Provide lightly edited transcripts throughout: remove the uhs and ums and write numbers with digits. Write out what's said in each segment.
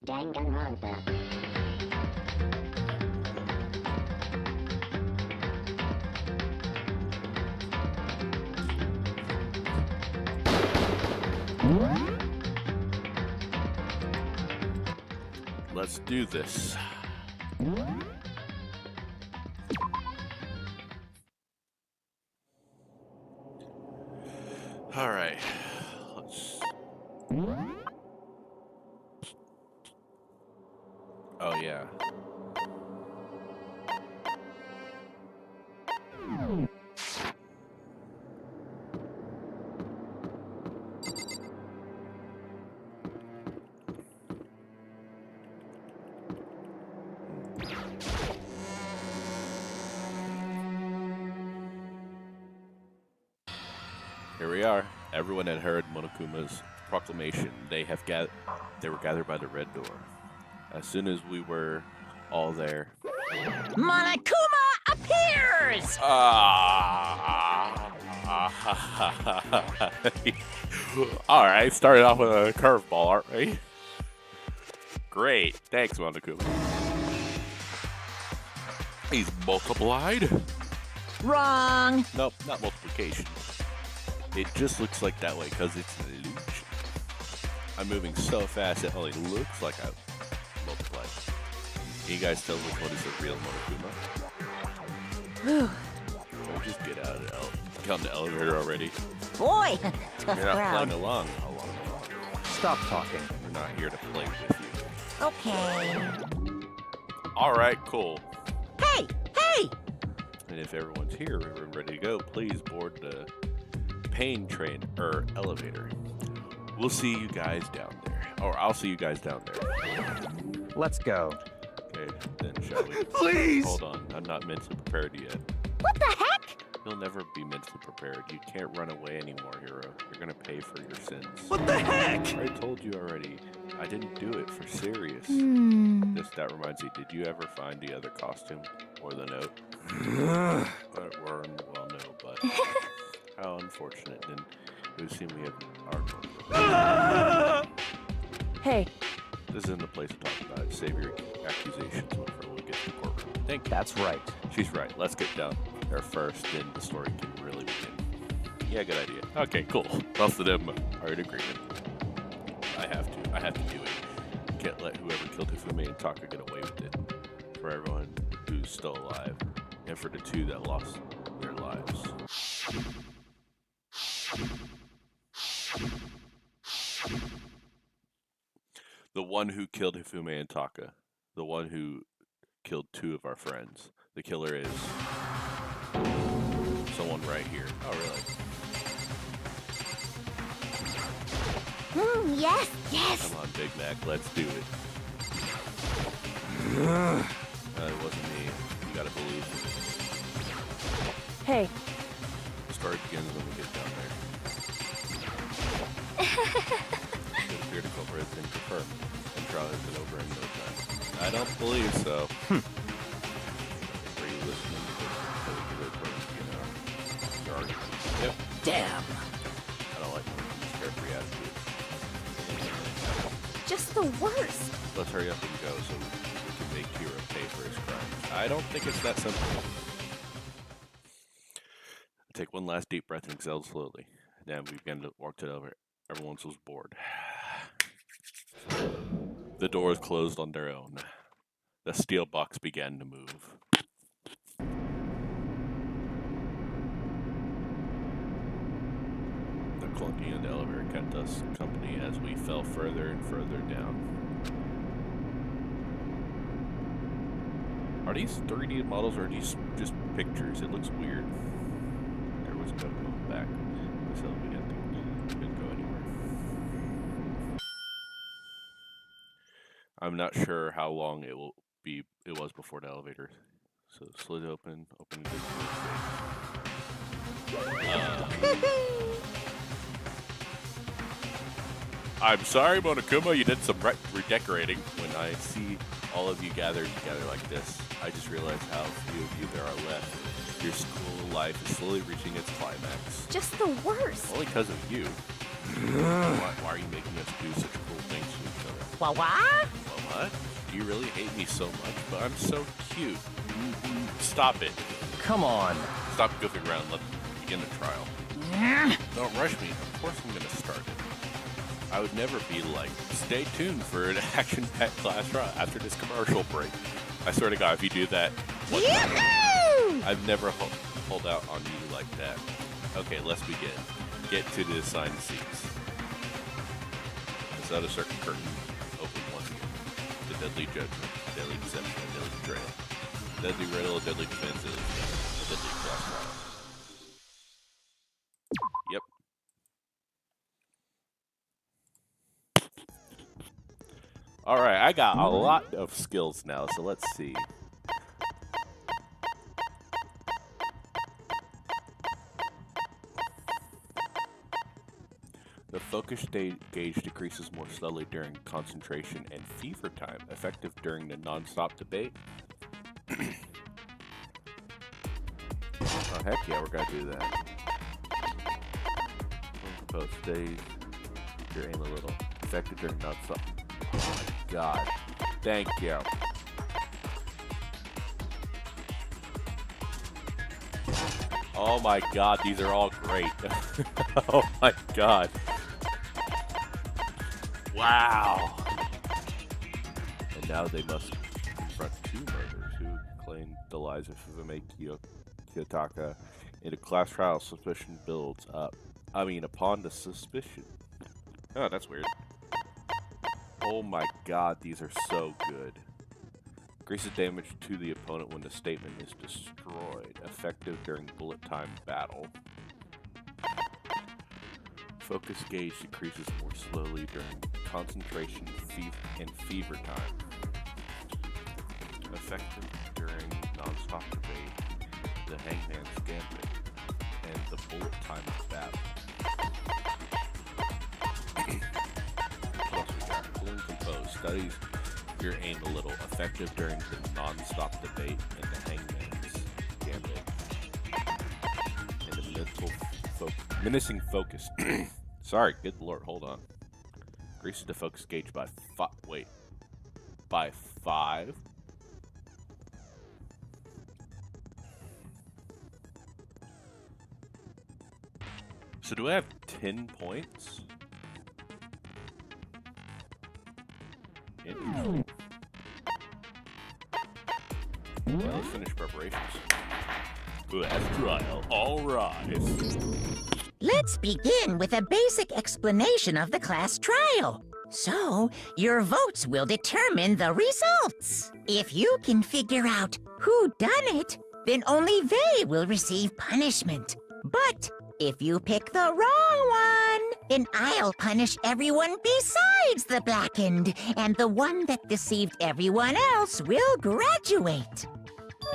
Danganronpa. Let's do this. All right. Let's. Oh yeah. Here we are. Everyone had heard Monokuma's proclamation. They were gathered by the red door. As soon as we were all there. Monokuma appears! All right, started off with a curveball, aren't we? Great, thanks, Monokuma. He's multiplied. Wrong. Nope, not multiplication. It just looks like that way because it's an illusion. I'm moving so fast it only looks like I multiplied. Can you guys tell me what is a real Monokuma? Or just get out of the elevator already. Boy, tough You're not crowd. playing along. Stop talking. We're not here to play with you. Okay. All right, cool. Hey! Hey! And if everyone's here, we're ready to go. Please board the pain train or elevator. We'll see you guys down there, or I'll see you guys down there. Let's go. Okay, then shall we? Please! Hold on, I'm not mentally prepared yet. What the heck? You'll never be mentally prepared. You can't run away anymore, hero. You're gonna pay for your sins. What the heck? I told you already. I didn't do it for serious. That reminds me, did you ever find the other costume or the note? Well, no, but how unfortunate. Then it would seem we have our. Hey. This isn't the place to talk about it. Save your accusations when we get to the courtroom. Thank you. That's right. She's right. Let's get down there first, then the story can really begin. Yeah, good idea. Okay, cool. Both of them are in agreement. I have to do it. Can't let whoever killed Hifumi and Taka get away with it. For everyone who's still alive, and for the two that lost their lives. The one who killed Hifumi and Taka. The one who killed two of our friends. The killer is someone right here. Oh, really? Yes, yes. Come on, Big Mac, let's do it. It wasn't me. You gotta believe me. Hey. The story begins when we get down there. The appear to culprit has been confirmed, and trial has been over in no time. I don't believe so. Are you listening to the recording, your argument? Yep. Damn. I don't like these carefree attitudes. Just the worst. Let's hurry up and go so we can make Hiro pay for his crimes. I don't think it's that simple. Take one last deep breath and exhale slowly. Then we begin to walk to the elevator. Everyone was bored. The doors closed on their own. The steel box began to move. The clunking of the elevator kept us company as we fell further and further down. Are these 3D models or are these just pictures? It looks weird. There was no going back. So we didn't go anywhere. I'm not sure how long it was before the elevator. So slid open the door. I'm sorry, Monokuma, you did some redecorating. When I see all of you gathered together like this, I just realized how few of you there are left. Your school life is slowly reaching its climax. Just the worst. Only because of you. Why are you making us do such cruel things to each other? What? Well, much? Do you really hate me so much? But I'm so cute. Stop it. Come on. Stop goofing around. Let's begin the trial. Don't rush me. Of course I'm gonna start it. I would never be like, stay tuned for an action-packed class trial after this commercial break. I swear to God, if you do that, I've never hold out on you like that. Okay, let's begin. Get to the assigned seats. Without a certain curtain, open once again. The deadly judgment, deadly deception, deadly betrayal. Deadly riddle, deadly defense, deadly class trial. Yep. Alright, I got a lot of skills now, so let's see. The focus gauge decreases more slowly during concentration and fever time, effective during the non-stop debate. Oh, heck yeah, we're gonna do that. Both stays, your aim a little. Effective during non-stop. Oh my God. Thank you. Oh my God, these are all great. Oh my God. Wow. And now they must confront two murderers who claim the lives of Fufume Kiyotaka. In a class trial, suspicion builds up. Upon the suspicion. Oh, that's weird. Oh my God, these are so good. Increases damage to the opponent when the statement is destroyed. Effective during bullet time battle. Focus gauge decreases more slowly during concentration and fever time. Effective during non-stop debate, the hangman's gambit, and the bullet time battle. What else we got? Cool and composed. Studies your aim a little. Effective during the non-stop debate and the hangman's gambit. And the menacing focus. Sorry, good lord, hold on. Increases the focus gauge by by 5. So do I have 10 points? Interesting. Well, let's finish preparations. Class trial, all rise. Let's begin with a basic explanation of the class trial. So, your votes will determine the results. If you can figure out who done it, then only they will receive punishment. But if you pick the wrong one, then I'll punish everyone besides the blackened, and the one that deceived everyone else will graduate.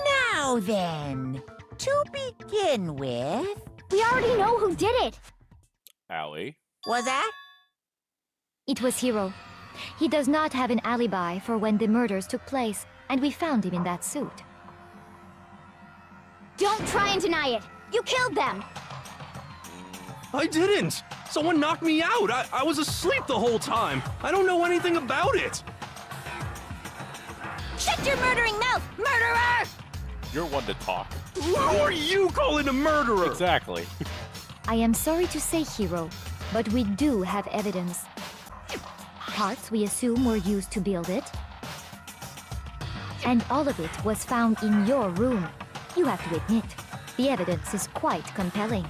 Now then, to begin with... We already know who did it. Allie. Was that? It was Hiro. He does not have an alibi for when the murders took place, and we found him in that suit. Don't try and deny it. You killed them. I didn't! Someone knocked me out! I was asleep the whole time! I don't know anything about it! Shut your murdering mouth, murderer! You're one to talk. Who are you calling a murderer? Exactly. I am sorry to say, Hiro, but we do have evidence. Parts we assume were used to build it. And all of it was found in your room. You have to admit, the evidence is quite compelling.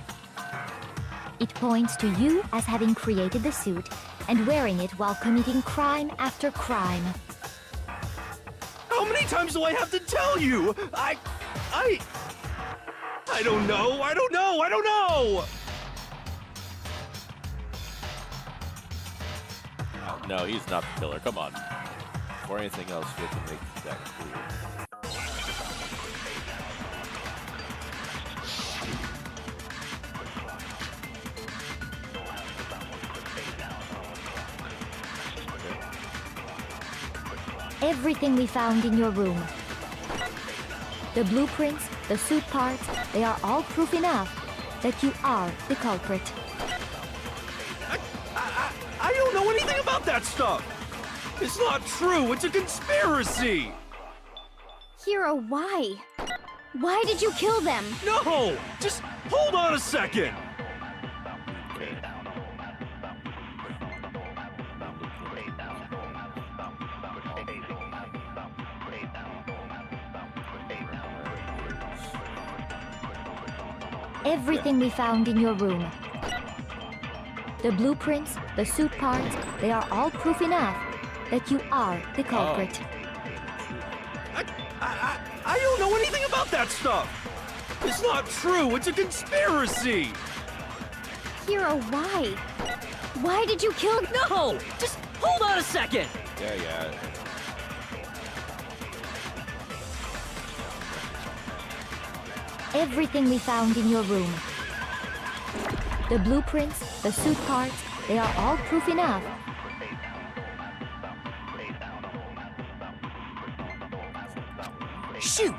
It points to you as having created the suit and wearing it while committing crime after crime. How many times do I have to tell you? I don't know, I don't know! No, he's not the killer. Come on. Or anything else, we have to make that clear. Everything we found in your room. The blueprints, the suit parts, they are all proof enough that you are the culprit. I don't know anything about that stuff! It's not true! It's a conspiracy! Hero, why? Why did you kill them? No! Just hold on a second! Okay. Everything we found in your room. The blueprints, the suit parts, they are all proof enough that you are the culprit. I don't know anything about that stuff! It's not true! It's a conspiracy! Hero, why? Why did you kill? No! Just hold on a second! Yeah. Everything we found in your room. The blueprints, the suit parts, they are all proof enough. Shoot!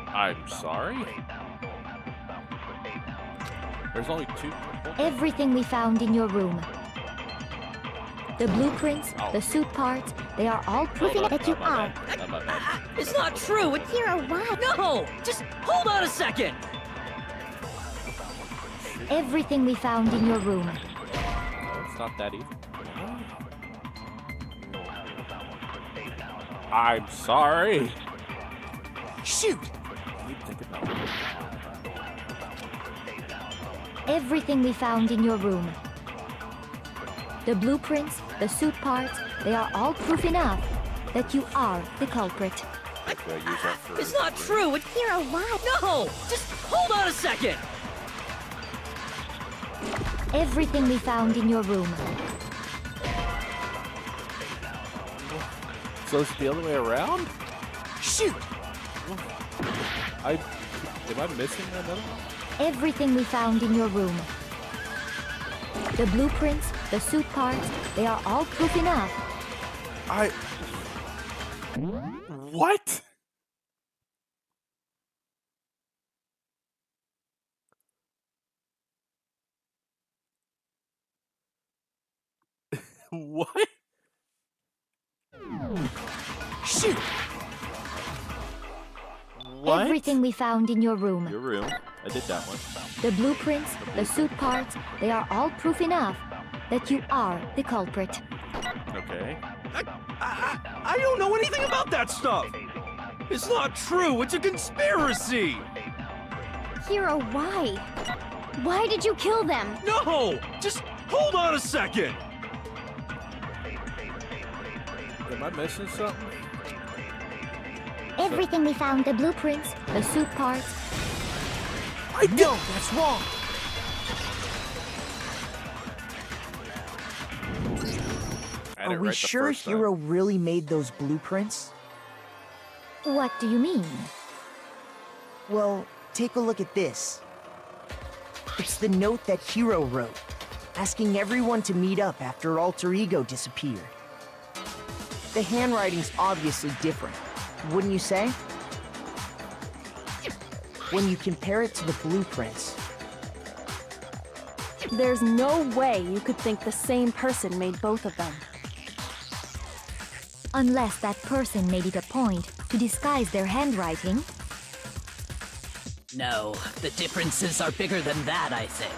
I'm sorry? There's only two people? Everything we found in your room. The blueprints, the suit parts, they are all proof enough that you are. Not my bad. It's not true! Hero, why? No! Just hold on a second! Everything we found in your room. No, it's not that easy. I'm sorry. Shoot! Keep thinking about it. Everything we found in your room. The blueprints, the suit parts, they are all proof enough that you are the culprit. Do I use that for It's not true! Hero, why? No! Just hold on a second! Everything we found in your room. So it's the other way around? Shoot! Am I missing another one? Everything we found in your room. The blueprints, the suit parts, they are all proof enough. What? What? Shoot! What? Everything we found in your room. Your room. I did that one. The blueprints, the suit parts, they are all proof enough that you are the culprit. Okay. I don't know anything about that stuff! It's not true! It's a conspiracy! Hero, why? Why did you kill them? No! Just hold on a second! Am I missing something? Everything we found, the blueprints, the suit parts. No, that's wrong! I had it Are we right the sure first time. Hero really made those blueprints? What do you mean? Well, take a look at this. It's the note that Hero wrote, asking everyone to meet up after Alter Ego disappeared. The handwriting's obviously different, wouldn't you say? When you compare it to the blueprints. There's no way you could think the same person made both of them. Unless that person made it a point to disguise their handwriting. No, the differences are bigger than that, I think.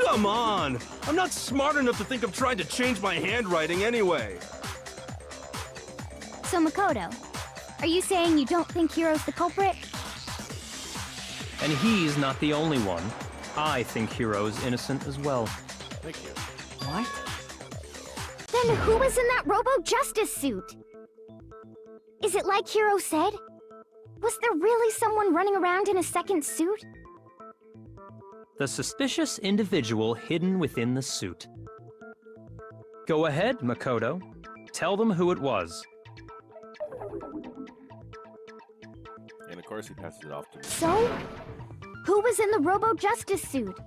Come on! I'm not smart enough to think of trying to change my handwriting anyway. So, Makoto, are you saying you don't think Hero's the culprit? And he's not the only one. I think Hero's innocent as well. Thank you. What? Then who was in that Robo-Justice suit? Is it like Hero said? Was there really someone running around in a second suit? The suspicious individual hidden within the suit. Go ahead, Makoto. Tell them who it was. And of course he passes it off to me. So, who was in the Robo-Justice suit?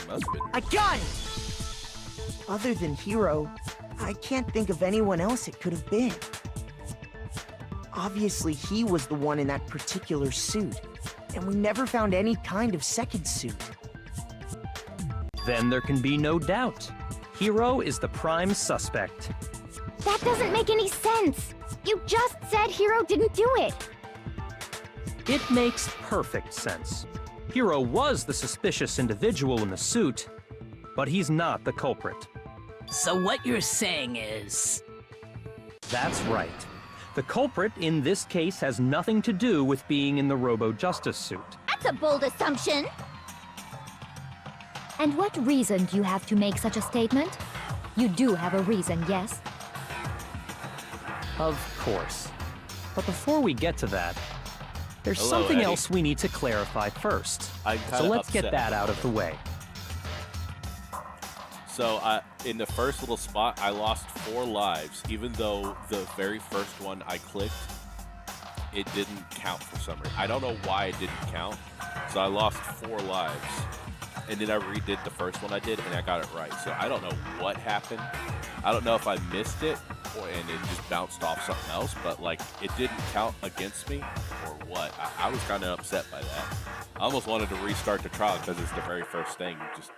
Must have been. I got it! Other than Hiro, I can't think of anyone else it could have been. Obviously, he was the one in that particular suit, and we never found any kind of second suit. Then there can be no doubt. Hiro is the prime suspect. That doesn't make any sense. You just said Hiro didn't do it. It makes perfect sense. Hiro was the suspicious individual in the suit, but he's not the culprit. So what you're saying is... That's right. The culprit in this case has nothing to do with being in the Robo-Justice suit. That's a bold assumption. And what reason do you have to make such a statement? You do have a reason, yes? Of course. But before we get to that, there's Hello, something Eddie. else we need to clarify first. I'm So kinda let's get upset that about out of the it. way. So, in the first little spot, I lost 4 lives, even though the very first one I clicked, it didn't count for some reason. I don't know why it didn't count, so I lost 4 lives. And then I redid the first one I did, and I got it right. So I don't know what happened. I don't know if I missed it, and it just bounced off something else, but, like, it didn't count against me, or what. I was kind of upset by that. I almost wanted to restart the trial, because it's the very first thing, just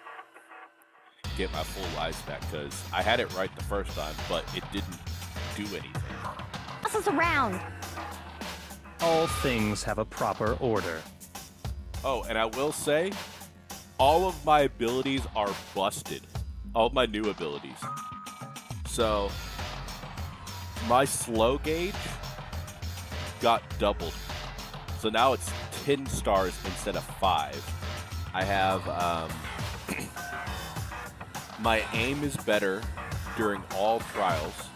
get my full lives back, because I had it right the first time, but it didn't do anything. Toss us around. All things have a proper order. Oh, and I will say, all of my abilities are busted. All of my new abilities. So, my slow gauge got doubled. So now it's 10 stars instead of 5. I have, my aim is better during all trials,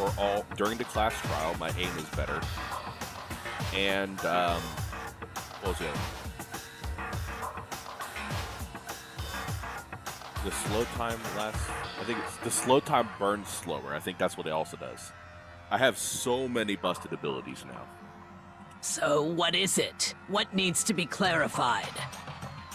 or during the class trial, my aim is better. And, what was the other? The slow time lasts, I think it's the slow time burns slower. I think that's what it also does. I have so many busted abilities now. So what is it? What needs to be clarified?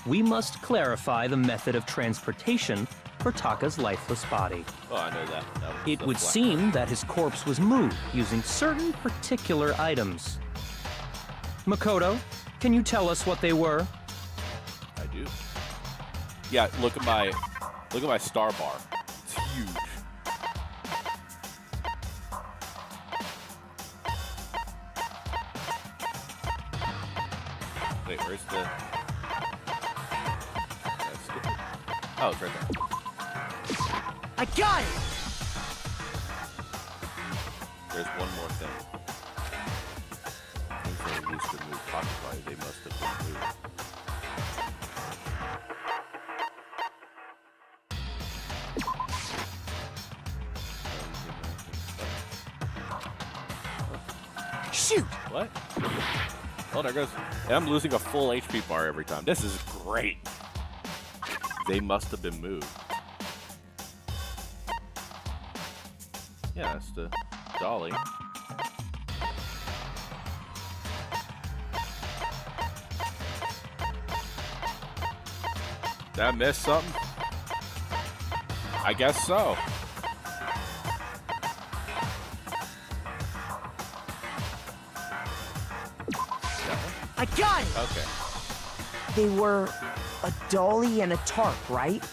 We must clarify the method of transportation for Taka's lifeless body. Oh, I know that. That was It the would flat seem that his corpse was moved using certain particular items. Makoto, can you tell us what they were? I do. Yeah, look at my star bar. It's huge. Wait, where's the? That's stupid. Oh, it's right there. I got it! There's one more thing. Things that are used to move pocket body, they must have been moved. Shoot! What? Oh, there goes. And I'm losing a full HP bar every time. This is great. They must have been moved. Yeah, that's the dolly. Did I miss something? I guess so. I got it! Okay. They were a dolly and a tarp, right?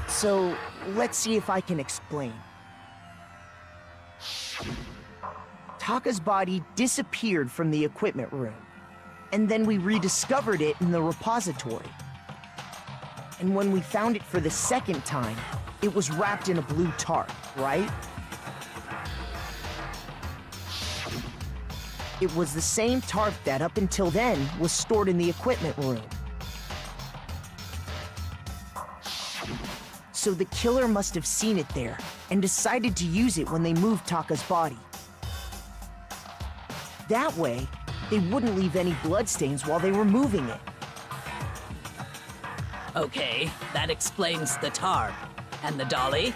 So, let's see if I can explain. Taka's body disappeared from the equipment room, and then we rediscovered it in the repository. And when we found it for the second time, it was wrapped in a blue tarp, right? It was the same tarp that, up until then, was stored in the equipment room. So the killer must have seen it there, and decided to use it when they moved Taka's body. That way, they wouldn't leave any bloodstains while they were moving it. Okay, that explains the tarp. And the dolly?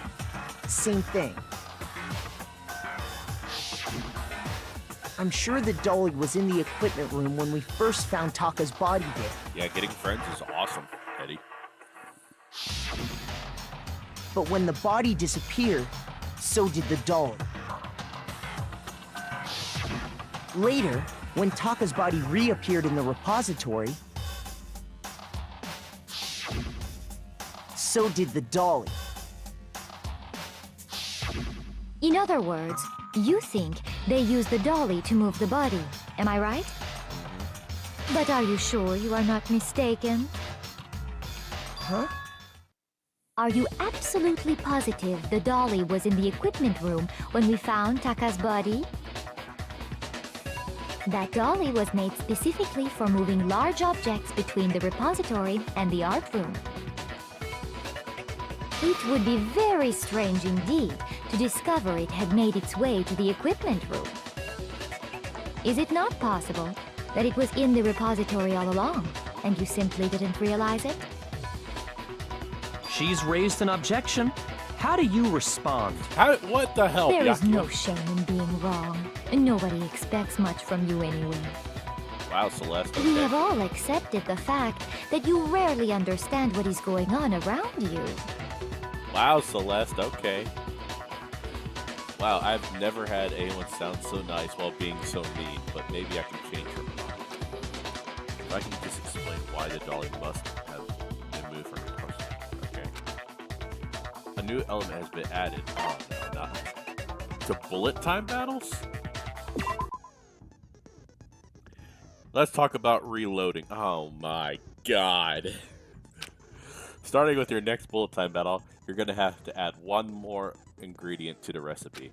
I'm sure the dolly was in the equipment room when we first found Taka's body there. Yeah, getting friends is awesome, Eddie. But when the body disappeared, so did the dolly. Later, when Taka's body reappeared in the repository, so did the dolly. In other words, you think they used the dolly to move the body, am I right? But are you sure you are not mistaken? Huh? Are you absolutely positive the dolly was in the equipment room when we found Taka's body? That dolly was made specifically for moving large objects between the repository and the art room. It would be very strange indeed to discover it had made its way to the equipment room. Is it not possible that it was in the repository all along, and you simply didn't realize it? She's raised an objection. How do you respond? What the hell? There is Byakuya? no shame in being wrong. Nobody expects much from you anyway. Wow, Celeste. We Okay. have all accepted the fact that you rarely understand what is going on around you. Wow, Celeste. Okay. Wow, I've never had anyone sound so nice while being so mean, but maybe I can change her mind. If I can just explain why the dolly must have been moved from her person. Okay. A new element has been added. Oh, no, not to bullet time battles? Let's talk about reloading. Oh my god. Starting with your next bullet time battle, you're going to have to add one more ingredient to the recipe.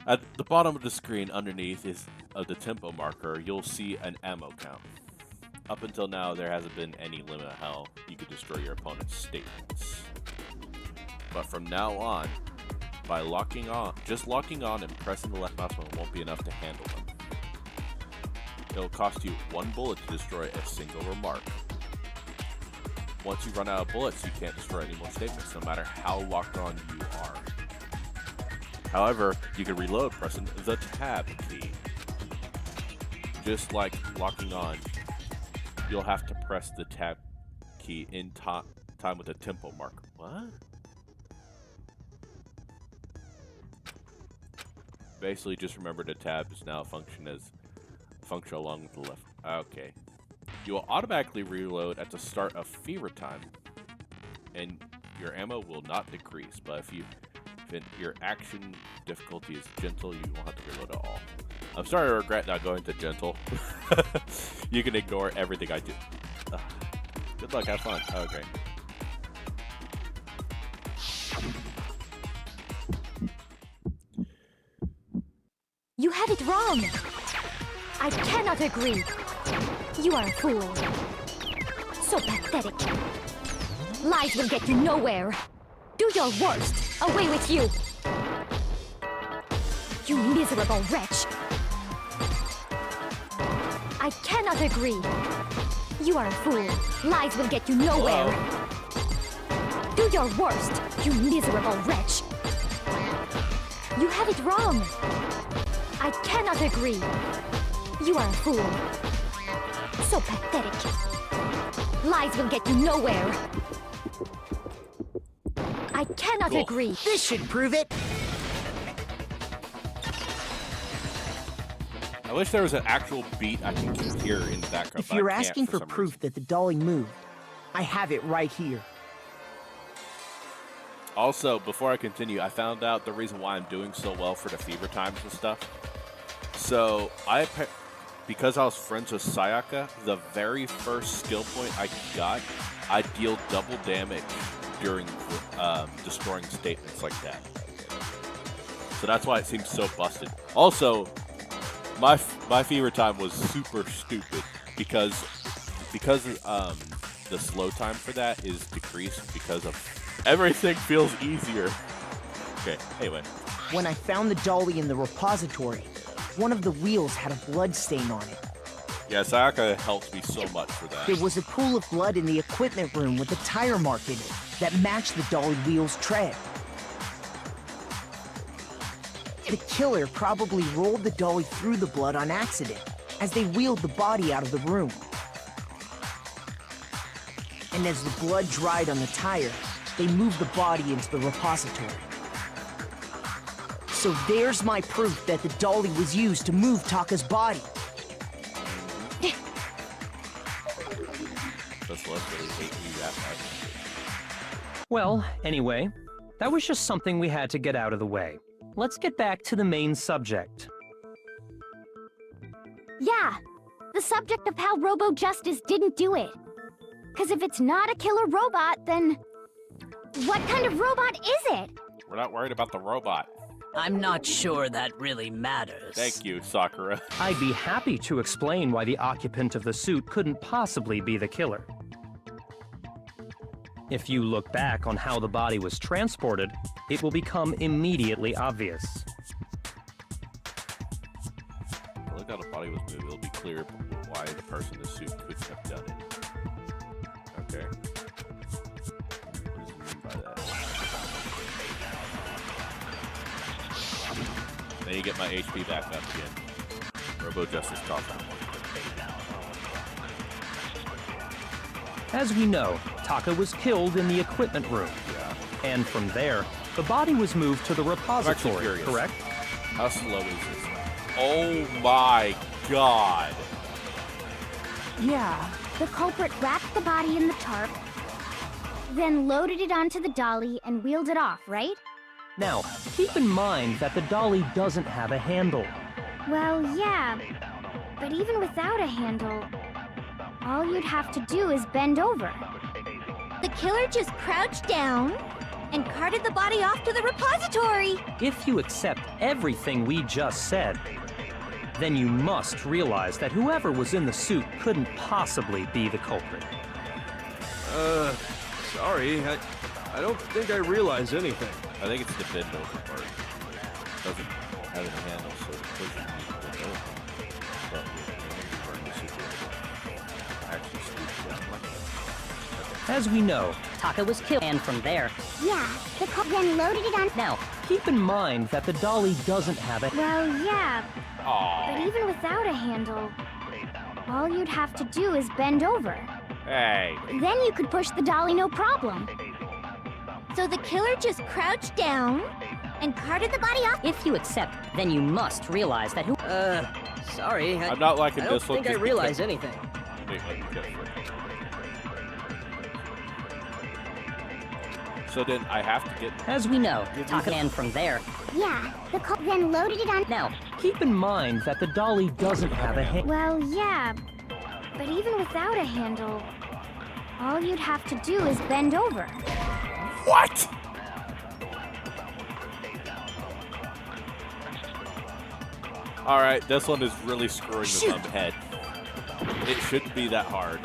At the bottom of the screen underneath of the tempo marker, you'll see an ammo count. Up until now, there hasn't been any limit on how you could destroy your opponent's statements. But from now on, by just locking on and pressing the left mouse button won't be enough to handle them. It'll cost you one bullet to destroy a single remark. Once you run out of bullets, you can't destroy any more statements, no matter how locked on you are. However, you can reload pressing the tab key. Just like locking on, you'll have to press the tab key in time with the tempo marker. What? Basically, just remember the tab is now function along with the left. Okay. You will automatically reload at the start of fever time, and your ammo will not decrease. But if your action difficulty is gentle, you won't have to reload at all. I'm starting to regret not going to gentle. You can ignore everything I do. Good luck, have fun. Okay. You have it wrong! I cannot agree! You are a fool. So pathetic. Lies will get you nowhere. Do your worst. Away with you! You miserable wretch! I cannot agree. You are a fool. Lies will get you nowhere. Do your worst, you miserable wretch! You have it wrong. I cannot agree. You are a fool. So pathetic. Lies will get you nowhere. I cannot agree. This should prove it. I wish there was an actual beat I can hear in the background. If but I you're can't asking for some proof reason. that the dolly moved, I have it right here. Also, before I continue, I found out the reason why I'm doing so well for the fever times and stuff. So, because I was friends with Sayaka, the very first skill point I got, I deal double damage during destroying statements like that. So that's why it seems so busted. Also, my fever time was super stupid because the slow time for that is decreased because of everything feels easier. Okay, anyway. When I found the dolly in the repository, one of the wheels had a blood stain on it. Yeah, Sayaka helped me so much for that. There was a pool of blood in the equipment room with a tire mark in it that matched the dolly wheel's tread. The killer probably rolled the dolly through the blood on accident as they wheeled the body out of the room. And as the blood dried on the tire, they moved the body into the repository. So there's my proof that the dolly was used to move Taka's body. That's less really hate me that much. Well, anyway, that was just something we had to get out of the way. Let's get back to the main subject. Yeah, the subject of how Robo Justice didn't do it. Because if it's not a killer robot, then what kind of robot is it? We're not worried about the robot. I'm not sure that really matters. Thank you, Sakura. I'd be happy to explain why the occupant of the suit couldn't possibly be the killer. If you look back on how the body was transported, it will become immediately obvious. Look how the body was moved. It'll be clear why the person in the suit couldn't have done it. Okay. What does it mean by that? Then you get my HP back up again. Robo Justice calls out. As we know, Taka was killed in the equipment room. Yeah. And from there, the body was moved to the repository, curious. correct? How slow is this? Oh my god. Yeah, the culprit wrapped the body in the tarp, then loaded it onto the dolly and wheeled it off, right? Now, keep in mind that the dolly doesn't have a handle. Well, yeah, but even without a handle, all you'd have to do is bend over. The killer just crouched down and carted the body off to the repository. If you accept everything we just said, then you must realize that whoever was in the suit couldn't possibly be the culprit. Sorry, I don't think I realize anything. I think it's the bend over part. Doesn't have a handle, so it pushes me to bend over. But we're in the situation. Actually scooped down like that. As we know, Taka was killed, and from there. Yeah, the then loaded it on. now, keep in mind that the dolly doesn't have a... Well, yeah, Aww. but even without a handle, all you'd have to do is bend over. Hey. Then you could push the dolly no problem. So the killer just crouched down and carted the body off. If you accept, then you must realize that who. Sorry. I'm not liking this one. I don't think I realize anything. Wait, let me go for it. So then I have to get... As we know, Taka, and from there. Yeah, the then loaded it on. Now, Keep in mind that the dolly doesn't have a handle. Well, yeah, but even without a handle, all you'd have to do is bend over. What? Alright, this one is really screwing with my head. It shouldn't be that hard.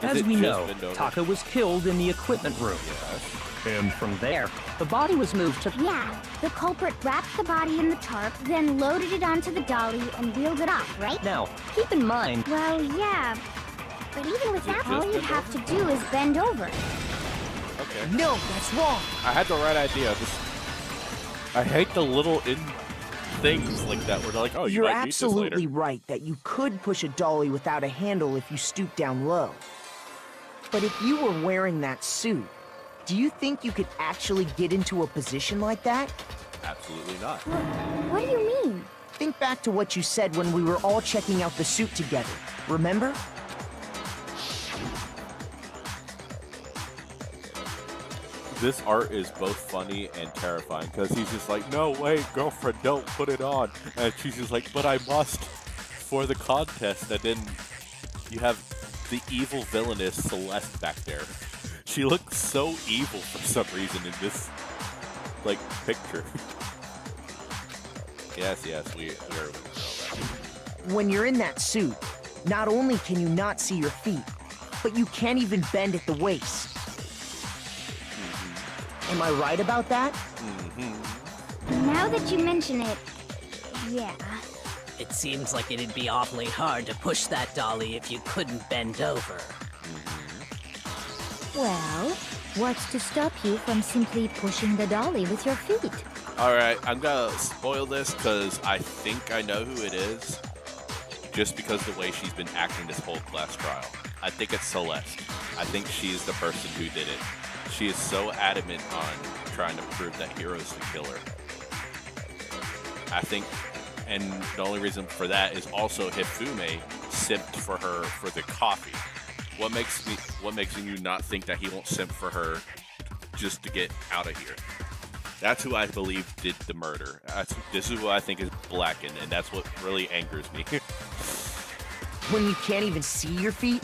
As we know, Taka was killed in the equipment room. Yes. And from there, the body was moved to... Yeah, the culprit wrapped the body in the tarp, then loaded it onto the dolly and wheeled it off, right? Now, keep in mind... Well, yeah, but even with that, all you'd have to do is bend over. Okay. No, that's wrong. I had the right idea. I hate the little things like that where they're like, oh, you You're might need this later. absolutely right that you could push a dolly without a handle if you stoop down low. But if you were wearing that suit, do you think you could actually get into a position like that? Absolutely not. What do you mean? Think back to what you said when we were all checking out the suit together. Remember? This art is both funny and terrifying because he's just like, no, wait, girlfriend, don't put it on. And she's just like, but I must for the contest. And then you have the evil villainess Celeste back there. She looks so evil for some reason in this, like, picture. Yes, we are know that. When you're in that suit, not only can you not see your feet, but you can't even bend at the waist. Am I right about that? Now that you mention it, yeah. It seems like it'd be awfully hard to push that dolly if you couldn't bend over. Well, what's to stop you from simply pushing the dolly with your feet? Alright, I'm gonna spoil this because I think I know who it is. Just because the way she's been acting this whole class trial. I think it's Celeste. I think she's the person who did it. She is so adamant on trying to prove that Hiro's the killer. I think, and the only reason for that is also Hifume simped for her for the coffee. What makes you not think that he won't simp for her just to get out of here? That's who I believe did the murder. This is what I think is blackened, and that's what really angers me. When you can't even see your feet?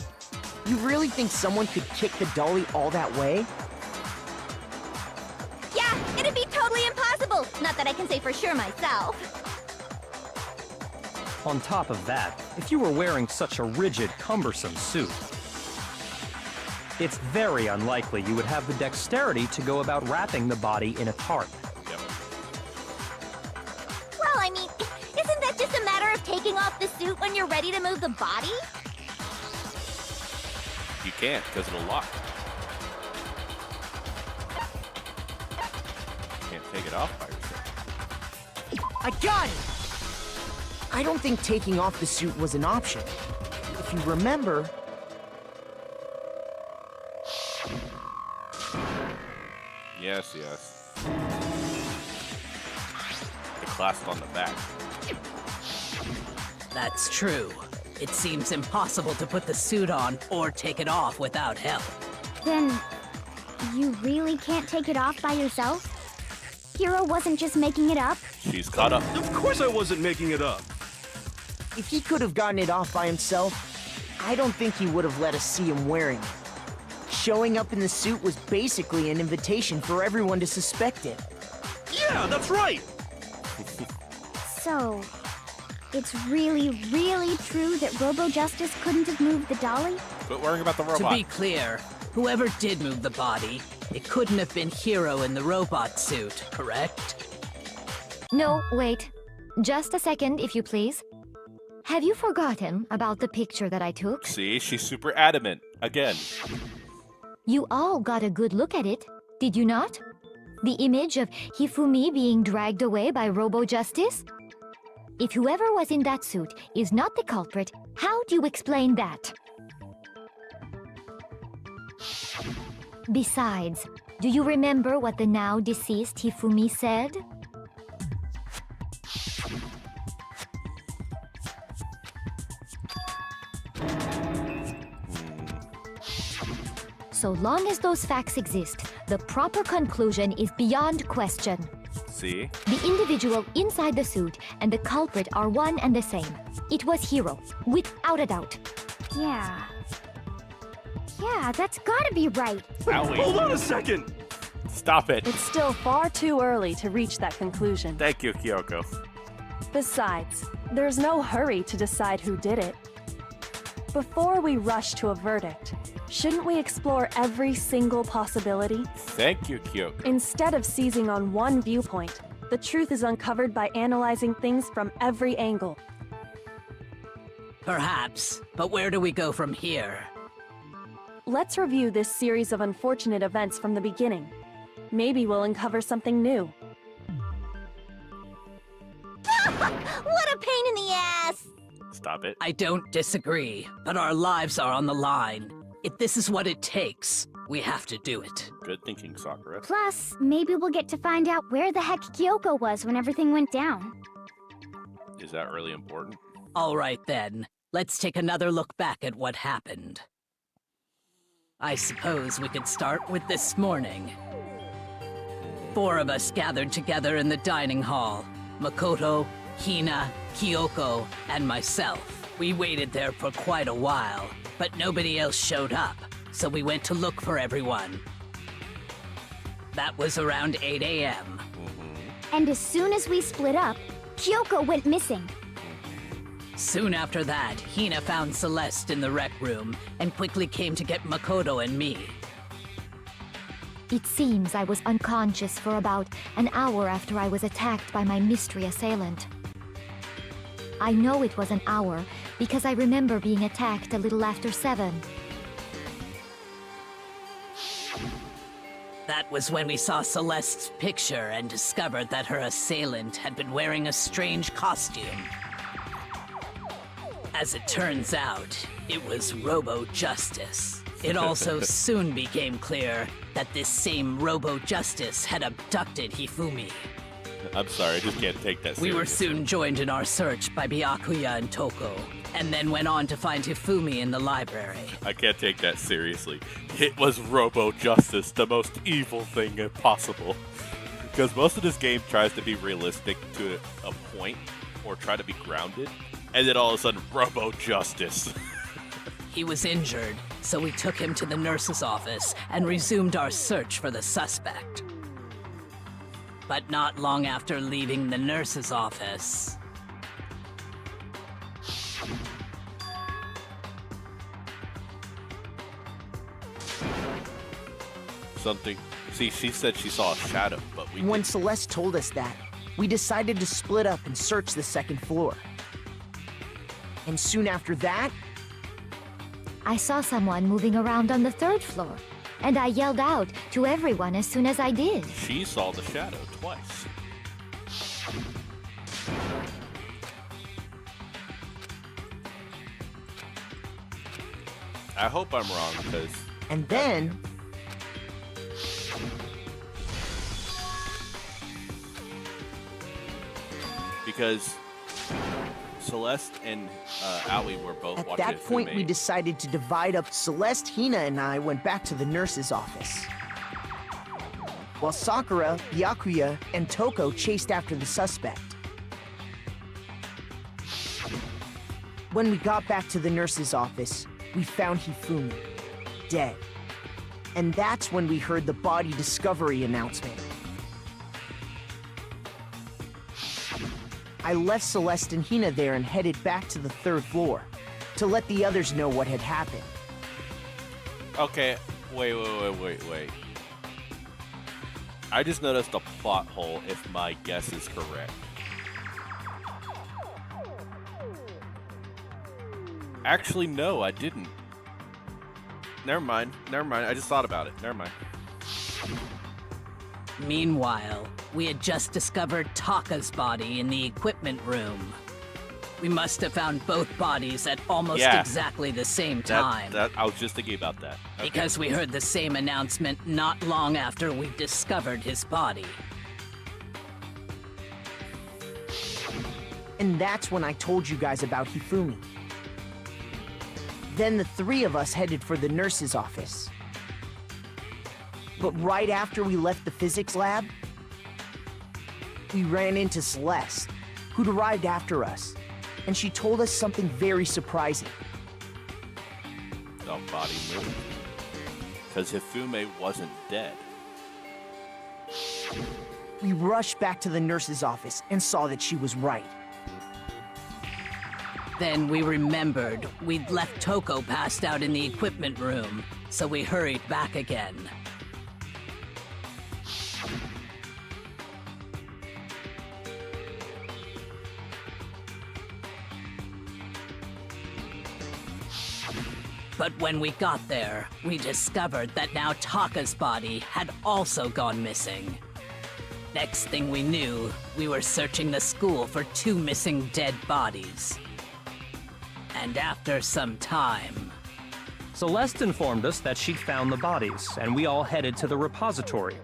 You really think someone could kick the dolly all that way? Yeah, it'd be totally impossible. Not that I can say for sure myself. On top of that, if you were wearing such a rigid, cumbersome suit, it's very unlikely you would have the dexterity to go about wrapping the body in a tarp. Yep. Well, I mean, isn't that just a matter of taking off the suit when you're ready to move the body? You can't, because it'll lock. Can't take it off by yourself. I got it! I don't think taking off the suit was an option. If you remember... Yes. The clasp on the back. That's true. It seems impossible to put the suit on or take it off without help. Then, you really can't take it off by yourself? Hiro wasn't just making it up? She's caught up. Of course I wasn't making it up. If he could have gotten it off by himself, I don't think he would have let us see him wearing it. Showing up in the suit was basically an invitation for everyone to suspect it. Yeah, that's right. So, it's really, really true that Robo-Justice couldn't have moved the dolly? Quit worrying about the To robot. be clear, whoever did move the body, it couldn't have been Hiro in the robot suit, correct? No, wait. Just a second, if you please. Have you forgotten about the picture that I took? See, she's super adamant. Again. You all got a good look at it, did you not? The image of Hifumi being dragged away by Robo-Justice? If whoever was in that suit is not the culprit, how do you explain that? Besides, do you remember what the now deceased Hifumi said? So long as those facts exist, the proper conclusion is beyond question. See? The individual inside the suit and the culprit are one and the same. It was Hiro, without a doubt. Yeah. Yeah, that's gotta be right. Owie. Hold on a second. Stop it. It's still far too early to reach that conclusion. Thank you, Kyoko. Besides, there's no hurry to decide who did it. Before we rush to a verdict, shouldn't we explore every single possibility? Thank you, Kyoko. Instead of seizing on one viewpoint, the truth is uncovered by analyzing things from every angle. Perhaps, but where do we go from here? Let's review this series of unfortunate events from the beginning. Maybe we'll uncover something new. What a pain in the ass! Stop it. I don't disagree, but our lives are on the line. If this is what it takes, we have to do it. Good thinking, Sakura. Plus, maybe we'll get to find out where the heck Kyoko was when everything went down. Is that really important? All right then, let's take another look back at what happened. I suppose we could start with this morning. 4 of us gathered together in the dining hall. Makoto, Hina, Kyoko, and myself. We waited there for quite a while, but nobody else showed up, so we went to look for everyone. That was around 8 a.m. And as soon as we split up, Kyoko went missing. Soon after that, Hina found Celeste in the rec room and quickly came to get Makoto and me. It seems I was unconscious for about an hour after I was attacked by my mystery assailant. I know it was an hour because I remember being attacked a little after 7. That was when we saw Celeste's picture and discovered that her assailant had been wearing a strange costume. As it turns out, it was Robo-Justice. It also soon became clear that this same Robo-Justice had abducted Hifumi. I'm sorry, I just can't take that seriously. We were soon joined in our search by Byakuya and Toko, and then went on to find Hifumi in the library. I can't take that seriously. It was Robo-Justice, the most evil thing possible. Because most of this game tries to be realistic to a point, or try to be grounded, and then all of a sudden, Robo-Justice. He was injured, so we took him to the nurse's office and resumed our search for the suspect. But not long after leaving the nurse's office... Something. See, she said she saw a shadow, but we When didn't. Celeste told us that, we decided to split up and search the second floor. And soon after that, I saw someone moving around on the third floor, and I yelled out to everyone as soon as I did. She saw the shadow twice. I hope I'm wrong, because... and then, Because Celeste and Aoi were both at watching that point, we Fume. decided to divide up. Celeste, Hina, and I went back to the nurse's office. While Sakura, Byakuya, and Toko chased after the suspect. When we got back to the nurse's office, we found Hifumi, dead. And that's when we heard the body discovery announcement. I left Celeste and Hina there and headed back to the third floor to let the others know what had happened. Okay, wait. I just noticed a plot hole if my guess is correct. Actually, no, I didn't. Never mind. I just thought about it. Never mind. Meanwhile, we had just discovered Taka's body in the equipment room. We must have found both bodies at almost Yeah. exactly the same time. I was just thinking about that. Okay. Because we heard the same announcement not long after we discovered his body. And that's when I told you guys about Hifumi. Then the three of us headed for the nurse's office. But right after we left the physics lab, we ran into Celeste, who'd arrived after us, and she told us something very surprising. The body moved. Because Hifumi wasn't dead. We rushed back to the nurse's office and saw that she was right. Then we remembered we'd left Toko passed out in the equipment room, so we hurried back again. But when we got there, we discovered that now Taka's body had also gone missing. Next thing we knew, we were searching the school for 2 missing dead bodies. And after some time... Celeste informed us that she'd found the bodies, and we all headed to the repository.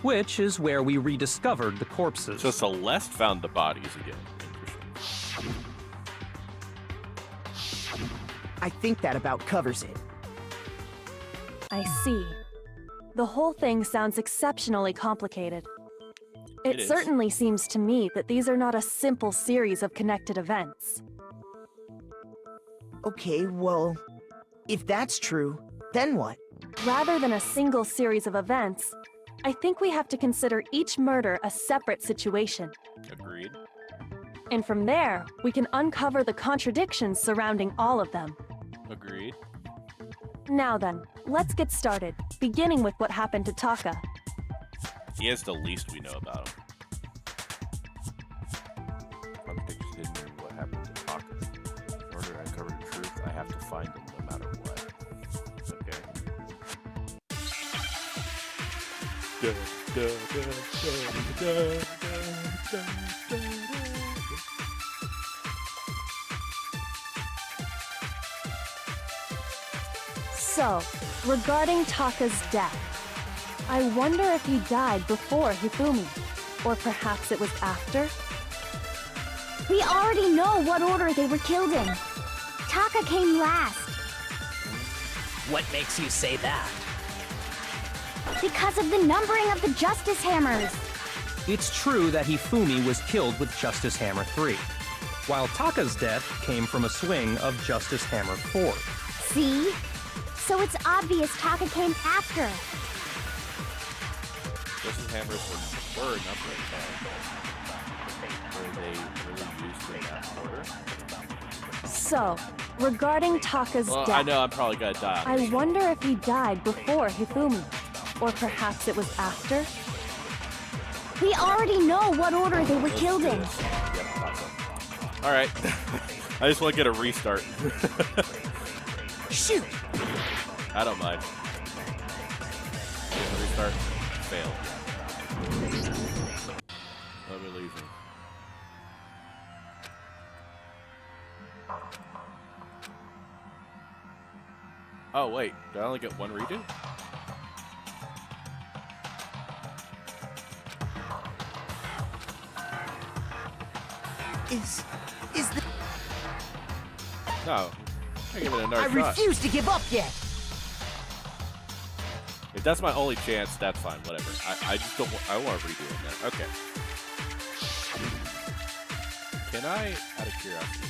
Which is where we rediscovered the corpses. So Celeste found the bodies again. Interesting. I think that about covers it. I see. The whole thing sounds exceptionally complicated. It It is. certainly seems to me that these are not a simple series of connected events. Okay, well, if that's true, then what? Rather than a single series of events, I think we have to consider each murder a separate situation. Agreed. And from there, we can uncover the contradictions surrounding all of them. Agreed. Now then, let's get started, beginning with what happened to Taka. He has the least we know about him. I'm interested in what happened to Taka. In order to uncover the truth, I have to find him no matter what. Okay. So, regarding Taka's death, I wonder if he died before Hifumi, or perhaps it was after? We already know what order they were killed in. Taka came last. What makes you say that? Because of the numbering of the Justice Hammers. It's true that Hifumi was killed with Justice Hammer 3, while Taka's death came from a swing of Justice Hammer 4. See? So it's obvious Taka came after. Justice Hammers were numbering tag. Were they really used in that order? So, regarding Taka's Well, death, I know I'm probably gonna die. I wonder if he died before Hifumi, or perhaps it was after? We already know what order they were killed in. Yep, awesome. All right. I just want to get a restart. Shoot! I don't mind. Restart. Failed. Let me leave him. Oh wait, did I only get one redo? Is the... No. I give it another I shot. refuse to give up yet! If that's my only chance, that's fine. Whatever. I just don't. I want to redo it now. Okay. Can I, out of curiosity?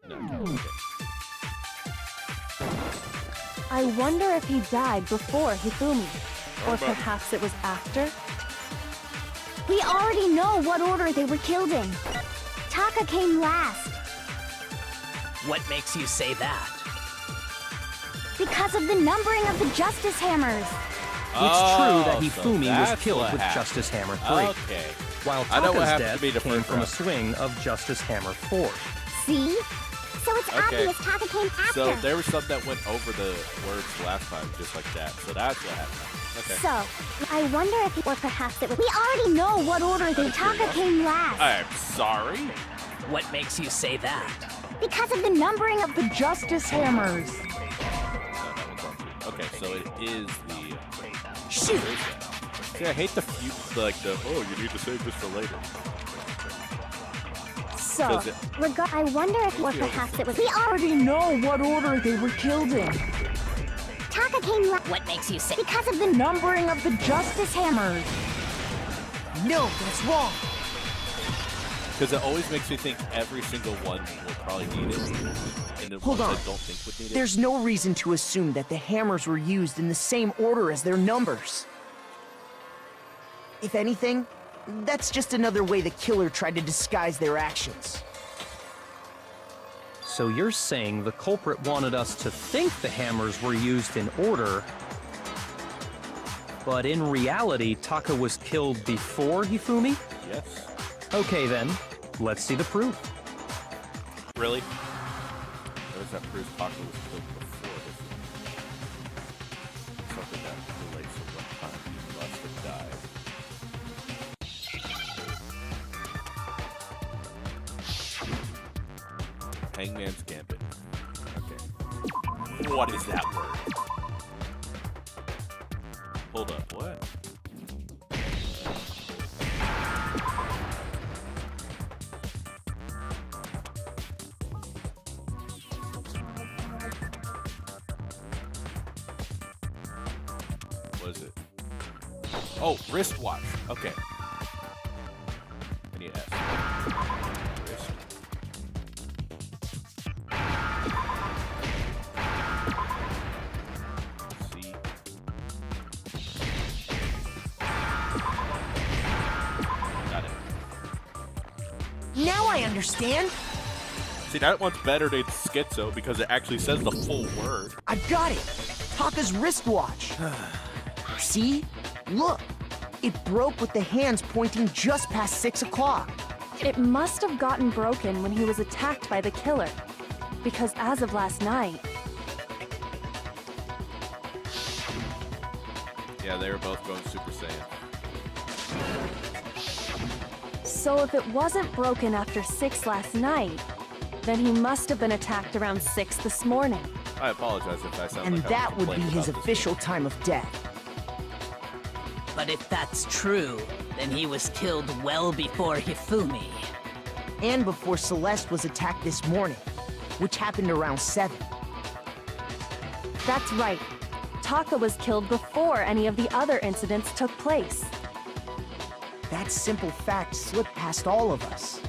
No. Okay. I wonder if he died before Hifumi, or About- perhaps it was after? We already know what order they were killed in. Taka came last. What makes you say that? Because of the numbering of the Justice Hammers. It's true that Oh, so Hifumi was that's killed what with happened. Justice Hammer 3, Okay. while I know what Taka's happened death to me the came first from a round. swing of Justice Hammer 4. See? So it's Okay. obvious Taka came after. So there was something that went over the words last time, just like that. So that's what happened. Okay. So, I wonder if, or perhaps it was. We already know what order they. Taka came last. I'm sorry. What makes you say that? Because of the numbering of the Justice Hammers. No, that one's wrong too. Okay, so it is the. Shoot! See, I hate the oh, you need to save this for later. So, Does it- I wonder if, or perhaps it was. We already know what order they were killed in. Taka came last. What makes you say? Because of the numbering of the Justice Hammers. No, that's wrong. Because it always makes me think every single one will probably need it, and the Hold ones on. I don't think would need it. There's no reason to assume that the hammers were used in the same order as their numbers. If anything, that's just another way the killer tried to disguise their actions. So you're saying the culprit wanted us to think the hammers were used in order, but in reality, Taka was killed before Hifumi? Yes. Okay then, let's see the proof. Really? There's that proof Taka was killed before this one. Something that relates to what time he must have died. Hangman's Gambit. Okay. What is that word? Hold up, what? What is it? Oh, wristwatch. Okay. I need S. Wrist. C. Got it. Now I understand. See, that one's better than schizo because it actually says the full word. I've got it. Taka's wristwatch. See? Look. It broke with the hands pointing just past 6 o'clock. It must have gotten broken when he was attacked by the killer, because as of last night, Yeah, they were both going Super Saiyan. So if it wasn't broken after 6 last night, then he must have been attacked around 6 this morning. I apologize if I sound And like I'm that would be complaining his about this official game. time of death. But if that's true, then he was killed well before Hifumi. And before Celeste was attacked this morning, which happened around 7. That's right. Taka was killed before any of the other incidents took place. That simple fact slipped past all of us.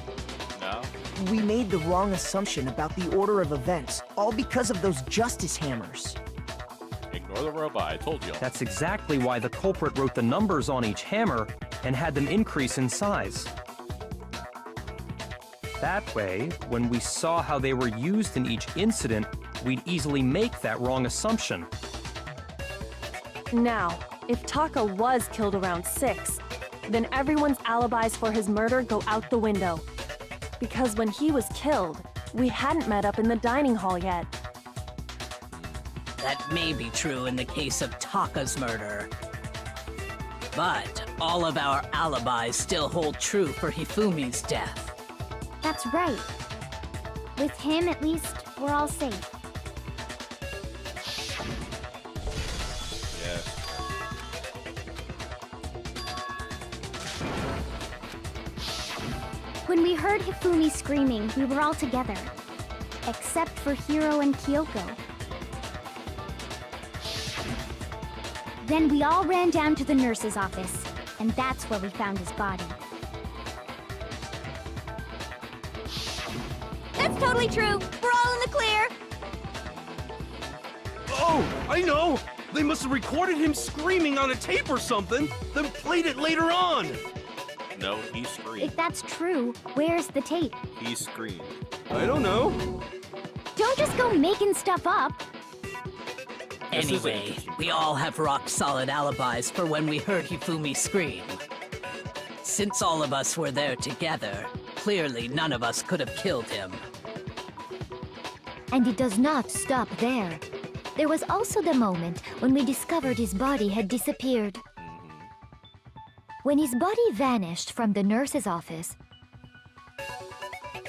No? We made the wrong assumption about the order of events, all because of those justice hammers. Ignore the robot, I told you. That's exactly why the culprit wrote the numbers on each hammer and had them increase in size. That way, when we saw how they were used in each incident, we'd easily make that wrong assumption. Now, if Taka was killed around 6, then everyone's alibis for his murder go out the window. Because when he was killed, we hadn't met up in the dining hall yet. That may be true in the case of Taka's murder. But all of our alibis still hold true for Hifumi's death. That's right. With him, at least, we're all safe. Yeah. When we heard Hifumi screaming, we were all together. Except for Hiro and Kyoko. Then we all ran down to the nurse's office, and that's where we found his body. That's totally true. We're all in the clear. Oh, I know! They must have recorded him screaming on a tape or something, then played it later on! No, he screamed. If that's true, where's the tape? He screamed. I don't know. Don't just go making stuff up. This is Anyway, interesting. we all have rock-solid alibis for when we heard Hifumi scream. Since all of us were there together, clearly none of us could have killed him. And it does not stop there. There was also the moment when we discovered his body had disappeared. When his body vanished from the nurse's office,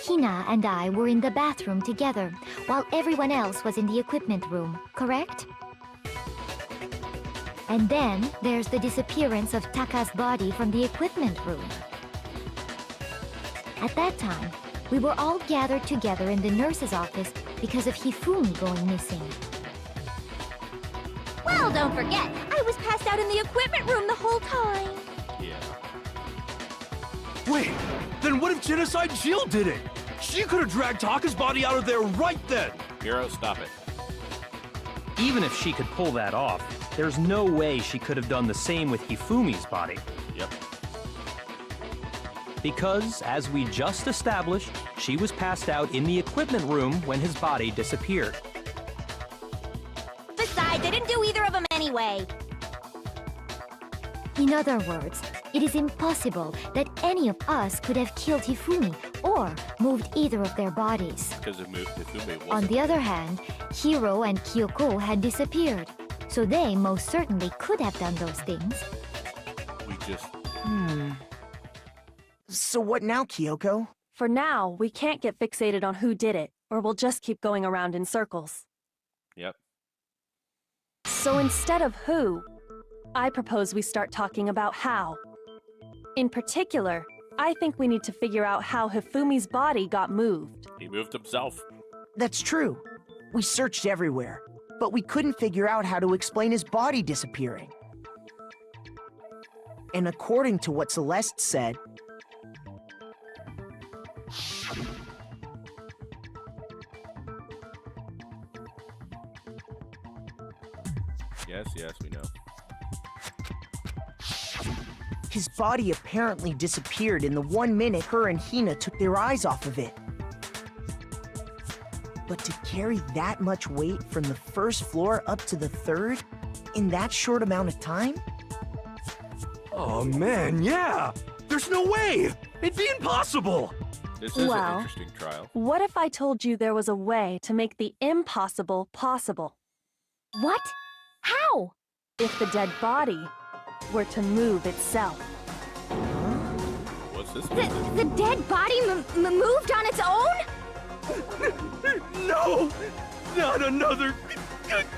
Hina and I were in the bathroom together, while everyone else was in the equipment room, correct? And then there's the disappearance of Taka's body from the equipment room. At that time, we were all gathered together in the nurse's office because of Hifumi going missing. Well, don't forget, I was passed out in the equipment room the whole time. Yeah. Wait, then what if Genocide Jill did it? She could have dragged Taka's body out of there right then! Hero, stop it. Even if she could pull that off, there's no way she could have done the same with Hifumi's body. Yep. Because, as we just established, she was passed out in the equipment room when his body disappeared. Besides, I didn't do either of them anyway. In other words, it is impossible that any of us could have killed Hifumi or moved either of their bodies. Because Hifumi wasn't. On the other hand, Hiro and Kyoko had disappeared, so they most certainly could have done those things. We just... So what now, Kyoko? For now, we can't get fixated on who did it, or we'll just keep going around in circles. Yep. So instead of who, I propose we start talking about how. In particular, I think we need to figure out how Hifumi's body got moved. He moved himself. That's true. We searched everywhere, but we couldn't figure out how to explain his body disappearing. And according to what Celeste said, Yes, we know. his body apparently disappeared in the 1 minute her and Hina took their eyes off of it. But to carry that much weight from the first floor up to the third in that short amount of time? Oh man, yeah! There's no way! It'd be impossible! This is an Well, interesting trial. What if I told you there was a way to make the impossible possible? What? How? If the dead body were to move itself. What's this? The dead body moved on its own? No! Not another ghost!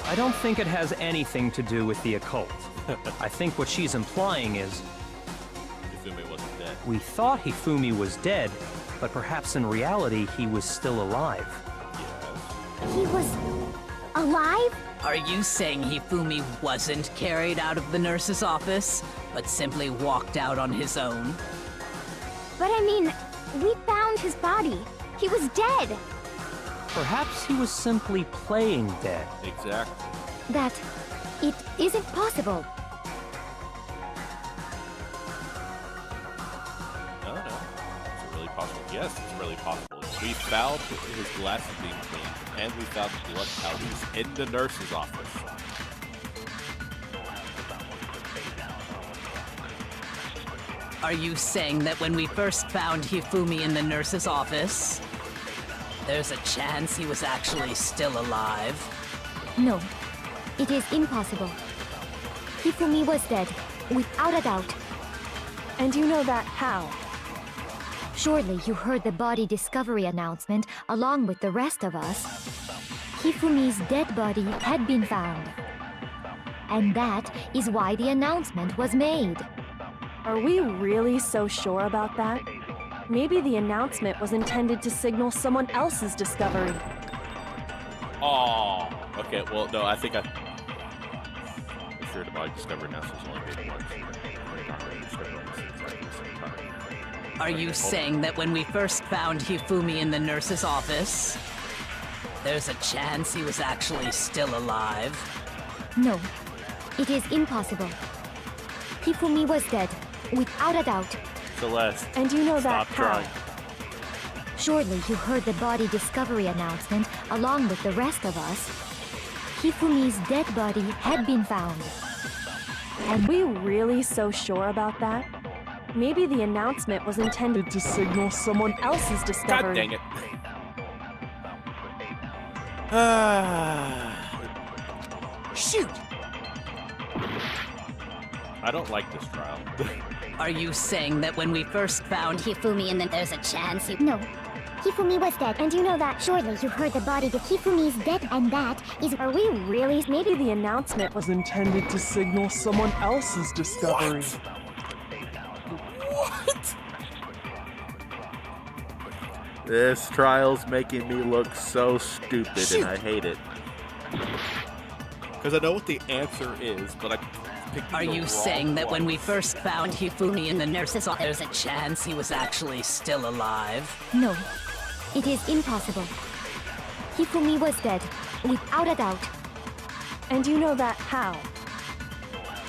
I don't think it has anything to do with the occult. I think what she's implying is Hifumi wasn't dead. we thought Hifumi was dead, but perhaps in reality he was still alive. Yes. He was alive? Are you saying Hifumi wasn't carried out of the nurse's office, but simply walked out on his own? But I mean, we found his body. He was dead. Perhaps he was simply playing dead. Exactly. That it isn't possible. No. It's really possible. Yes, it's really possible. We found his glasses being cleaned, and we found blood pouches in the nurse's office. Are you saying that when we first found Hifumi in the nurse's office, there's a chance he was actually still alive? No, it is impossible. Hifumi was dead, without a doubt. And you know that how? Surely you heard the body discovery announcement along with the rest of us. Hifumi's dead body had been found. And that is why the announcement was made. Are we really so sure about that? Maybe the announcement was intended to signal someone else's discovery. Oh. Okay. Well, no. I think I'm sure the body discovered now, so it's only been once. We're not really discovering this exactly the same time. Are you saying that when we first found Hifumi in the nurse's office, there's a chance he was actually still alive? No, it is impossible. Hifumi was dead, without a doubt. Celeste. And you know that Stop how? trying. Surely you heard the body discovery announcement along with the rest of us. Hifumi's dead body had been found. Are we really so sure about that? Maybe the announcement was intended to signal someone else's discovery. God dang it. Shoot! I don't like this trial. Are you saying that when we first found Hifumi and then there's a chance he... No. Hifumi was dead, and you know that. Surely you heard the body that Hifumi's dead, and that is... Are we really? Maybe the announcement was intended to signal someone else's discovery. What? This trial's making me look so stupid, and I hate it. Because I know what the answer is, but I picked the Are you wrong saying that when we one. first found Hifumi in the nurse's office, there's a chance he was actually still alive? No, it is impossible. Hifumi was dead, without a doubt. And you know that how?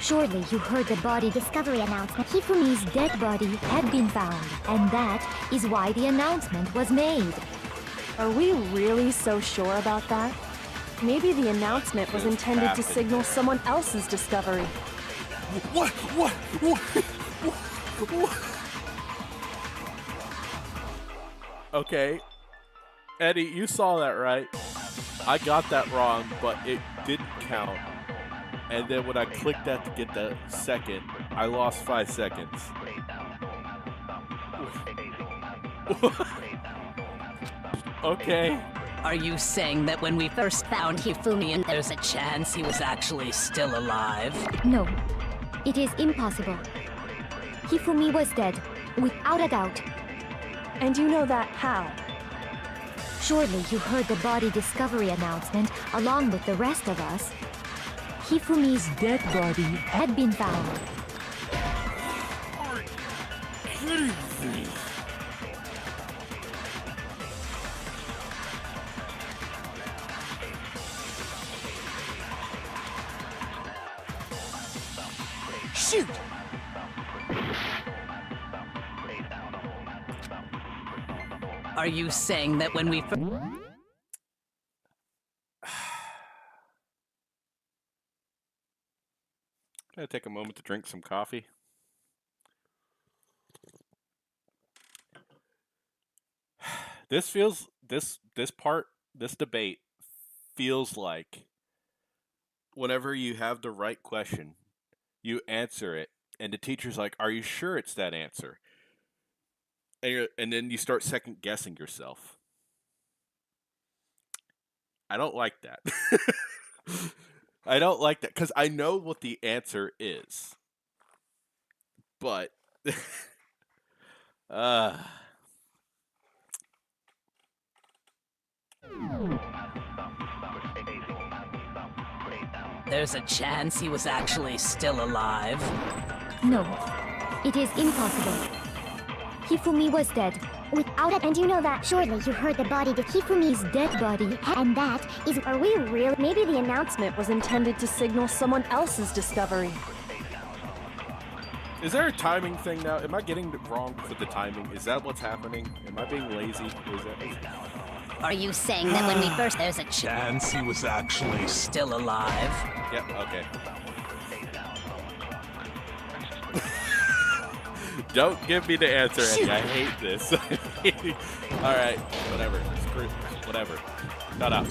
Surely you heard the body discovery announcement. Hifumi's dead body had been found, and that is why the announcement was made. Are we really so sure about that? Maybe the announcement was intended to signal someone else's discovery. What? Okay. Eddie, you saw that, right? I got that wrong, but it didn't count. And then when I clicked that to get the second, I lost 5 seconds. Okay. Are you saying that when we first found Hifumi and there's a chance he was actually still alive? No, it is impossible. Hifumi was dead, without a doubt. And you know that how? Surely you heard the body discovery announcement along with the rest of us. Hifumi's dead body had been found. Shoot! Are you saying that when we Gonna take a moment to drink some coffee. This feels this debate feels like whenever you have the right question, you answer it, and the teacher's like, "Are you sure it's that answer?" And then you start second guessing yourself. I don't like that. I don't like that because I know what the answer is, but uh, There's a chance he was actually still alive. No, it is impossible. Hifumi was dead. Without it, and you know that. Surely you heard the body that Hifumi's dead body, and that is. Are we real? Maybe the announcement was intended to signal someone else's discovery. is there a timing thing now? Am I getting it wrong with the timing? Is that what's happening? Am I being lazy? Is that? Are you saying that when we first there's a Chance he was actually Still alive. Yep. Okay. Don't give me the answer, Eddie. I hate this. All right. Whatever. Screw. Whatever. Shut up.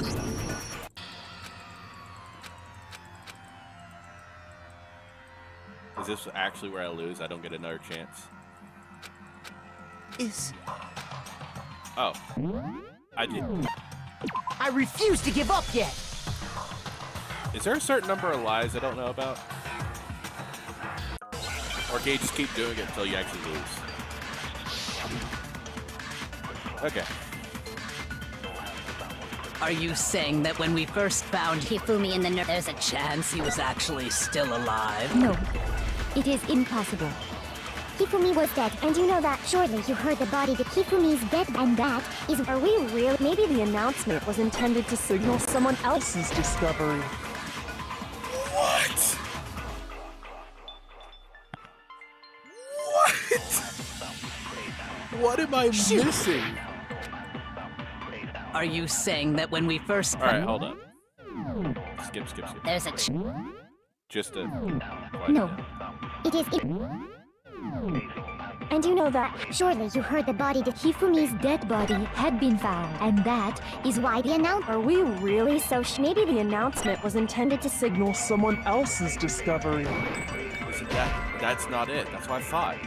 Is this actually where I lose? I don't get another chance. Oh. I did. I refuse to give up yet. Is there a certain number of lies I don't know about? Or can you just keep doing it until you actually lose? Okay. Are you saying that when we first found Hifumi in the nurse, there's a chance he was actually still alive? no, it is impossible. Hifumi was dead, and you know that. Surely you heard the body that Hifumi's dead, and that is. Are we real? Maybe the announcement was intended to signal someone else's discovery. What? What am I missing? Are you saying that when we first... All right, hold up. Skip. there's a Just a... No, it is. And you know that. Surely you heard the body that Hifumi's dead body had been found, and that is why the announcement. Are we really so maybe the announcement was intended to signal someone else's discovery. See, that's not it. That's what I thought.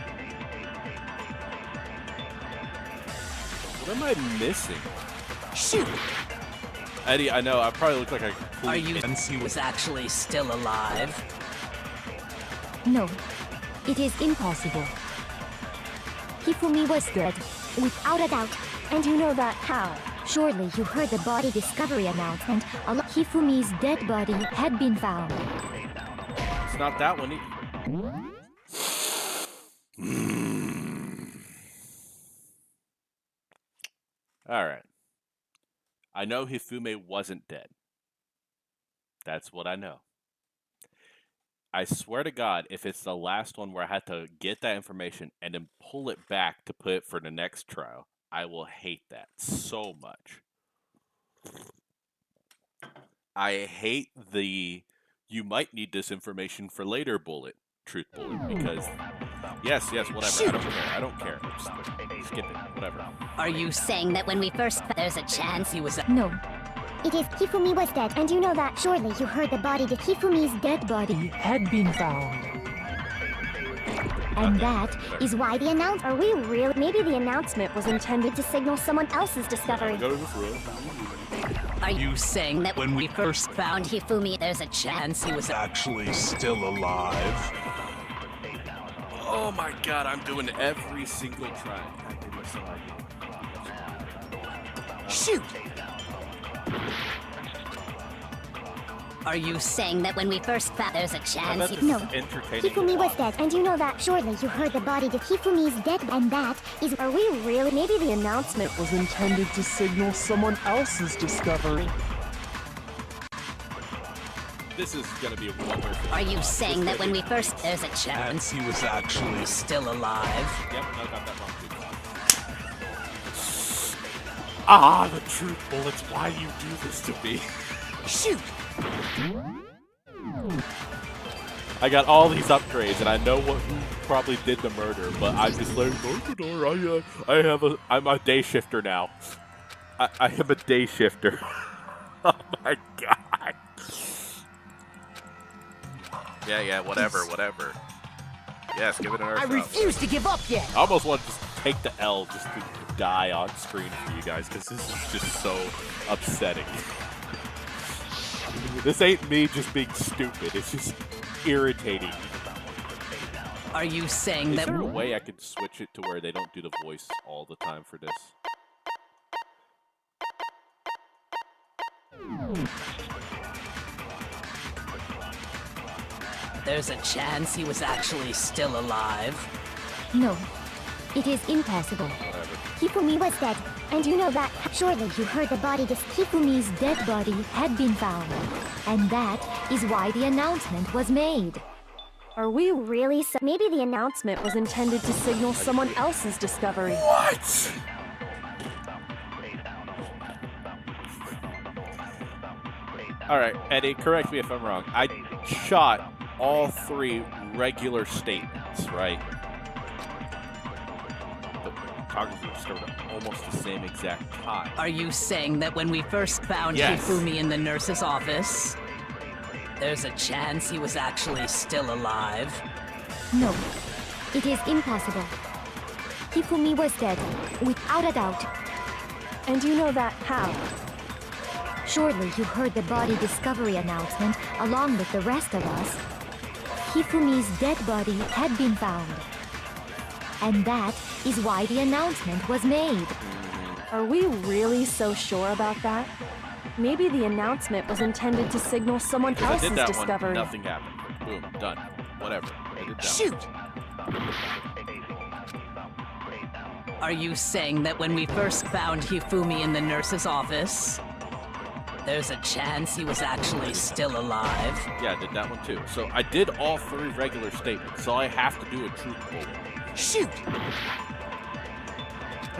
What am I missing? Shoot! Eddie, I know, I probably look like a complete... Are you... he was actually still alive? No, it is impossible. Hifumi was dead, without a doubt. And you know that how? Surely you heard the body discovery announcement. Hifumi's dead body had been found. It's not that one. All right. I know Hifumi wasn't dead. That's what I know. I swear to God, if it's the last one where I had to get that information and then pull it back to put it for the next trial, I will hate that so much. I hate the you might need this information for later truth bullet, because yes, whatever. I don't care. Just skip it, whatever. Are you saying that when we first there's a chance he was No, It is. Hifumi was dead, and you know that. Surely you heard the body that Hifumi's dead body had been found. And that is why the announcement. Are we real? Maybe the announcement was intended to signal someone else's discovery. Go to this room. Are you saying that when we first found Hifumi there's a chance he was actually still alive. Oh my God, I'm doing every single try. God, give me some idea. Shoot! Are you saying that when we first found there's a chance he... No. Entertaining. Hifumi was dead, and you know that. Surely you heard the body that Hifumi's dead, and that is. Are we really? Maybe the announcement was intended to signal someone else's discovery. This is gonna be wonderful. Are you saying that when we first there's a chance He was actually still alive? Yep, no, got that wrong too. Ah, the truth bullets. Why do you do this to me? Shoot! I got all these upgrades, and I know who probably did the murder, but I just like, I'm a day shifter now. I am a day shifter. Oh my God. Yeah, whatever. Yes, give it another I shot. refuse to give up yet. I almost want to just take the L just to die on screen for you guys, because this is just so upsetting. This ain't me just being stupid. It's just irritating. Are you saying Is that... there a way I could switch it to where they don't do the voice all the time for this? There's a chance he was actually still alive? No, it is impossible. Whatever. Hifumi was dead, and you know that. Surely you heard the body. Hifumi's dead body had been found, and that is why the announcement was made. Are we really so? Maybe the announcement was intended to signal someone else's discovery. What? Alright, Eddie, correct me if I'm wrong. I shot all 3 regular statements, right? The photographers were discovered at almost the same exact time. Are you saying that when we first found Yes. Hifumi in the nurse's office, there's a chance he was actually still alive? No, it is impossible. Hifumi was dead, without a doubt. And you know that how? Surely you heard the body discovery announcement along with the rest of us. Hifumi's dead body had been found. And that is why the announcement was made. Are we really so sure about that? Maybe the announcement was intended to signal someone Because I else's did that discovery. one, nothing happened. Boom, done. Whatever. I did that Shoot! Are you saying that when we first found Hifumi in the nurse's office, there's a chance he was actually still alive? Yeah, I did that one too. So I did all 3 regular statements, so I have to do a truthful one. Shoot!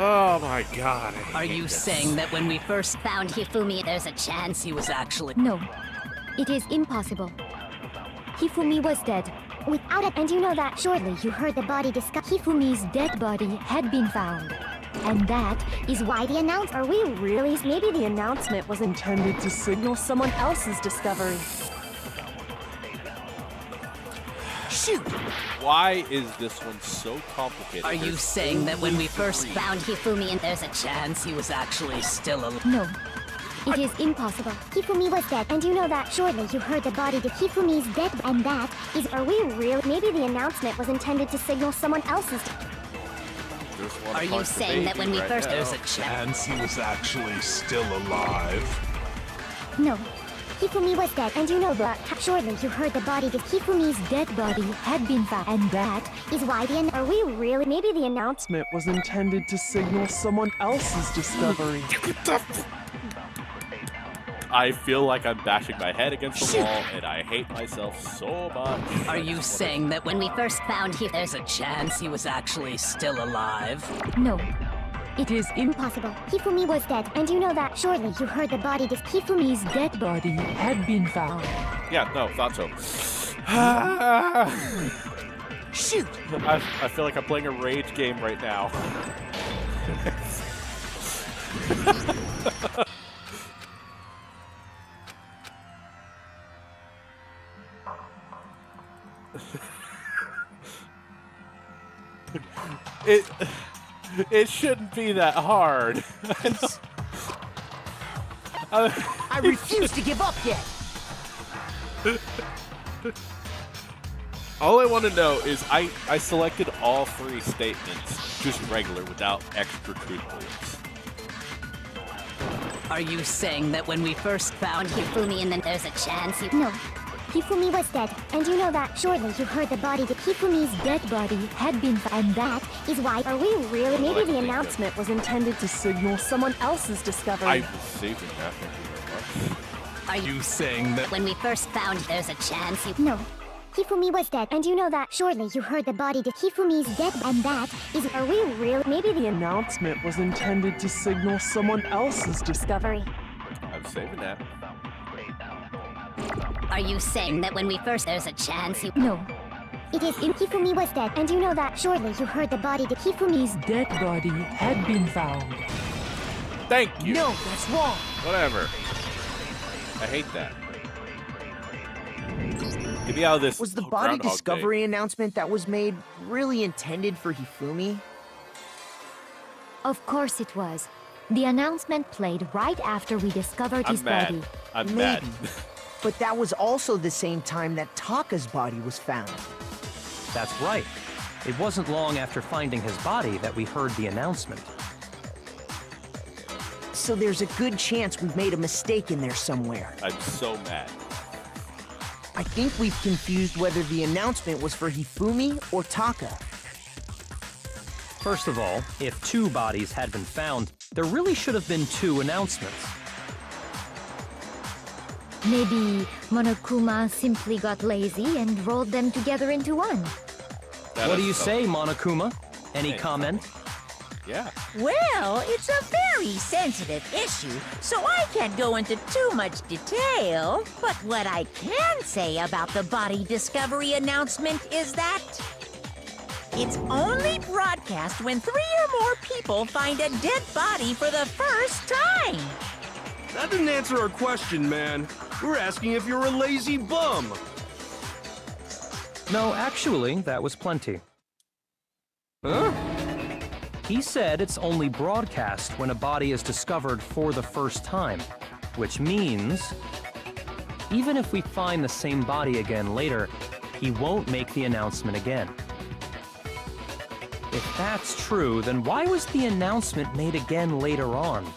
Oh my god. Are you saying that when we first Found Hifumi, there's a chance he was actually... No, it is impossible. Hifumi was dead, Without it, and you know that. Surely you heard the body Hifumi's dead body had been found. And that is why the announcement. Are we really? Maybe the announcement was intended to signal someone else's discovery. Shoot! Why is this one so complicated? Are you There's saying that when we only first 3. found Hifumi and there's a chance he was actually still alive? No, it is impossible. Hifumi was dead, and you know that. Surely you heard the body. Hifumi's dead, and that is. Are we really? Maybe the announcement was intended to signal someone else's. Just wanna Are you punch the saying that baby when we right first- now. There's a chance. He was actually still alive. No. Hifumi was dead, and you know that. Surely you heard the body. Hifumi's dead body had been found. And that Is why the. Are we really? Maybe the announcement was intended to signal someone else's discovery. I feel like I'm bashing my head against the wall, and I hate myself so much. Are you saying that when we first found him, there's a chance he was actually still alive? No, it is Impossible. Hifumi was dead, and you know that. Surely you heard the body. Hifumi's dead body had been found. Yeah, no, thought so. Shoot! I feel like I'm playing a rage game right now. It shouldn't be that hard. I refuse to give up yet. All I want to know is I selected all 3 statements just regular without extra truthfulness. Are you saying that when we first found him, Hifumi and then there's a chance he... No. Hifumi was dead, and you know that. Surely you heard the body. Hifumi's dead body had been found. And that Is why. Are we really? Maybe the announcement was intended to signal someone else's discovery. I was saving that, thank you very much. Are You saying that When we first found there's a chance he... No. Hifumi was dead, and you know that. Surely you heard the body. Hifumi's dead, and that is. Are we really? Maybe the announcement was intended to signal someone else's discovery. I'm saving that. Are you saying that when we first there's a chance he... No, It is. Hifumi was dead, and you know that. Surely you heard the body. Hifumi's dead body had been found. Thank you. No, that's wrong. Whatever. I hate that. Give Maybe how this Was the body Groundhog Day- discovery announcement that was made really intended for Hifumi? Of course it was. The announcement played right after we discovered his I'm mad. body. I'm mad. Maybe. But that was also the same time that Taka's body was found. That's right. It wasn't long after finding his body that we heard the announcement. So there's a good chance we've made a mistake in there somewhere. I'm so mad. I think we've confused whether the announcement was for Hifumi or Taka. First of all, if 2 bodies had been found, there really should have been 2 announcements. Maybe Monokuma simply got lazy and rolled them together into one. What do you say, Monokuma? Any Hey. comment? Yeah. Well, it's a very sensitive issue, so I can't go into too much detail. But what I can say about the body discovery announcement is that it's only broadcast when 3 or more people find a dead body for the first time. That didn't answer our question, man. We're asking if you're a lazy bum. No, actually, that was plenty. Huh? He said it's only broadcast when a body is discovered for the first time, which means even if we find the same body again later, he won't make the announcement again. If that's true, then why was the announcement made again later on?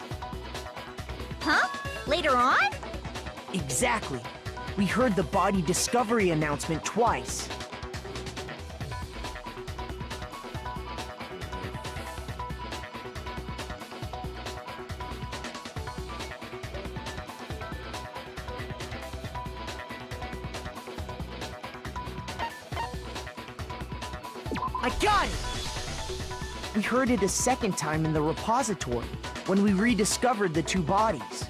Huh? Later on? Exactly. We heard the body discovery announcement twice. I got it! We heard it a second time in the repository, when we rediscovered the 2 bodies.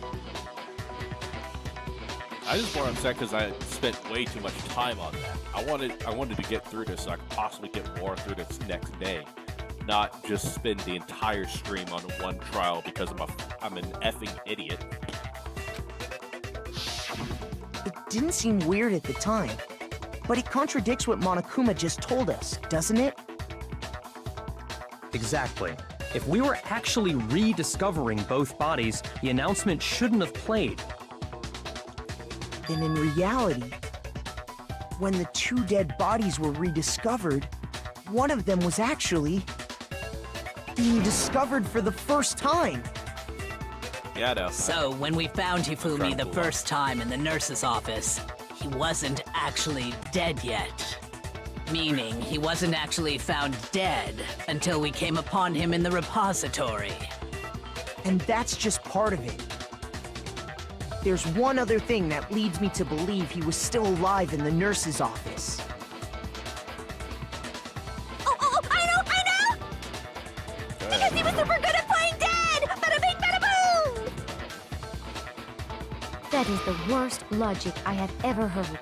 I just more upset because I spent way too much time on that. I wanted to get through this so I could possibly get more through this next day, not just spend the entire stream on one trial because I'm an effing idiot. It didn't seem weird at the time, but it contradicts what Monokuma just told us, doesn't it? Exactly. If we were actually rediscovering both bodies, the announcement shouldn't have played. Then in reality, when the 2 dead bodies were rediscovered, one of them was actually being discovered for the first time. Yeah, no. So, when we found Hifumi the first time in the nurse's office, he wasn't actually dead yet. Meaning, he wasn't actually found dead until we came upon him in the repository. And that's just part of it. There's one other thing that leads me to believe he was still alive in the nurse's office. Oh, I know! Because he was super good at playing dead! Bada bing, bada boom! That is the worst logic I have ever heard.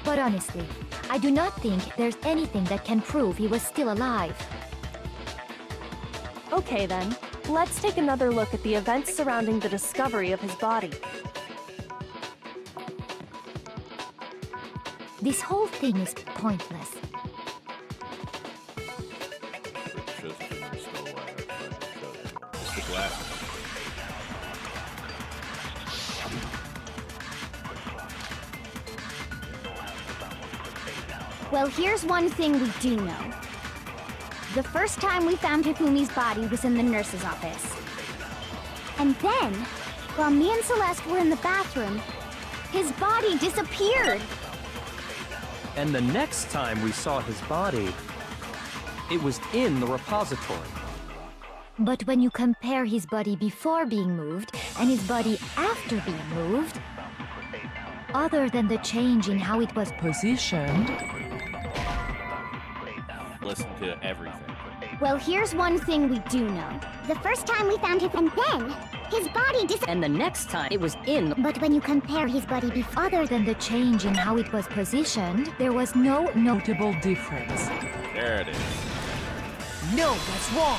But honestly, I do not think there's anything that can prove he was still alive. Okay then, let's take another look at the events surrounding the discovery of his body. This whole thing is pointless. It shows that you're still alive. It's the glass. Well, here's one thing we do know. The first time we found Hifumi's body was in the nurse's office. And then, while me and Celeste were in the bathroom, his body disappeared. And the next time we saw his body, it was in the repository. But when you compare his body before being moved and his body after being moved, other than the change in how it was positioned, Listen to everything. Well, here's one thing we do know. The first time we found him, and then his body disappeared. And the next time, it was in. But when you compare his body before... other than the change in how it was positioned, there was no notable difference. There it is. No, that's wrong!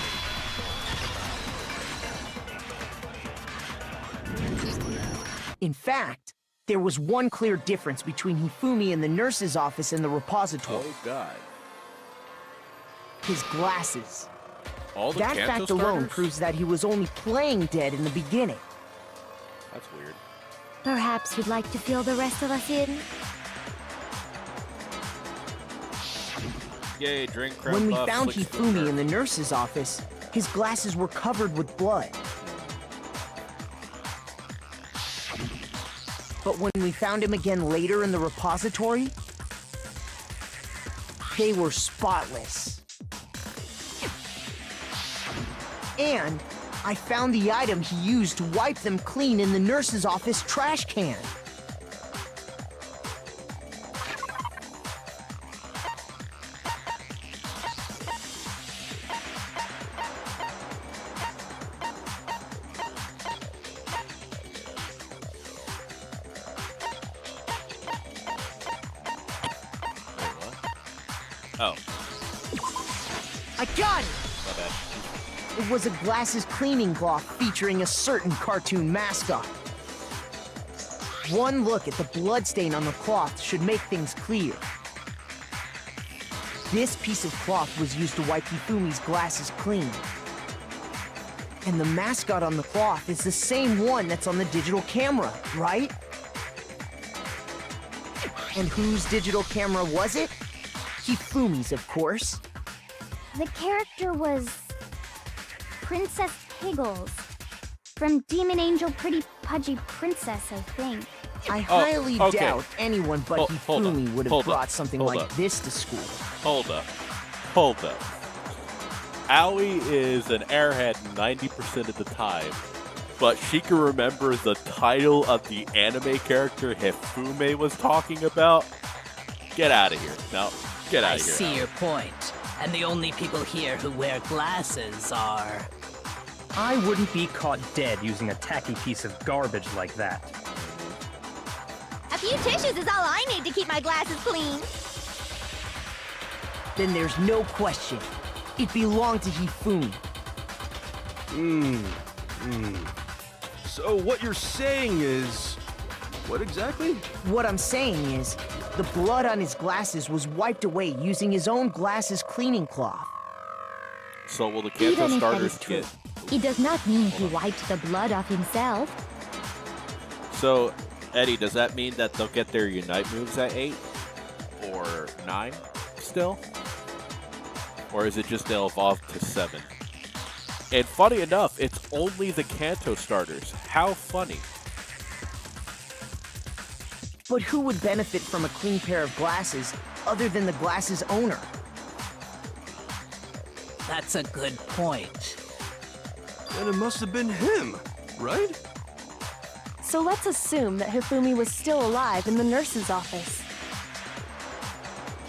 In fact, There was one clear difference between Hifumi in the nurse's office and the repository. Oh, God. His glasses. All the That Kanto fact alone starters? proves that he was only playing dead in the beginning. That's weird. Perhaps you'd like to fill the rest of us in? Yay, drink creme When we puff, found flicks Hifumi finger. in the nurse's office, his glasses were covered with blood. But when we found him again later in the repository, they were spotless. And I found the item he used to wipe them clean in the nurse's office trash can. Oh, I got it! my bad. It was a glasses cleaning cloth featuring a certain cartoon mascot. One look at the bloodstain on the cloth should make things clear. This piece of cloth was used to wipe Hifumi's glasses clean. And the mascot on the cloth is the same one that's on the digital camera, right? And whose digital camera was it? Hifumi's, of course. The character was Princess Piggles from Demon Angel Pretty Pudgy Princess, I think. I highly okay. doubt anyone but Hold up, Hifumi would have hold brought up, something hold like up. this to school. Hold up. Aoi is an airhead 90% of the time, but she can remember the title of the anime character Hifumi was talking about? Get out of here. No, get out I of here. see Aoi. your point. And the only people here who wear glasses are... I wouldn't be caught dead using a tacky piece of garbage like that. A few tissues is all I need to keep my glasses clean. Then there's no question. It belonged to Hifumi. So what you're saying is... What exactly? What I'm saying is, the blood on his glasses was wiped away using his own glasses cleaning cloth. So will the Kanto Even if that starters is true, get... it does not mean he wiped the blood off himself. So, Eddie, does that mean that they'll get their Unite moves at 8? Or 9 still? Or is it just they'll evolve to 7? And funny enough, it's only the Kanto starters. How funny. But who would benefit from a clean pair of glasses other than the glasses owner? That's a good point. Then it must have been him, right? So let's assume that Hifumi was still alive in the nurse's office.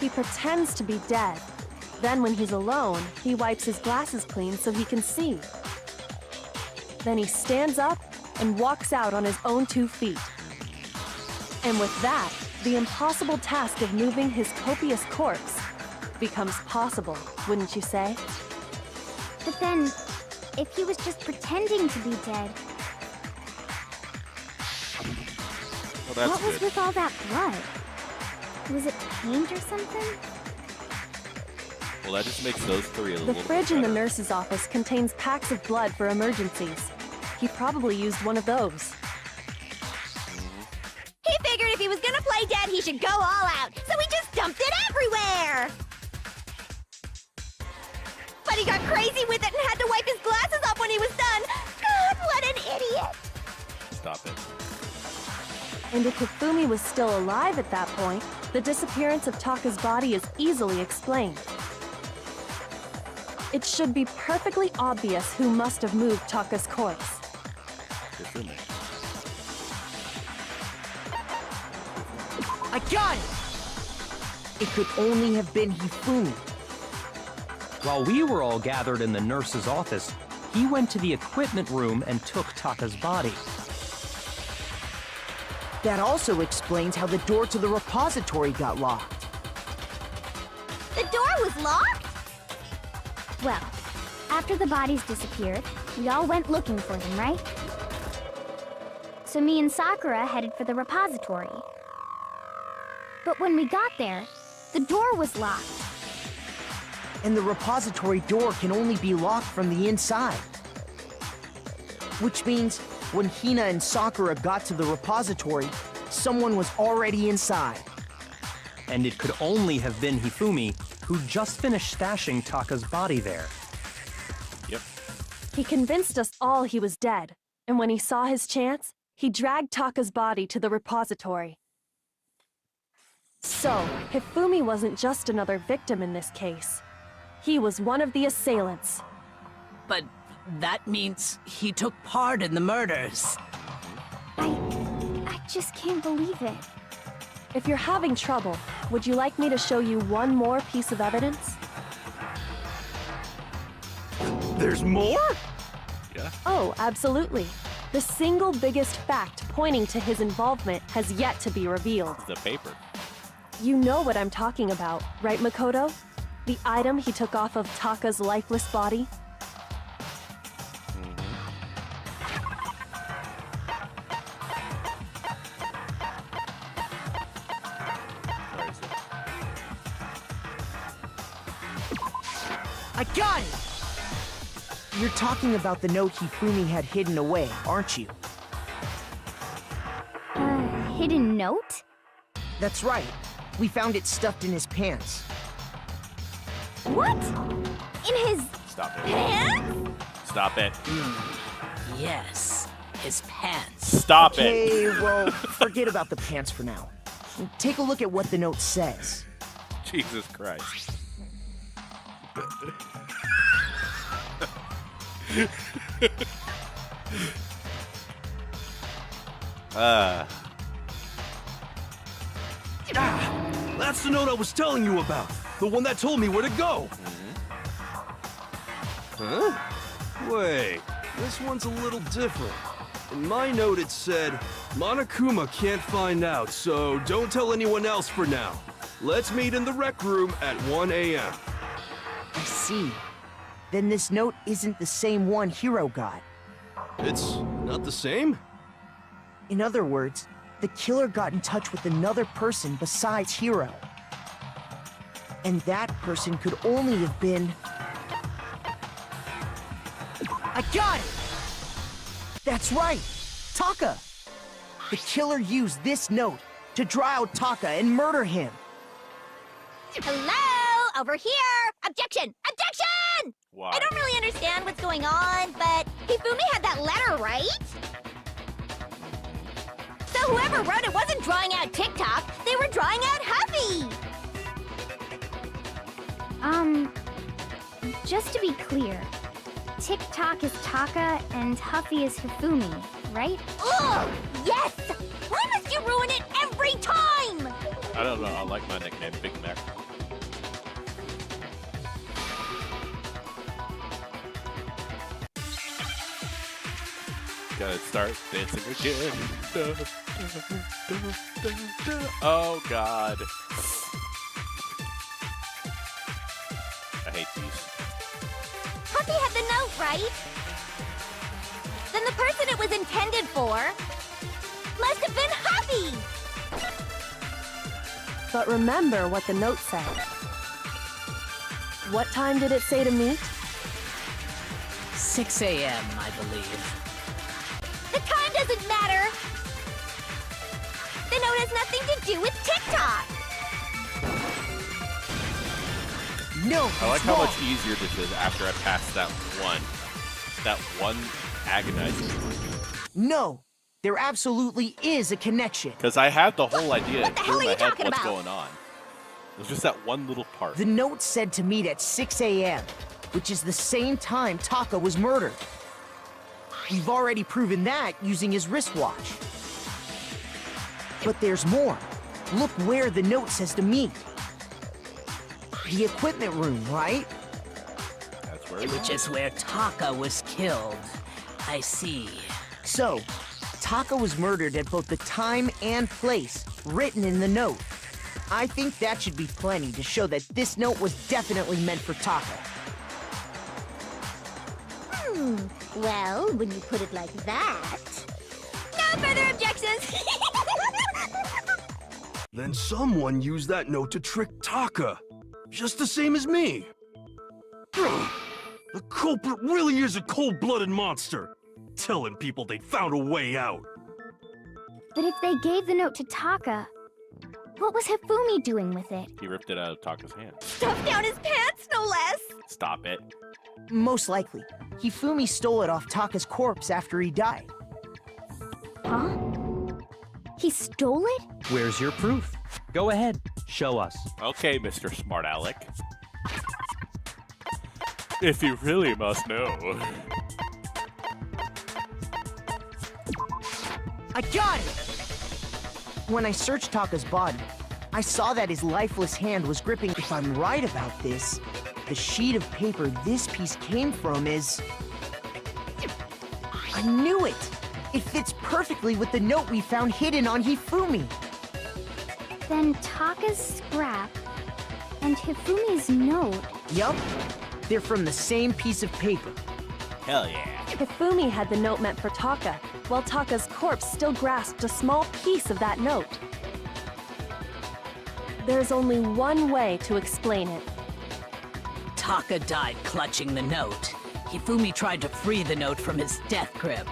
He pretends to be dead. Then when he's alone, he wipes his glasses clean so he can see. Then he stands up and walks out on his own 2 feet. And with that, the impossible task of moving his copious corpse becomes possible, wouldn't you say? But then, if he was just pretending to be dead, Well, that's what was good. with all that blood? Was it paint or something? Well, that just makes those 3 a The little bit fridge in the better. nurse's office contains packs of blood for emergencies. He probably used one of those. He figured if he was gonna play dead, he should go all out, so he just dumped it everywhere! But he got crazy with it and had to wipe his glasses off when he was done! God, what an idiot! Stop it. And if Hifumi was still alive at that point, the disappearance of Taka's body is easily explained. It should be perfectly obvious who must have moved Taka's corpse. Hifumi. I got it! It could only have been Hifumi. While we were all gathered in the nurse's office, he went to the equipment room and took Taka's body. That also explains how the door to the repository got locked. The door was locked? Well, after the bodies disappeared, we all went looking for them, right? so me and Sakura headed for the repository. But when we got there, the door was locked. And the repository door can only be locked from the inside. Which means when Hina and Sakura got to the repository, someone was already inside. And it could only have been Hifumi, who just finished stashing Taka's body there. Yep. He convinced us all he was dead, and when he saw his chance, he dragged Taka's body to the repository. So, Hifumi wasn't just another victim in this case. He was one of the assailants. But that means he took part in the murders. I just can't believe it. If you're having trouble, would you like me to show you one more piece of evidence? There's more? Yeah. Oh, absolutely. The single biggest fact pointing to his involvement has yet to be revealed. The paper. You know what I'm talking about, right, Makoto? The item he took off of Taka's lifeless body? Where is it? I got it! You're talking about the note Hifumi had hidden away, aren't you? Hidden note? That's right. We found it stuffed in his pants. What? In his Stop it. pants? Stop it. Yes, his pants. Stop it. Okay, well, forget about the pants for now. Take a look at what the note says. Jesus Christ. That's the note I was telling you about. The one that told me where to go. Huh? Wait, this one's a little different. In my note it said, Monokuma can't find out, so don't tell anyone else for now. Let's meet in the rec room at 1 a.m. I see. Then this note isn't the same one Hiro got. It's not the same? In other words, the killer got in touch with another person besides Hiro. And that person could only have been... I got it! That's right! Taka! The killer used this note to draw out Taka and murder him. Hello? Over here! Objection! Objection! Why? I don't really understand what's going on, but Hifumi had that letter, right? So whoever wrote it wasn't drawing out TikTok, they were drawing out Huffy! Just to be clear, TikTok is Taka and Huffy is Hifumi, right? Ugh! Yes! Why must you ruin it every time? I don't know. I like my nickname, Big Mac. Gotta start dancing again. Oh God. I hate these. Huffy had the note, right? Then the person it was intended for must have been Huffy! But remember what the note said. What time did it say to meet? 6 a.m., I believe. The time doesn't matter! The note has nothing to do with TikTok! No, I like it's how wrong. much easier this is after I pass that one agonizing. No, there absolutely is a connection. Because I had the whole idea What the hell in are my you head talking what's about? going on. It was just that one little part. The note said to meet at 6 a.m., which is the same time Taka was murdered. We've already proven that using his wristwatch. But there's more. Look where the note says to meet. The equipment room, right? That's where it Which is where Taka was killed. I see. So, Taka was murdered at both the time and place written in the note. I think that should be plenty to show that this note was definitely meant for Taka. Well, when you put it like that... No, No further objections! Then someone used that note to trick Taka, just the same as me. The culprit really is a cold-blooded monster, telling people they found a way out. But if they gave the note to Taka, what was Hifumi doing with it? He ripped it out of Taka's hand. Stuffed down his pants, no less! Stop it. Most likely, Hifumi stole it off Taka's corpse after he died. Huh? He stole it? Where's your proof? Go ahead, show us. Okay, Mr. Smart Alec. If you really must know. I got it! When I searched Taka's body, I saw that his lifeless hand was gripping. If I'm right about this, the sheet of paper this piece came from is... I knew it! It fits perfectly with the note we found hidden on Hifumi. Then Taka's scrap and Hifumi's note. Yup, they're from the same piece of paper. Hell yeah. Hifumi had the note meant for Taka, while Taka's corpse still grasped a small piece of that note. There's only one way to explain it. Taka died clutching the note. Hifumi tried to free the note from his death grip,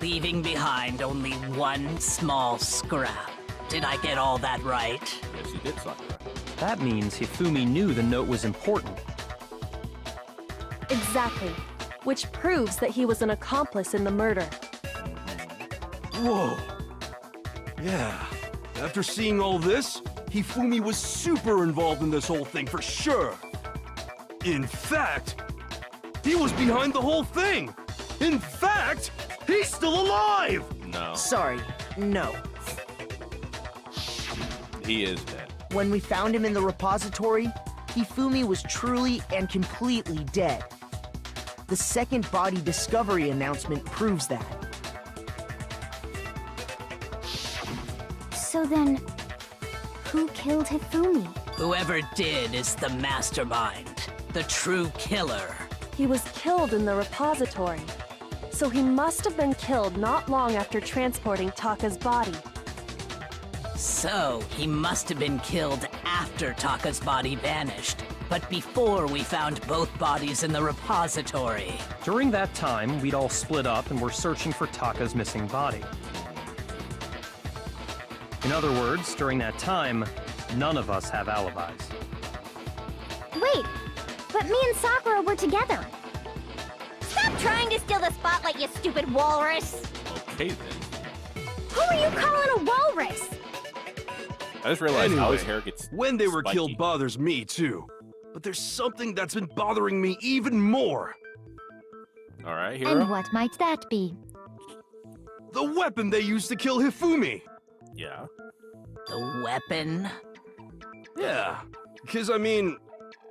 leaving behind only one small scrap. Did I get all that right? Yes, you did, Sakura. That means Hifumi knew the note was important. Exactly, which proves that he was an accomplice in the murder. Whoa. Yeah. After seeing all this, Hifumi was super involved in this whole thing for sure. In fact, he was behind the whole thing. In fact, he's still alive! No. Sorry, no. He is dead. When we found him in the repository, Hifumi was truly and completely dead. The second body discovery announcement proves that. So then, who killed Hifumi? Whoever did is the mastermind, the true killer. He was killed in the repository, so he must have been killed not long after transporting Taka's body. So, he must have been killed after Taka's body vanished, but before we found both bodies in the repository. During that time, we'd all split up and were searching for Taka's missing body. In other words, during that time, none of us have alibis. Wait, but me and Sakura were together. Stop trying to steal the spotlight, you stupid walrus! Okay, then. Who are you calling a walrus? I just realized how his Anyway, hair gets when they were spiky. killed bothers me too. But there's something that's been bothering me even more. All right, Hero. And what might that be? The weapon they used to kill Hifumi. Yeah. The weapon? Yeah, because I mean,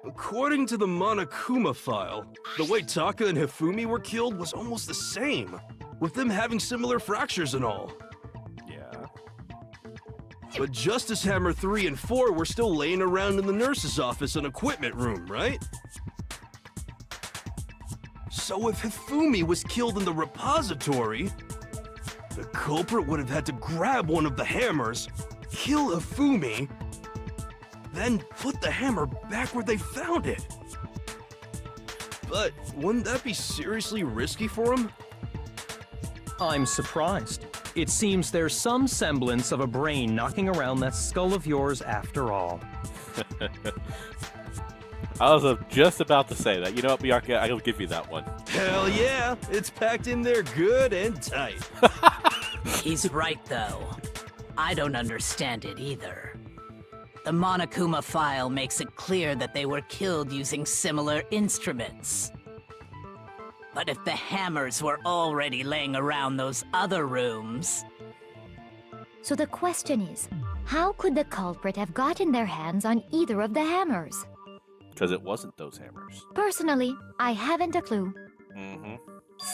according to the Monokuma file, the way Taka and Hifumi were killed was almost the same, with them having similar fractures and all. Yeah. But Justice Hammer 3 and 4 were still laying around in the nurse's office and equipment room, right? So if Hifumi was killed in the repository, the culprit would have had to grab one of the hammers, kill Hifumi, then put the hammer back where they found it. But wouldn't that be seriously risky for him? I'm surprised. It seems there's some semblance of a brain knocking around that skull of yours after all. I was just about to say that. You know what, Bianca? I'll give you that one. Hell yeah, it's packed in there good and tight. He's right, though. I don't understand it either. The Monokuma file makes it clear that they were killed using similar instruments. But if the hammers were already laying around those other rooms... So the question is, how could the culprit have gotten their hands on either of the hammers? Because it wasn't those hammers. Personally, I haven't a clue. Mm-hmm.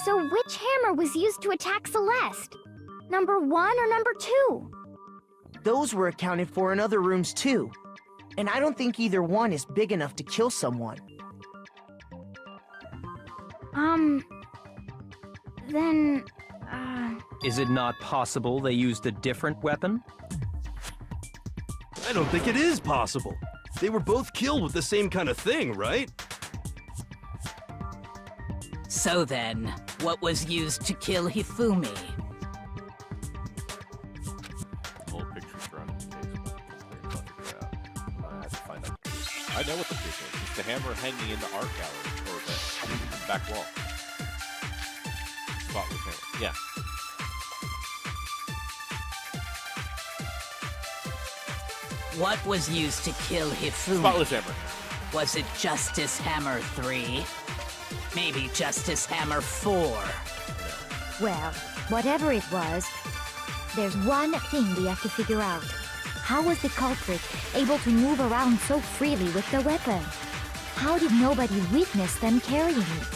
So which hammer was used to attack Celeste? Number 1 or number 2? Those were accounted for in other rooms too. And I don't think either one is big enough to kill someone. Then Is it not possible they used a different weapon? I don't think it is possible. They were both killed with the same kind of thing, right? So then, what was used to kill Hifumi? Whole picture's running. I have to find out. I know what the picture is. It's the hammer hanging in the art gallery or the back wall. Spotless hammer. Yeah. What was used to kill Hifumi? Spotless hammer. Was it Justice Hammer 3? Maybe Justice Hammer 4? Well, whatever it was, there's one thing we have to figure out. How was the culprit able to move around so freely with the weapon? How did nobody witness them carrying it?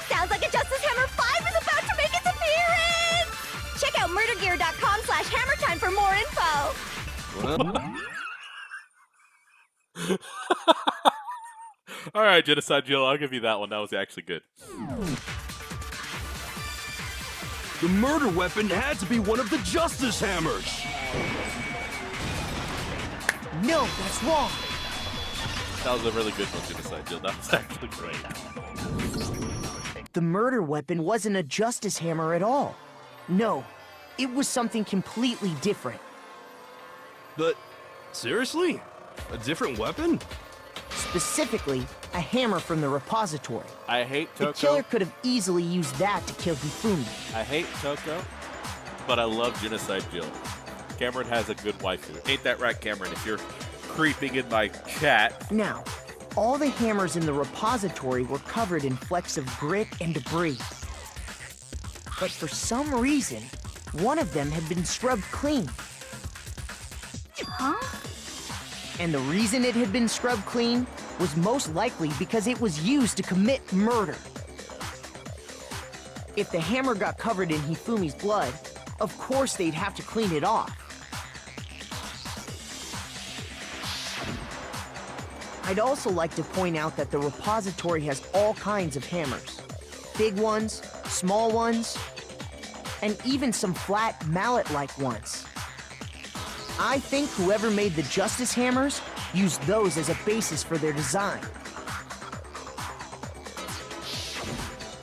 Sounds like a Justice Hammer 5 is about to make its appearance! Check out murdergear.com/hammertime for more info! All right, Genocide Jill, I'll give you that one. That was actually good. The murder weapon had to be one of the Justice Hammers! No, that's wrong. That was a really good one, Genocide Jill. That was actually great. The murder weapon wasn't a Justice Hammer at all. No, it was something completely different. But, seriously? A different weapon? Specifically, a hammer from the repository. I hate The Toko. killer could have easily used that to kill Hifumi. I hate Toko, but I love Genocide Jill. Cameron has a good waifu. Ain't that right, Cameron? If you're creeping in my chat. Now, all the hammers in the repository were covered in flecks of grit and debris. But for some reason, one of them had been scrubbed clean. Huh? And the reason it had been scrubbed clean was most likely because it was used to commit murder. If the hammer got covered in Hifumi's blood, of course they'd have to clean it off. I'd also like to point out that the repository has all kinds of hammers. Big ones, small ones, and even some flat mallet-like ones. I think whoever made the Justice Hammers used those as a basis for their design.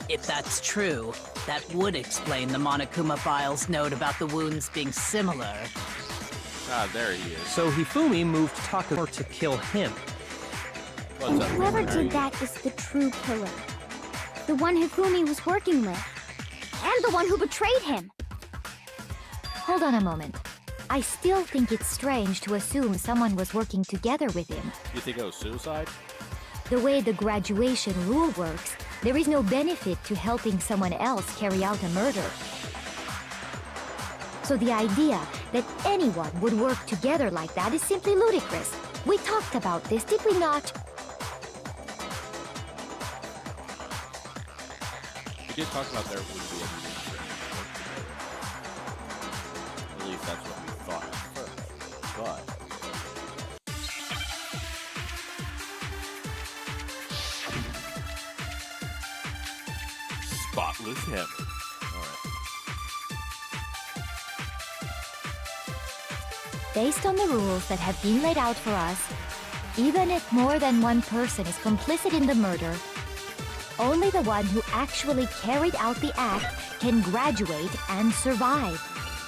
If that's true, that would explain the Monokuma file's note about the wounds being similar. Ah, there he is. So Hifumi moved Takako to kill him. What's And up? whoever How are you? did that is the true killer. The one Hifumi was working with. And the one who betrayed him. Hold on a moment. I still think it's strange to assume someone was working together with him. You think it was suicide? The way the graduation rule works, there is no benefit to helping someone else carry out a murder. So the idea that anyone would work together like that is simply ludicrous. We talked about this, did we not? We did talk about there wouldn't be any reason to work together. At least that's what we thought at first. But spotless hammer. Alright. Based on the rules that have been laid out for us, even if more than one person is complicit in the murder, only the one who actually carried out the act can graduate and survive.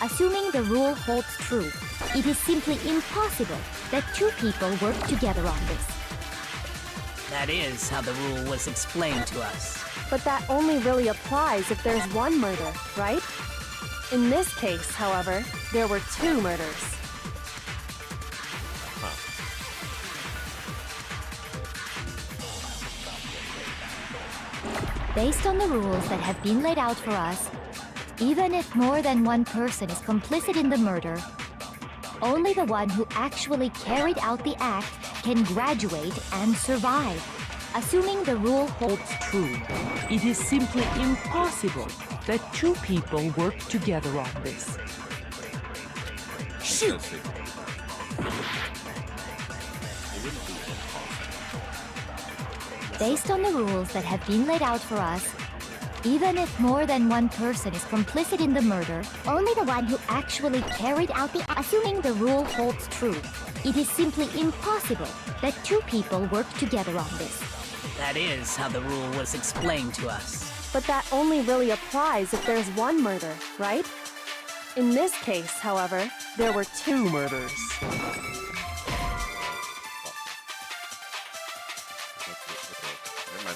Assuming the rule holds true, it is simply impossible that two people work together on this. That is how the rule was explained to us. But that only really applies if there's one murder, right? In this case, however, there were two murders. Based on the rules that have been laid out for us, even if more than one person is complicit in the murder, only the one who actually carried out the act can graduate and survive. Assuming the rule holds true, It is simply impossible that two people work together on this. Shoot! It wouldn't be impossible. based on the rules that have been laid out for us, Even if more than one person is complicit in the murder, Only the one who actually carried out the assuming the rule holds true, it is simply impossible that two people work together on this. That is how the rule was explained to us. But that only really applies if there's one murder, right? In this case, however, there were two murders.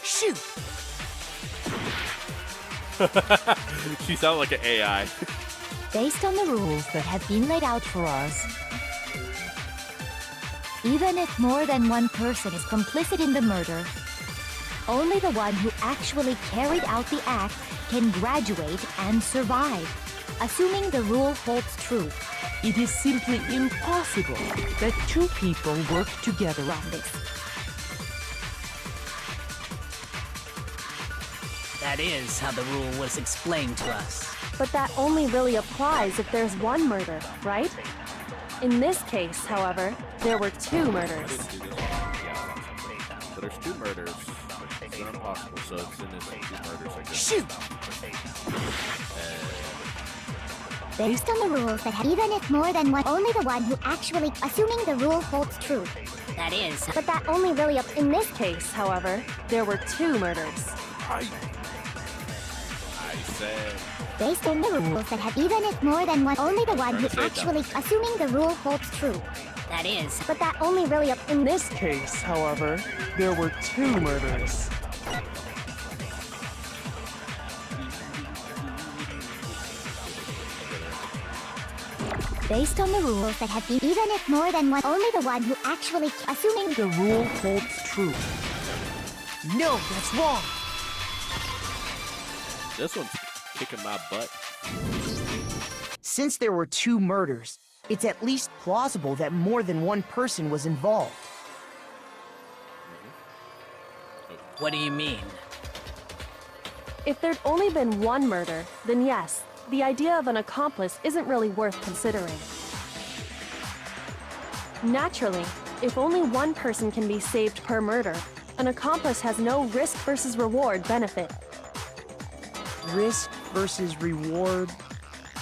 Shoot! She sounded like an AI. Based on the rules that have been laid out for us, even if more than one person is complicit in the murder, only the one who actually carried out the act can graduate and survive, assuming the rule holds true. It is simply impossible that two people work together on this. That is how the rule was explained to us. But that only really applies if there's one murder, right? In this case, however, there were two murders. So there's two murders. It's not impossible, so it's in this two murders. I guess. Shoot! based on the rules that have even if more than one, only the one who actually, assuming the rule holds true. That is. But that only really up in this case, however, there were two murders. I said. Based on the rules that have even if more than one, only the one who actually, assuming the rule holds true. That is. But that only really up in this case, however, there were two murders. Based on the rules that have been even if more than one, only the one who actually, assuming the rule holds true. No, that's wrong. This one's kicking my butt. Since there were two murders, it's at least plausible that more than one person was involved. What do you mean? If there'd only been one murder, then yes, the idea of an accomplice isn't really worth considering. Naturally, if only one person can be saved per murder, an accomplice has no risk versus reward benefit. Risk versus reward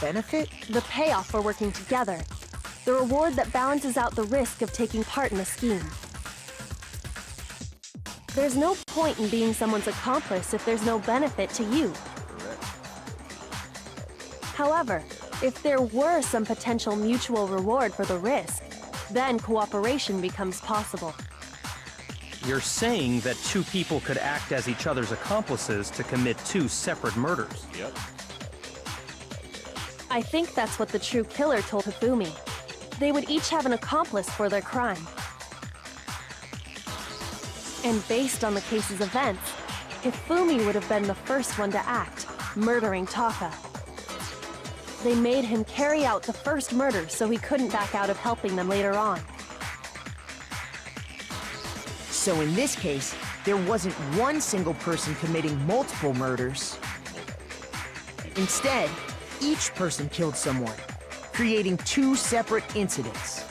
benefit? The payoff for working together. The reward that balances out the risk of taking part in a scheme. There's no point in being someone's accomplice if there's no benefit to you. However, if there were some potential mutual reward for the risk, then cooperation becomes possible. You're saying that two people could act as each other's accomplices to commit two separate murders. Yep. I think that's what the true killer told Hifumi. They would each have an accomplice for their crime. And based on the case's events, Hifumi would have been the first one to act, murdering Taka. They made him carry out the first murder so he couldn't back out of helping them later on. So in this case, there wasn't one single person committing multiple murders. Instead, each person killed someone, creating two separate incidents.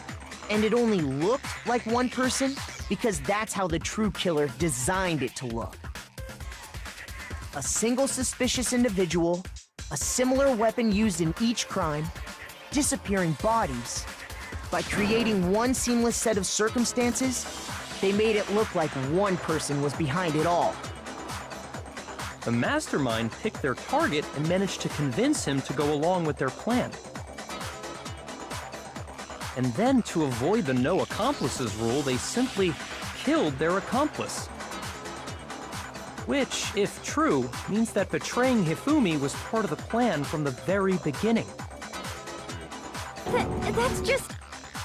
And it only looked like one person because that's how the true killer designed it to look. A single suspicious individual, a similar weapon used in each crime, disappearing bodies. By creating one seamless set of circumstances, they made it look like one person was behind it all. The mastermind picked their target and managed to convince him to go along with their plan. And then, to avoid the no accomplices rule, they simply killed their accomplice. Which, if true, means that betraying Hifumi was part of the plan from the very beginning. That's just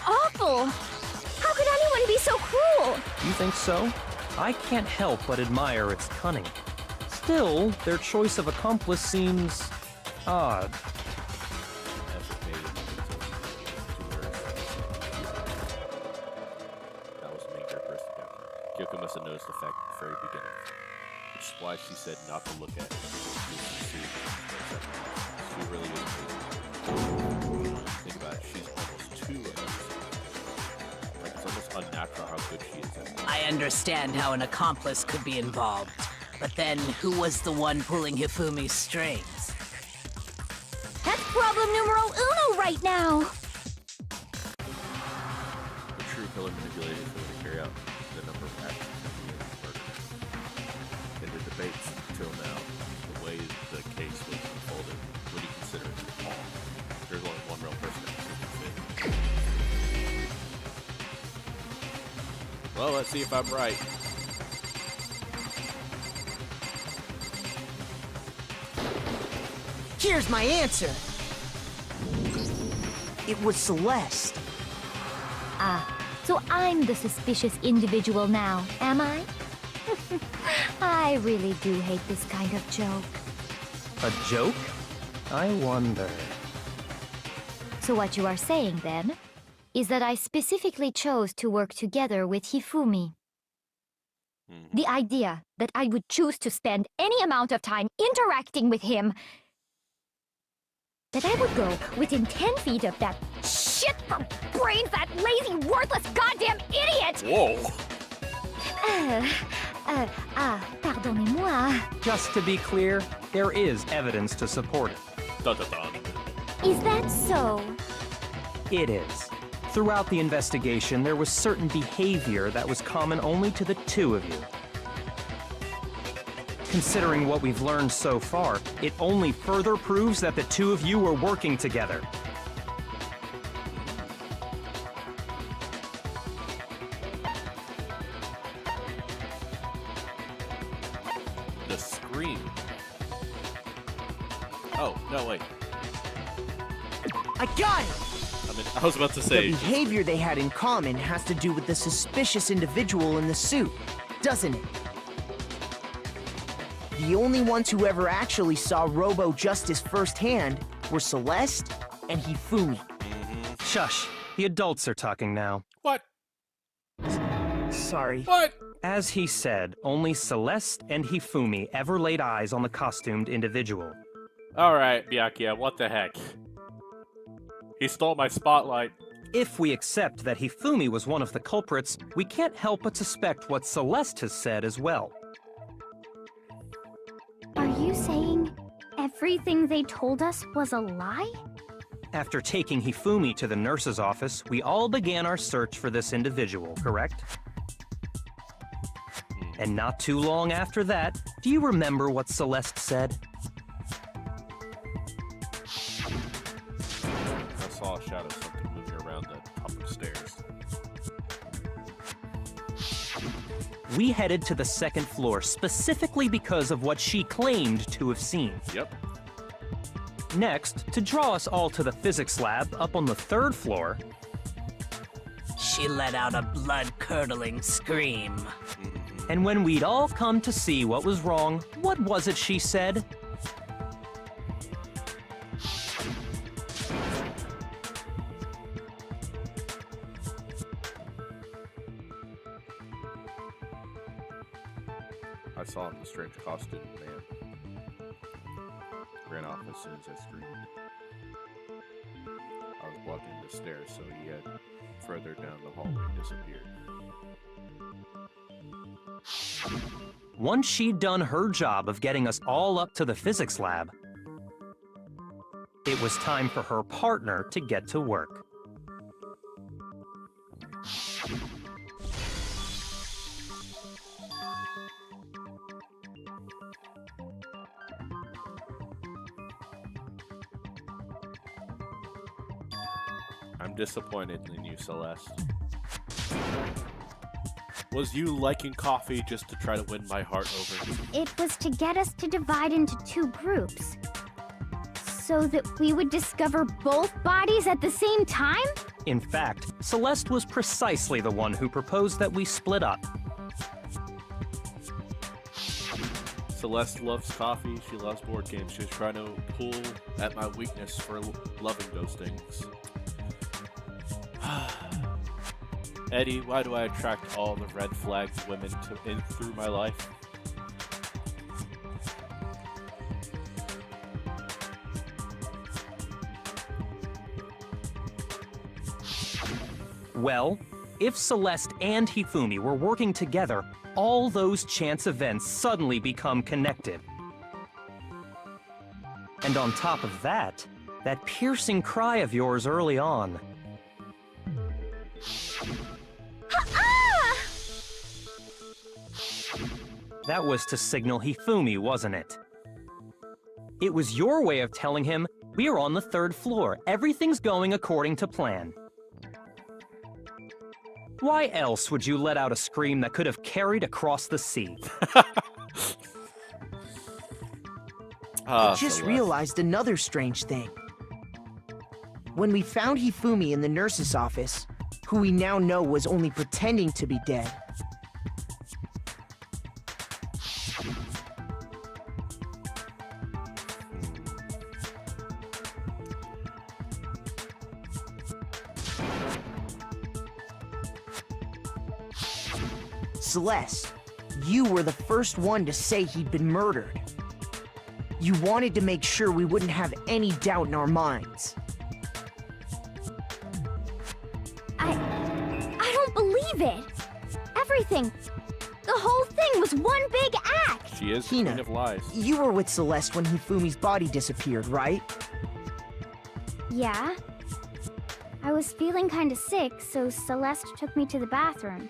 awful! How could anyone be so cruel? You think so? I can't help but admire its cunning. Still, their choice of accomplice seems odd. That was the main character. Kyoko must have noticed the fact at the very beginning. Which is why she said not to look at it. She really is. Think about it, she's almost too amazing. Like, it's almost unnatural how good she is at it. I understand how an accomplice could be involved, But then, who was the one pulling Hifumi's strings? That's problem numero uno right now. The true killer manipulated Hifumi to carry out the number of actions that he had murdered. In the debates until now, the way the case was unfolded, would he consider it wrong? There's only one real person that can fit. Well, let's see if I'm right. Here's my answer. It was Celeste. Ah, so I'm the suspicious individual now, am I? I really do hate this kind of joke. A joke? I wonder. So what you are saying, then, is that I specifically chose to work together with Hifumi. The idea that I would choose to spend any amount of time interacting with him, that I would go within 10 feet of that shit for brains, that lazy, worthless goddamn idiot! Whoa! Pardonnez-moi. Just to be clear, there is evidence to support it. Dun, dun, dun. Is that so? It is. Throughout the investigation, there was certain behavior that was common only to the two of you. Considering what we've learned so far, it only further proves that the two of you were working together. The scream. Oh, no, wait. I got it! I was about to The say. behavior they had in common has to do with the suspicious individual in the suit, doesn't it? The only ones who ever actually saw Robo-Justice firsthand were Celeste and Hifumi. Shush. The adults are talking now. What? Sorry. What? As he said, only Celeste and Hifumi ever laid eyes on the costumed individual. Alright, Byakuya, what the heck? He stole my spotlight. If we accept that Hifumi was one of the culprits, we can't help but suspect what Celeste has said as well. Are you saying everything they told us was a lie? After taking Hifumi to the nurse's office, we all began our search for this individual, correct? And not too long after that, do you remember what Celeste said? I saw a shadow of something moving around the top of the stairs. We headed to the second floor specifically because of what she claimed to have seen. Yep. Next, to draw us all to the physics lab up on the third floor, She let out a blood-curdling scream. and when we'd all come to see what was wrong, what was it she said? I saw him, the strange costumed man. Ran off as soon as I screamed. I was walking the stairs, so he had further down the hallway disappeared. Once she'd done her job of getting us all up to the physics lab, it was time for her partner to get to work. I'm disappointed in you, Celeste. Was you liking coffee just to try to win my heart over? It was to get us to divide into two groups. So that we would discover both bodies at the same time? In fact, Celeste was precisely the one who proposed that we split up. Celeste loves coffee, she loves board games, she's trying to pull at my weakness for loving those things. Eddie, why do I attract all the red flagged women in through my life? Well, if Celeste and Hifumi were working together, all those chance events suddenly become connected. And on top of that, that piercing cry of yours early on. That was to signal Hifumi, wasn't it? It was your way of telling him, we're on the 3rd floor, everything's going according to plan. Why else would you let out a scream that could have carried across the sea? I just realized another strange thing. When we found Hifumi in the nurse's office, who we now know was only pretending to be dead, Celeste, you were the first one to say he'd been murdered. You wanted to make sure we wouldn't have any doubt in our minds. I don't believe it. Everything, the whole thing was one big act. She is the Hina, queen of lies. You were with Celeste when Hifumi's body disappeared, right? Yeah. I was feeling kinda sick, so Celeste took me to the bathroom.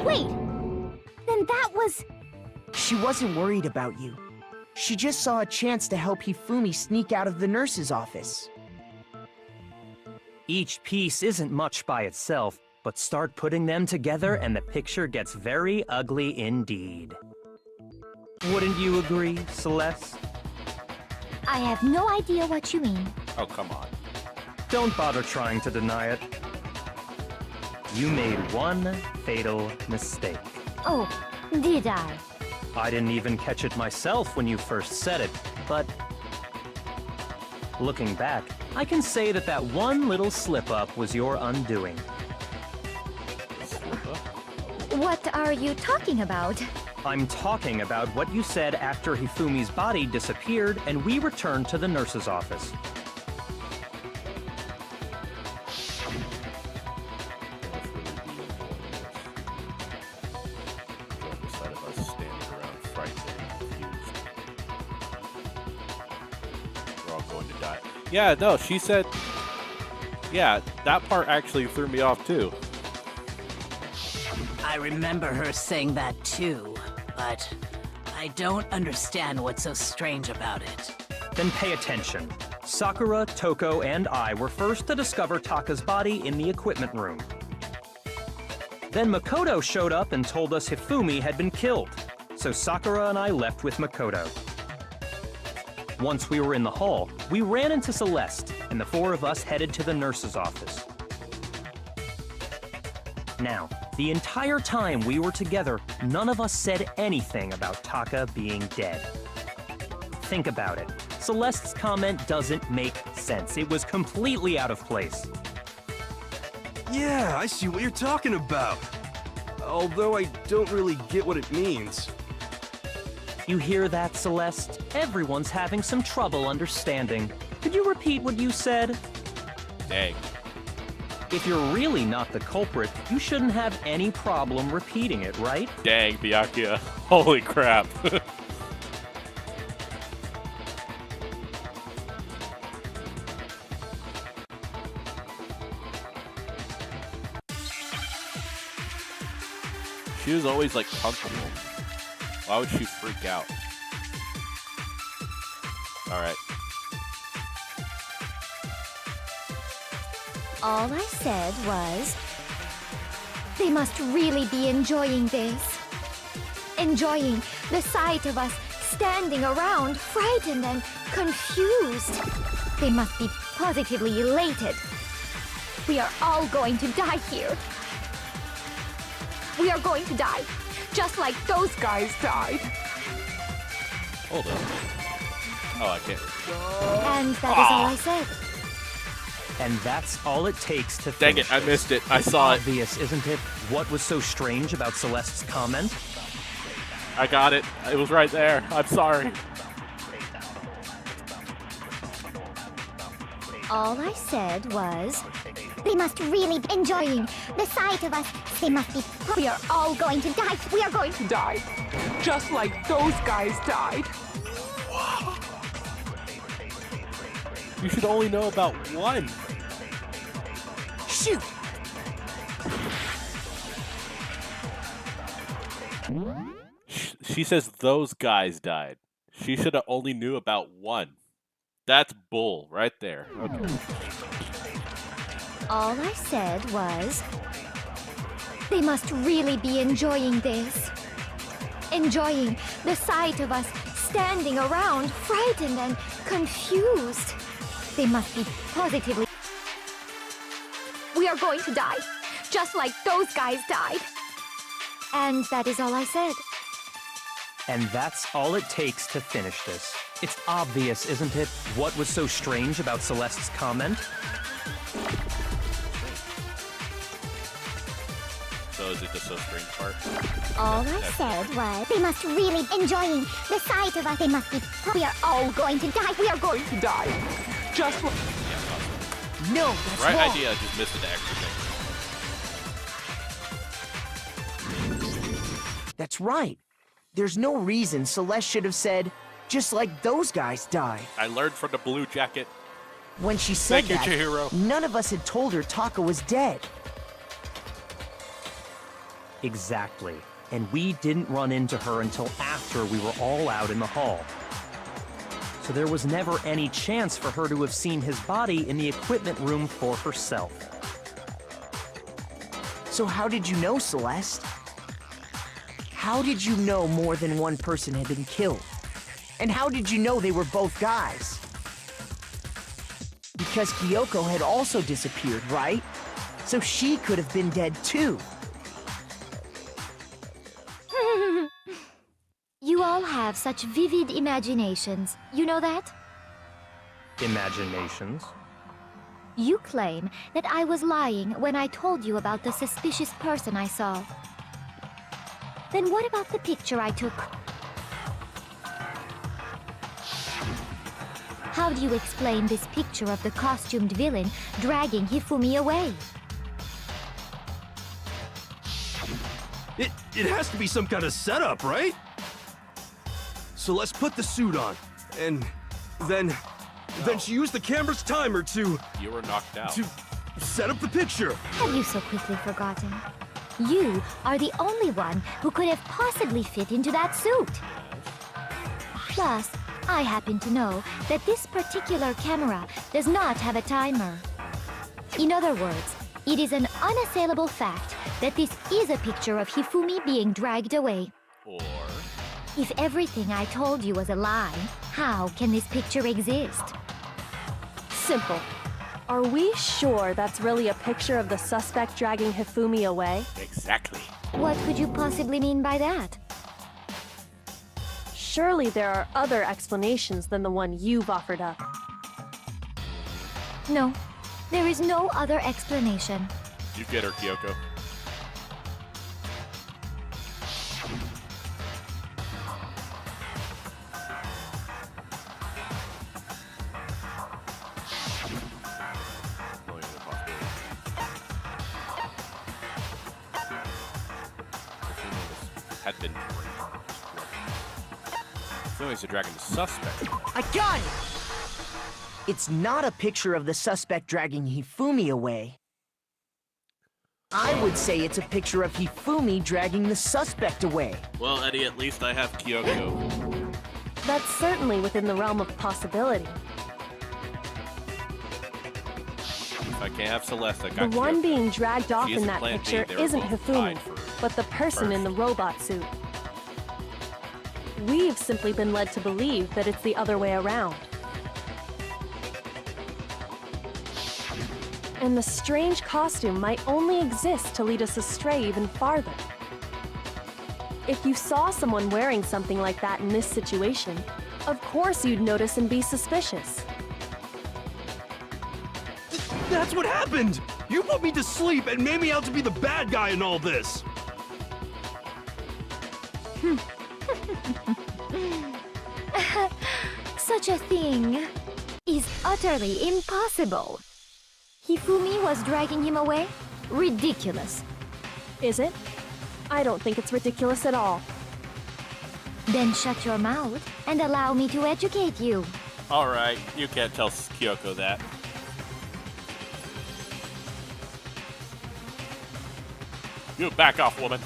Wait! Then that was... She wasn't worried about you. She just saw a chance to help Hifumi sneak out of the nurse's office. Each piece isn't much by itself, but start putting them together and the picture gets very ugly indeed. Wouldn't you agree, Celeste? I have no idea what you mean. Oh, come on. Don't bother trying to deny it. You made one fatal mistake. Oh, did I? I didn't even catch it myself when you first said it, but looking back, I can say that that one little slip-up was your undoing. What are you talking about? I'm talking about what you said after Hifumi's body disappeared and we returned to the nurse's office. Yeah, no, she said... Yeah, that part actually threw me off, too. I remember her saying that too, but I don't understand what's so strange about it. Then pay attention. Sakura, Toko, and I were first to discover Taka's body in the equipment room. Then Makoto showed up and told us Hifumi had been killed, so Sakura and I left with Makoto. Once we were in the hall, we ran into Celeste, and the 4 of us headed to the nurse's office. Now, the entire time we were together, none of us said anything about Taka being dead. Think about it. Celeste's comment doesn't make sense. It was completely out of place. Yeah, I see what you're talking about. Although I don't really get what it means. You hear that, Celeste? Everyone's having some trouble understanding. Could you repeat what you said? Dang. If you're really not the culprit, you shouldn't have any problem repeating it, right? Dang, Byakuya. Holy crap. She was always, like, comfortable. Why would she freak out? Alright. All I said was, they must really be enjoying this. Enjoying the sight of us standing around, frightened and confused. They must be positively elated. We are all going to die here. We are going to die, just like those guys died. Hold on. Oh, I can't. And that is all I said. And that's all it takes to Dang it, I missed it. I saw it. Obvious, isn't it? What was so strange about Celeste's comment? I got it. It was right there. I'm sorry. All I said was, They must really be enjoying the sight of us. They must be. We are all going to die. We are going to Died. Just like those guys died. You should only know about one. Shoot! She says those guys died. She should have only knew about one. That's bull right there. Okay. All I said was, they must really be enjoying this. Enjoying the sight of us standing around, frightened and confused. They must be positively. We are going to die, just like those guys died. And that is all I said. And that's all it takes to finish this. It's obvious, isn't it, what was so strange about Celeste's comment? So is it the so strange part? All I said was, they must really be enjoying the sight of us. They must be. We are all going to die. We are going To die. Just like. No, that's Right wrong. idea, just missed the extra thing. That's right. There's no reason Celeste should have said, just like those guys died. I learned from the blue jacket. When she said Thank you, that, Chihiro. none of us had told her Taka was dead. Exactly. And we didn't run into her until after we were all out in the hall. So there was never any chance for her to have seen his body in the equipment room for herself. So how did you know, Celeste? How did you know more than one person had been killed? And how did you know they were both guys? Because Kyoko had also disappeared, right? So she could have been dead too. You all have such vivid imaginations. You know that? Imaginations. You claim that I was lying when I told you about the suspicious person I saw. Then what about the picture I took? How do you explain this picture of the costumed villain dragging Hifumi away? It has to be some kind of setup, right? So let's put the suit on, and then she used the camera's timer to You were knocked out. set up the picture. Have you so quickly forgotten? You are the only one who could have possibly fit into that suit. Plus, I happen to know that this particular camera does not have a timer. In other words, it is an unassailable fact that this is a picture of Hifumi being dragged away. Or If everything I told you was a lie, how can this picture exist? Simple. Are we sure that's really a picture of the suspect dragging Hifumi away? exactly. What could you possibly mean by that? Surely there are other explanations than the one you've offered up. No, there is no other explanation. You get her, Kyoko. No other possibility. Had been Philly's a dragon suspect. I got it! It's not a picture of the suspect dragging Hifumi away. I would say it's a picture of Hifumi dragging the suspect away. Well, Eddie, at least I have Kyoko. That's certainly within the realm of possibility. If I can't have Celeste, I The got one Kyoko. being dragged off She in isn't that Plan B, picture they were isn't both Hifumi, tied for but the person in the first. robot suit. We've simply been led to believe that it's the other way around. And the strange costume might only exist to lead us astray even farther. If you saw someone wearing something like that in this situation, of course you'd notice and be suspicious. That's what happened! You put me to sleep and made me out to be the bad guy in all this! Such a thing is utterly impossible. Hifumi was dragging him away? Ridiculous. Is it? I don't think it's ridiculous at all. Then shut your mouth and allow me to educate you. Alright, you can't tell Kyoko that. You back off, woman.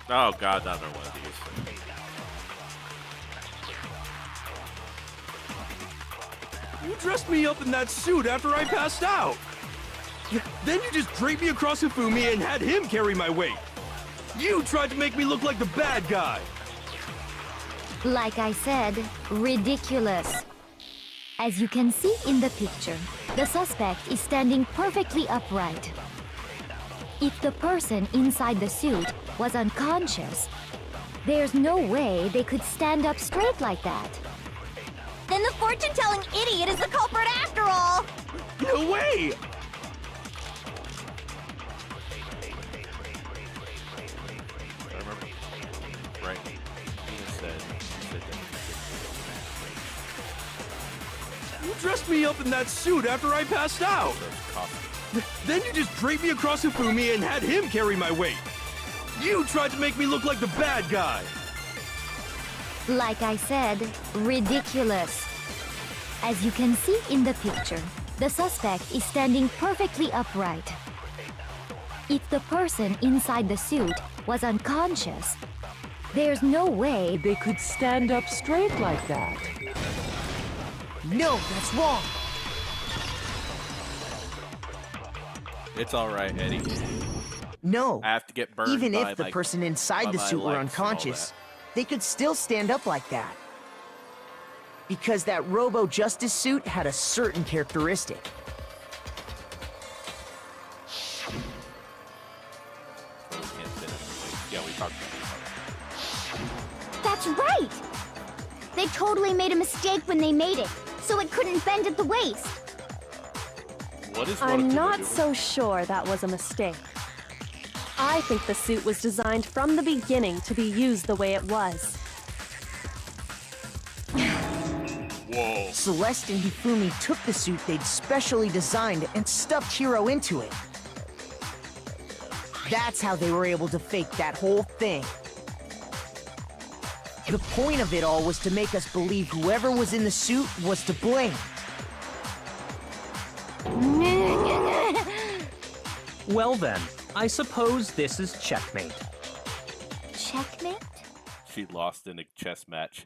Oh god, another one of these. You dressed me up in that suit after I passed out. Then you just draped me across Hifumi and had him carry my weight. You tried to make me look like the bad guy. Like I said, ridiculous. As you can see in the picture, the suspect is standing perfectly upright. If the person inside the suit was unconscious, there's no way they could stand up straight like that. Then the fortune-telling idiot is the culprit after all! No way! I remember. Right. He said that You dressed me up in that suit after I passed out. Then you just draped me across Hifumi and had him carry my weight. You tried to make me look like the bad guy. Like I said, ridiculous. As you can see in the picture, the suspect is standing perfectly upright. If the person inside the suit was unconscious, there's no way They could stand up straight like that. No, that's wrong. it's alright, Eddie. No. I have to get burned Even by if the my- person by inside the my suit were legs and all unconscious, that. they could still stand up like that. Because that Robo Justice suit had a certain characteristic. We can't fit it. Yeah, we talked about That's right! They totally made a mistake when they made it, so it couldn't bend at the waist. it. What is I'm Monokuma not doing? so sure that was a mistake. I think the suit was designed from the beginning to be used the way it was. Whoa. Celeste and Hifumi took the suit they'd specially designed and stuffed Hiro into it. That's how they were able to fake that whole thing. The point of it all was to make us believe whoever was in the suit was to blame. Well then, I suppose this is checkmate. Checkmate? She lost in a chess match.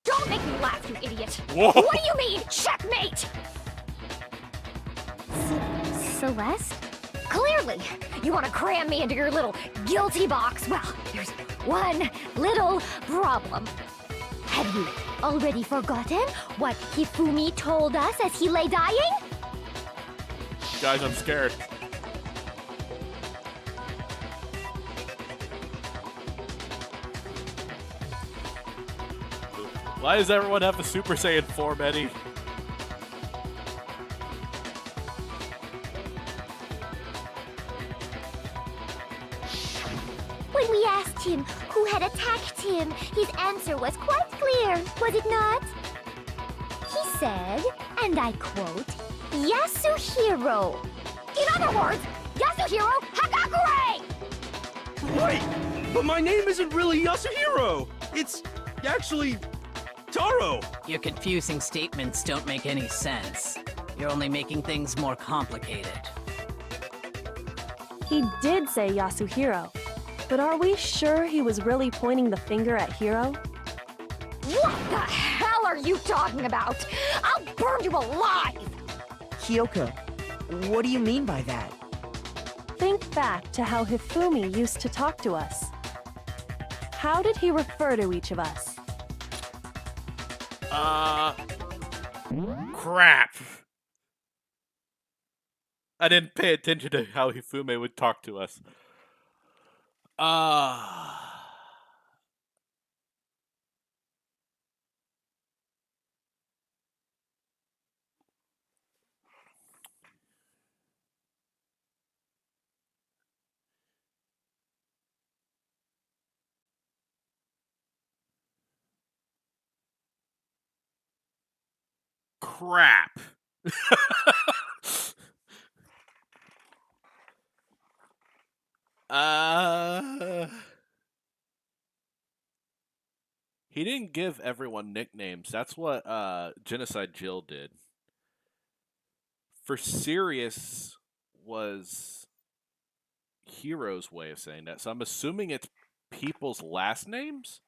Don't make me laugh, you idiot! Whoa. What do you mean, checkmate? Celeste? Clearly, you want to cram me into your little guilty box. Well, there's one little problem. Have you already forgotten what Hifumi told us as he lay dying? Guys, I'm scared. Why does everyone have the Super Saiyan form, Eddie? When we asked him who had attacked him, his answer was quite clear, was it not? He said, and I quote, Yasuhiro. In other words, Yasuhiro Hagakure! Wait, but my name isn't really Yasuhiro. It's actually Taro. Your confusing statements don't make any sense. You're only making things more complicated. He did say Yasuhiro, but are we sure he was really pointing the finger at Hiro? What the hell are you talking about? I'll burn you alive! Kyoko, what do you mean by that? Think back to how Hifumi used to talk to us. How did he refer to each of us? Crap. I didn't pay attention to how Hifumi would talk to us. crap. He didn't give everyone nicknames. That's what Genocide Jill did. For Sirius was Hero's way of saying that. So I'm assuming it's people's last names?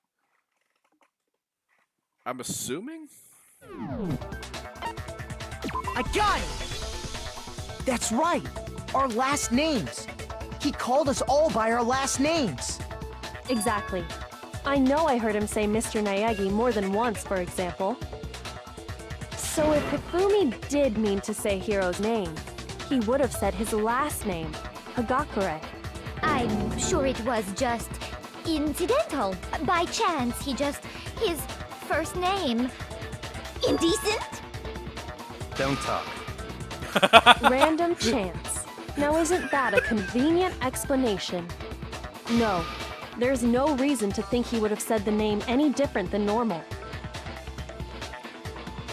I'm assuming? I got it! That's right! Our last names! He called us all by our last names! Exactly. I know I heard him say Mr. Naegi more than once, for example. So if Hifumi did mean to say Hiro's name, he would have said his last name, Hagakure. I'm sure it was just incidental. By chance, his first name. Indecent? Don't talk. Random chance. Now isn't that a convenient explanation? No, there's no reason to think he would have said the name any different than normal.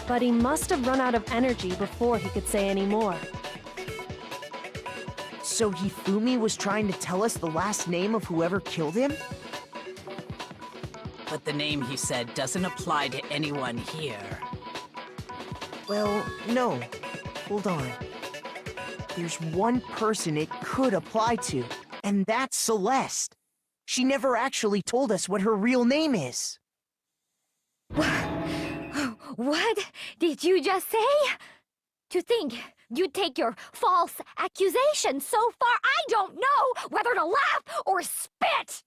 But he must have run out of energy before he could say any more. So Hifumi was trying to tell us the last name of whoever killed him? But the name he said doesn't apply to anyone here. Well, no. Hold on. There's one person it could apply to, and that's Celeste. She never actually told us what her real name is. What did you just say? To think you'd take your false accusation so far, I don't know whether to laugh or spit!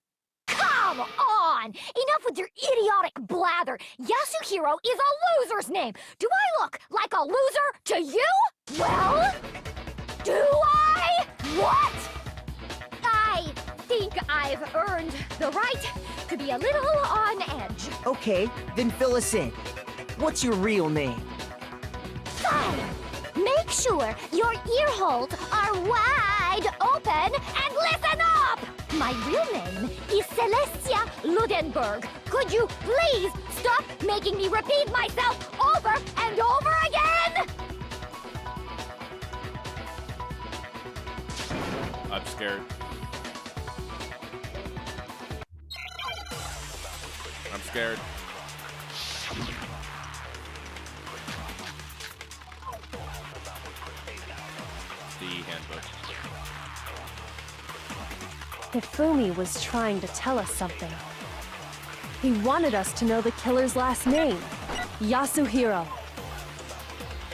Come on! Enough with your idiotic blather! Yasuhiro is a loser's name! Do I look like a loser to you? Well, do I? What? I think I've earned the right to be a little on edge. Okay, then fill us in. What's your real name? Fine! Make sure your ear holes are wide open and listen up! My real name is Celestia Ludenberg. Could you please stop making me repeat myself over and over again? I'm scared. I'm scared. The handbook. Hifumi was trying to tell us something. He wanted us to know the killer's last name, Yasuhiro.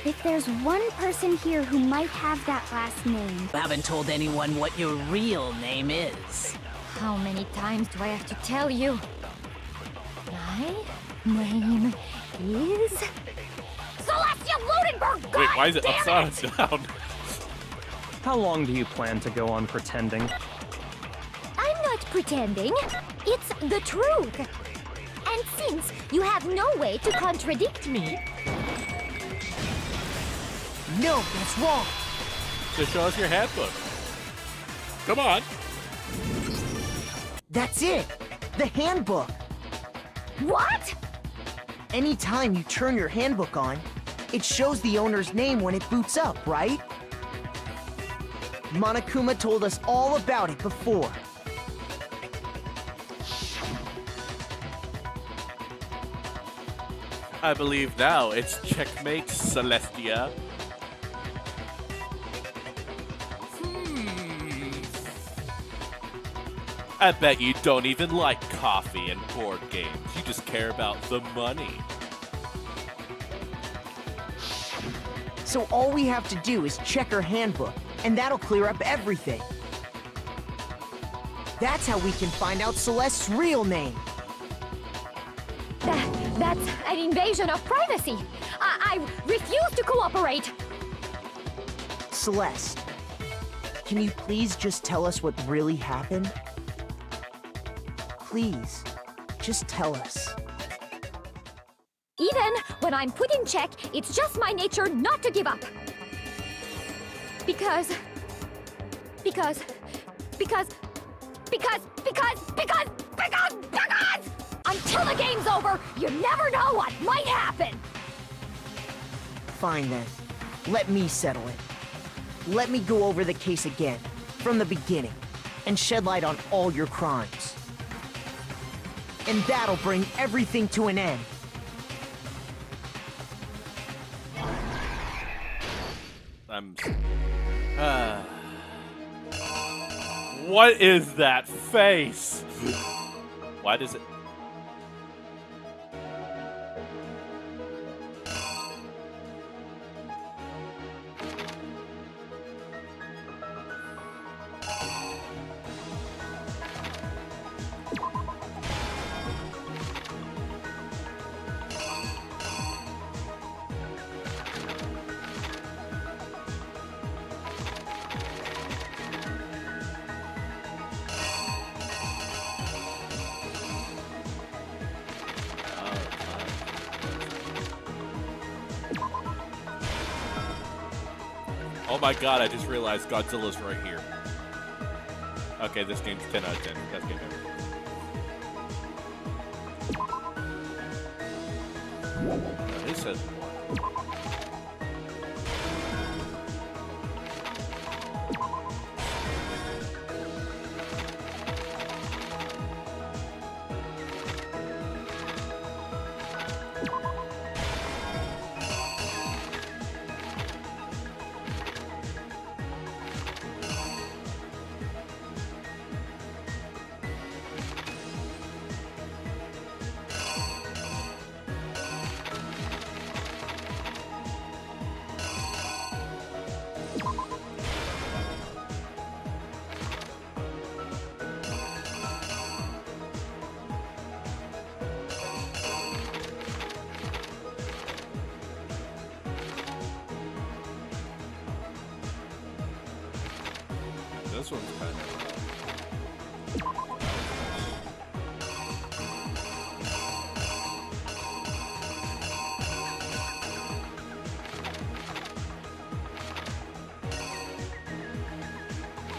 If there's one person here who might have that last name, You haven't told anyone what your real name is. How many times do I have to tell you? My name is Celestia Ludenberg! Wait, why is it goddamn upside down? How long do you plan to go on pretending? I'm not pretending. It's the truth. And since you have no way to contradict me, No, that's wrong. Just show us your handbook. Come on. That's it. The handbook. what? Anytime you turn your handbook on, it shows the owner's name when it boots up, right? Monokuma told us all about it before. I believe now it's checkmate, Celestia. I bet you don't even like coffee and board games. You just care about the money. So all we have to do is check her handbook, and that'll clear up everything. That's how we can find out Celeste's real name. That's an invasion of privacy. I refuse to cooperate. Celeste, can you please just tell us what really happened? Please, just tell us. Even when I'm put in check, it's just my nature not to give up. Because until the game's over, you never know what might happen. Fine then. Let me settle it. Let me go over the case again, from the beginning, and shed light on all your crimes. And that'll bring everything to an end. What is that face? Why does it... Oh my god, I just realized Godzilla's right here. Okay, this game's 10 out of 10. That's game over. This says 1. This one's kind of...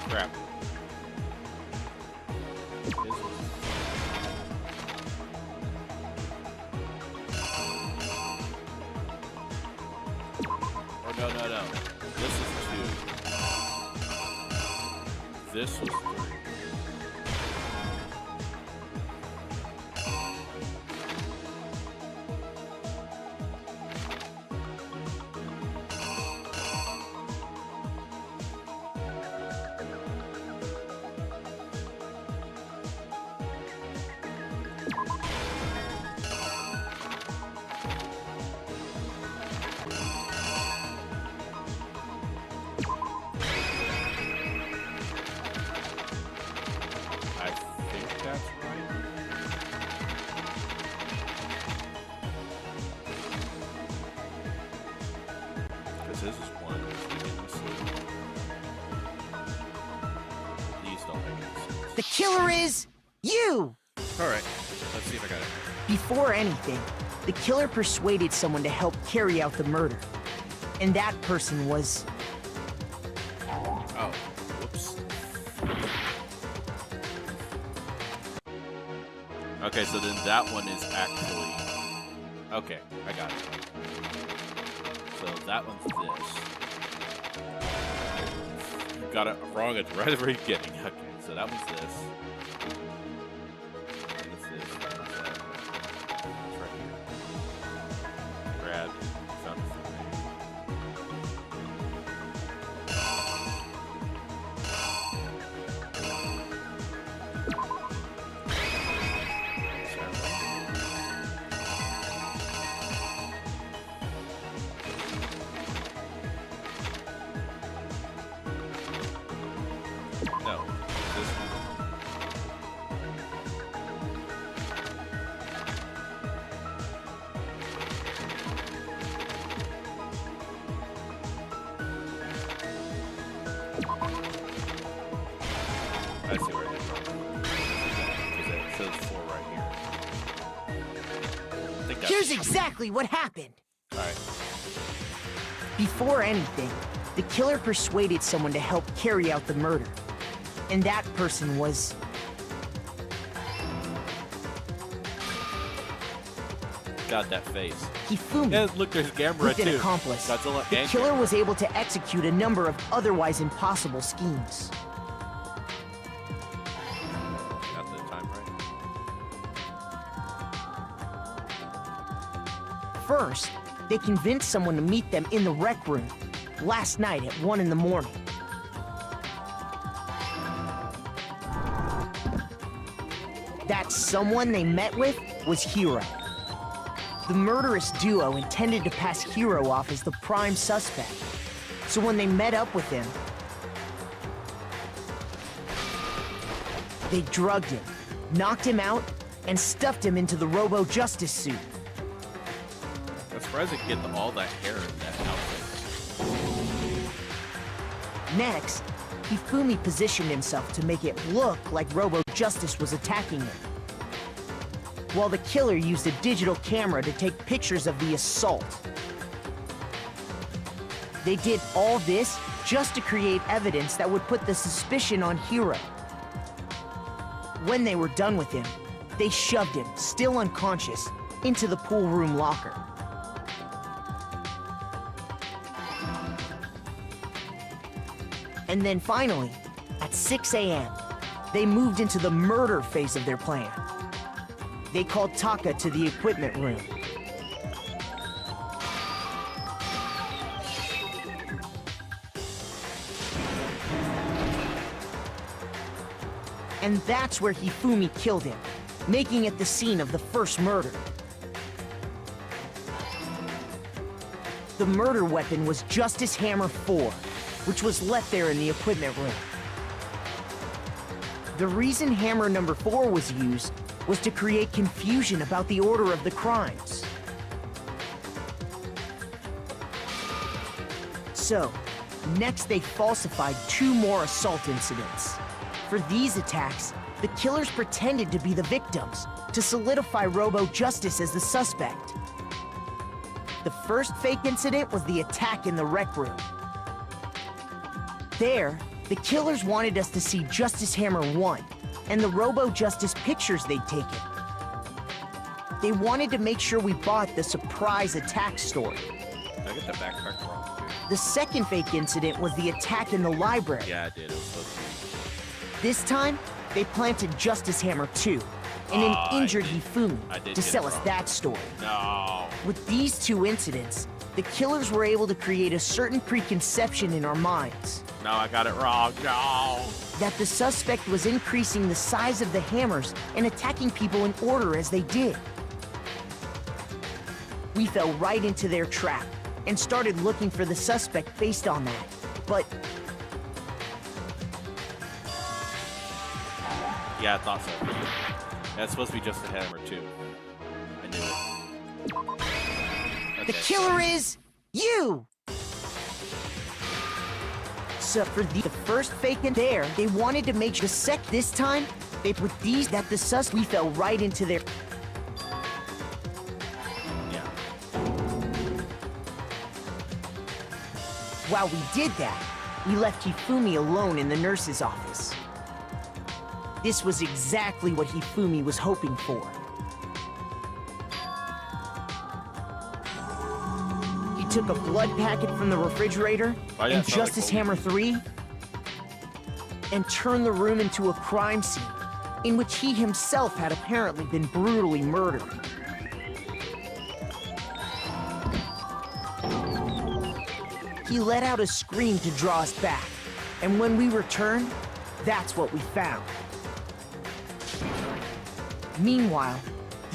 crap. Oh, no. This is 2. This was 3. This is 1. These don't make any sense. The killer is you! Alright, let's see if I got it. Before anything, the killer persuaded someone to help carry out the murder. And that person was... Oh, whoops. Okay, so then that one is actually... Okay, I got it. So that one's this. You got it wrong at the right at the very beginning. Okay, so that one's this. And it's this. And it's that. It's right here. Grab. Found it for me. No. This one. I see where it is. Because it says 4 right here. I think that's... Here's exactly what happened! Alright. Before anything, the killer persuaded someone to help carry out the murder. And that person was... God, that face. Hifumi, Yeah, look, there's Gamera with an too. accomplice, Godzilla the and killer Gamera. was able to execute a number of otherwise impossible schemes. Got the time right. First, they convinced someone to meet them in the rec room last night at 1 in the morning. That someone they met with was Hiro. The murderous duo intended to pass Hiro off as the prime suspect. So when they met up with him, they drugged him, knocked him out, and stuffed him into the Robo-Justice suit. I'm surprised they get all that hair in that outfit. Next, Hifumi positioned himself to make it look like Robo-Justice was attacking him, while the killer used a digital camera to take pictures of the assault. They did all this just to create evidence that would put the suspicion on Hiro. When they were done with him, they shoved him, still unconscious, into the pool room locker. And then finally, at 6 a.m., they moved into the murder phase of their plan. They called Taka to the equipment room. And that's where Hifumi killed him, making it the scene of the first murder. The murder weapon was Justice Hammer 4, which was left there in the equipment room. The reason Hammer number 4 was used was to create confusion about the order of the crimes. So, next they falsified 2 more assault incidents. For these attacks, the killers pretended to be the victims to solidify Robo-Justice as the suspect. The first fake incident was the attack in the rec room. There, the killers wanted us to see Justice Hammer 1 and the Robo-Justice pictures they'd taken. They wanted to make sure we bought the surprise attack story. Did I get the backtrack wrong too? The second fake incident was the attack in the library. Yeah, I did. It was supposed to This time, they planted Justice Hammer 2 and an injured Hifumi to sell us that story. be. No. With these 2 incidents, the killers were able to create a certain preconception in our minds No, I got it wrong. No. that the suspect was increasing the size of the hammers and attacking people in order as they did. We fell right into their trap and started looking for the suspect based on that. But Yeah, I thought so. That's supposed to be just a hammer too. I knew it. the Okay. killer is you! So for the first fake in there, they wanted to make the sec this time, they put these that the sus we fell right into their Yeah. While we did that, we left Hifumi alone in the nurse's office. This was exactly what Hifumi was hoping for. He took a blood packet from the refrigerator Oh, yeah, and it sounds like Justice what we Hammer 3 and turned the room into a crime scene in which he himself had apparently been brutally murdered. He let out a scream to draw us back, and when we returned, that's what we found. Meanwhile,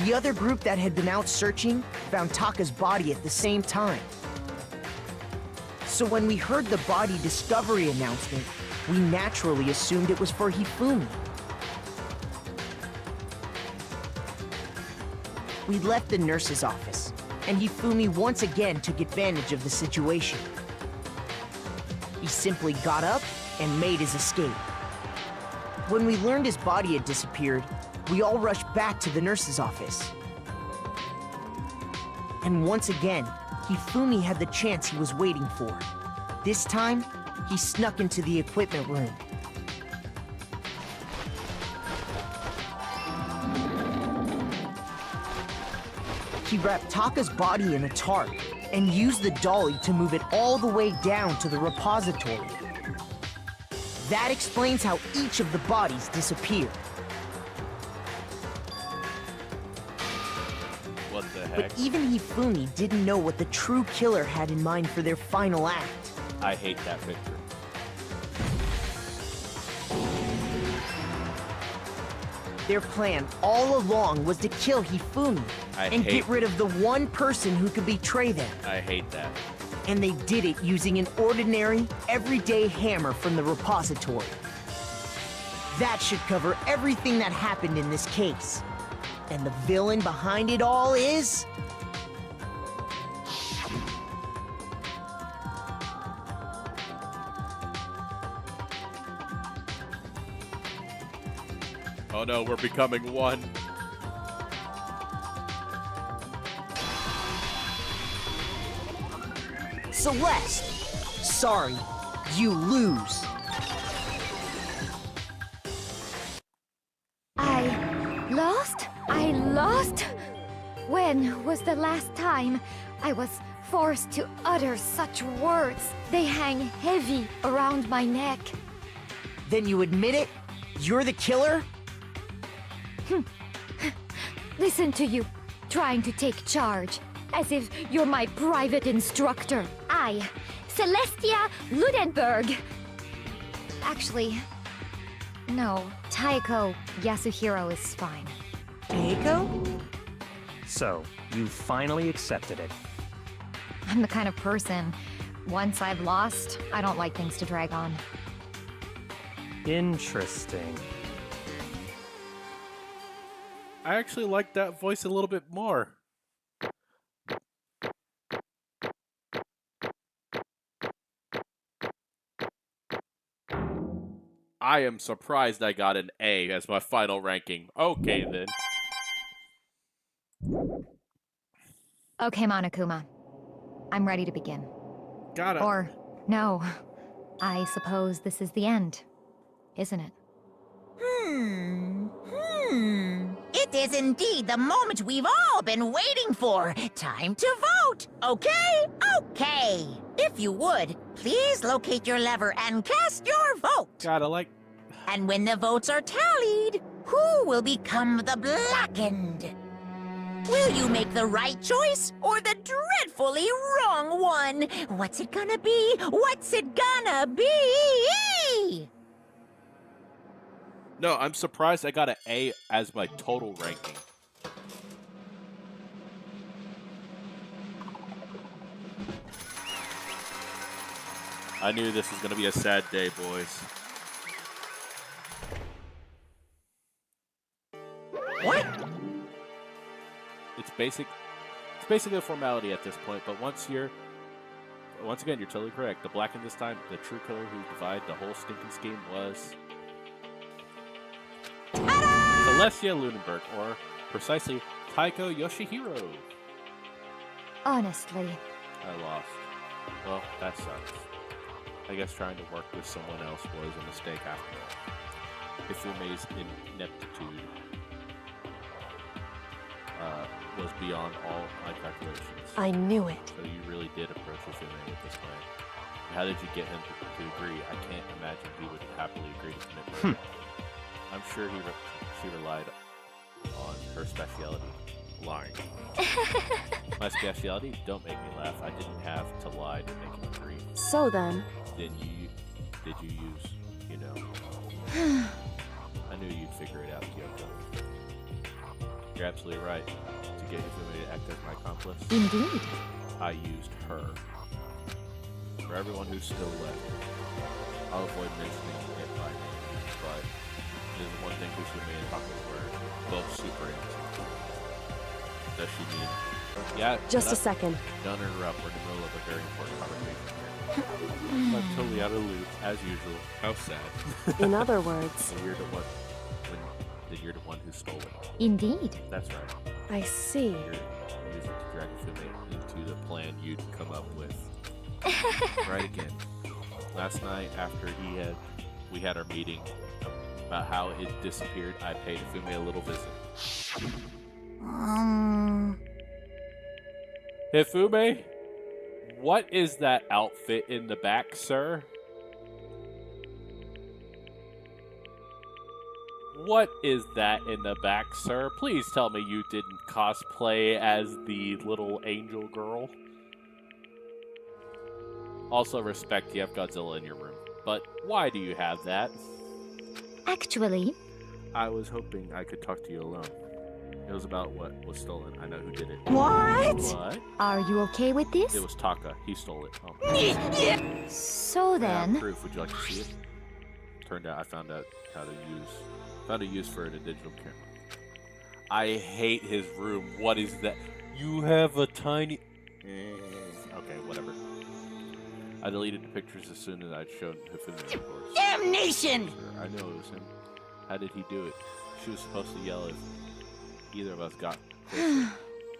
the other group that had been out searching found Taka's body at the same time. So when we heard the body discovery announcement, we naturally assumed it was for Hifumi. We left the nurse's office, and Hifumi once again took advantage of the situation. He simply got up and made his escape. When we learned his body had disappeared, we all rushed back to the nurse's office. And once again, Hifumi had the chance he was waiting for. This time, he snuck into the equipment room. he wrapped Taka's body in a tarp and used the dolly to move it all the way down to the repository. That explains how each of the bodies disappeared. What the heck? But even Hifumi didn't know what the true killer had in mind for their final act. I hate that picture. Their plan all along was to kill Hifumi and get rid of the one person who could betray them. I hate that. And they did it using an ordinary, everyday hammer from the repository. That should cover everything that happened in this case. And the villain behind it all is... Oh no, we're becoming one. Celeste! Sorry, you lose. I lost? When was the last time I was forced to utter such words? They hang heavy around my neck. Then you admit it? You're the killer? Listen to you, trying to take charge, as if you're my private instructor. I, Celestia Ludenberg. Actually, no, Taiko Yasuhiro is fine. Taiko? So, you finally accepted it. I'm the kind of person, once I've lost, I don't like things to drag on. Interesting. I actually like that voice a little bit more. I am surprised I got an A as my final ranking. Okay, then. Okay, Monokuma. I'm ready to begin. Got it. Or, no. I suppose this is the end, isn't it? It is indeed the moment we've all been waiting for. Time to vote. Okay? Okay. If you would, please locate your lever and cast your vote. Gotta like... And when the votes are tallied, who will become the Blackened? Will you make the right choice or the dreadfully wrong one? What's it gonna be? What's it gonna be? No, I'm surprised I got an A as my total ranking. I knew this was going to be a sad day, boys. What? It's basically a formality at this point, but once again, you're totally correct. The Blackened this time, the true killer who divided the whole stinking scheme was... Celestia Lunenberg, or precisely Taiko Yoshihiro. Honestly. I lost. Well, that sucks. I guess trying to work with someone else was a mistake after all. Hifume's ineptitude was beyond all my calculations. I knew it. So you really did approach Hifume with this plan. How did you get him to agree? I can't imagine he would happily agree to commit murder. I'm sure she relied on her speciality, lying. My speciality? Don't make me laugh. I didn't have to lie to make him agree. So then... Did you use, you know... I knew you'd figure it out, Kyoko. You're absolutely right. To get Hifumi to act as my accomplice, Indeed. I used her. For everyone who's still left, I'll avoid mentioning it by name, but there's one thing Hifumi and Taka were both super into. Does she mean... Yeah, Just a second. Don't interrupt. We're in the middle of a very important conversation here. I'm totally out of the loop, as usual. How sad. In other words... You're the one who stole it. Indeed. That's right. I see. You're using to drag Hifumi into the plan you'd come up with. Right again. Last night, after we had our meeting about how it disappeared, I paid Hifumi a little visit. Hifume, what is that outfit in the back, sir? What is that in the back, sir? Please tell me you didn't cosplay as the little angel girl. Also, respect you have Godzilla in your room. But why do you have that? Actually, I was hoping I could talk to you alone. It was about what was stolen. I know who did it. What? What? are you okay with this? It was Taka. He stole it. Oh. So I have then, proof. Would you like to see it? Turned out I found out how to use for it a digital camera. I hate his room. What is that? You have a tiny... Okay, whatever. I deleted the pictures as soon as I'd shown Hifumi, of course. Damnation! Sure, I know it was him. How did he do it? She was supposed to yell if either of us got closer.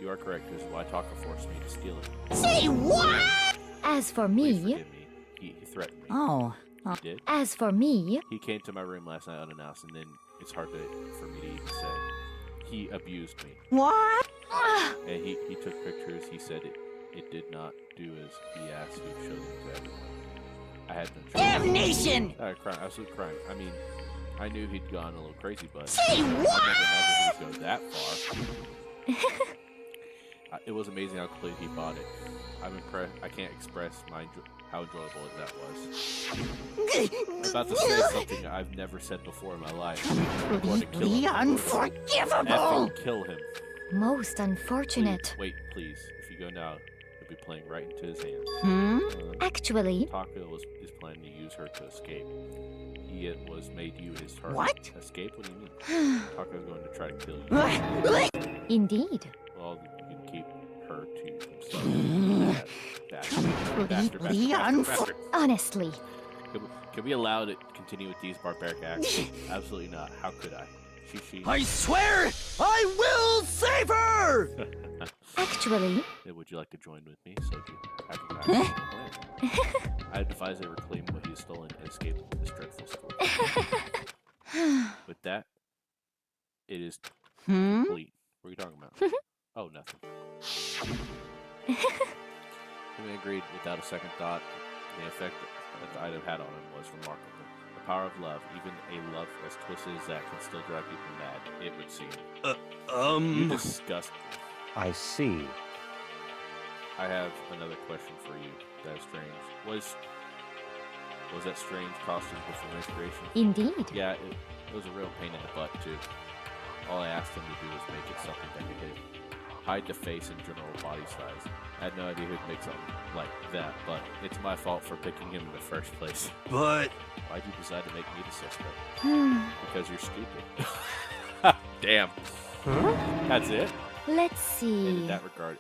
You are correct. This is why Taka forced me to steal it. Say what? as for Please me, forgive me. He threatened me. Oh. He did? as for me, He came to my room last night unannounced, and then it's hard for me to even say. He abused me. What? And he took pictures. He said it did not do as he asked me to show them to everyone. I had no choice. Damnation! Crime, absolute crime. I mean, I knew he'd gone a little crazy, but Say I never what? imagined he'd go that far. It was amazing how quickly he bought it. I'm impressed. I can't express how enjoyable that was. I'm about to say something I've never said before in my life. I'm going to kill Completely him. unforgivable! Effing kill him. most unfortunate. Wait, please. If you go now, you'll be playing right into his hands. Hmm? Actually, Taka is planning to use her to escape. He was made you his target. What? Escape? What do you mean? Taka's going to try to kill you. indeed. Well, you can keep her to himself. Completely unforgivable! Honestly, Can we allow it to continue with these barbaric acts? Absolutely not. How could I? She. I swear I will save her! actually, Would you like to join with me, Soju? I can plan. I advise they reclaim what he has stolen and escape this dreadful school. With that, it is complete. What are you talking about? Oh, nothing. He agreed without a second thought. The effect that the item had on him was remarkable. The power of love, even a love as twisted as that, can still drive people mad, it would seem. You disgust me. I see. I have another question for you. That's strange. Was that strange costume before inspiration? indeed. Yeah, it was a real pain in the butt, too. All I asked him to do was make it something that could hide the face and general body size. I had no idea who'd make something like that, but it's my fault for picking him in the first place. But Why'd you decide to make me the suspect? Hmm. Because you're stupid. Damn. That's it? Let's And in see. that regard,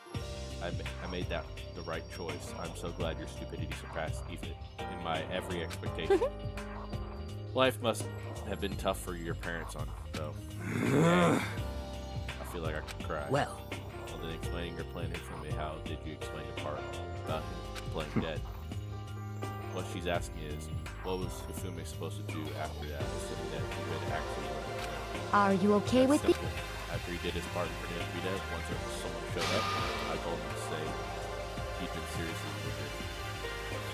I made that the right choice. I'm so glad your stupidity surpassed even in my every expectation. Life must have been tough for your parents though. I feel like I could cry. Well, Then explaining your plan for me, how did you explain the part about him playing dead? What she's asking is, what was Hifumi supposed to do after that, assuming that he would actually let him know? Are you okay with this? Simple. After he did his part for him to be dead, once someone showed up, I told him to say he'd been seriously wounded.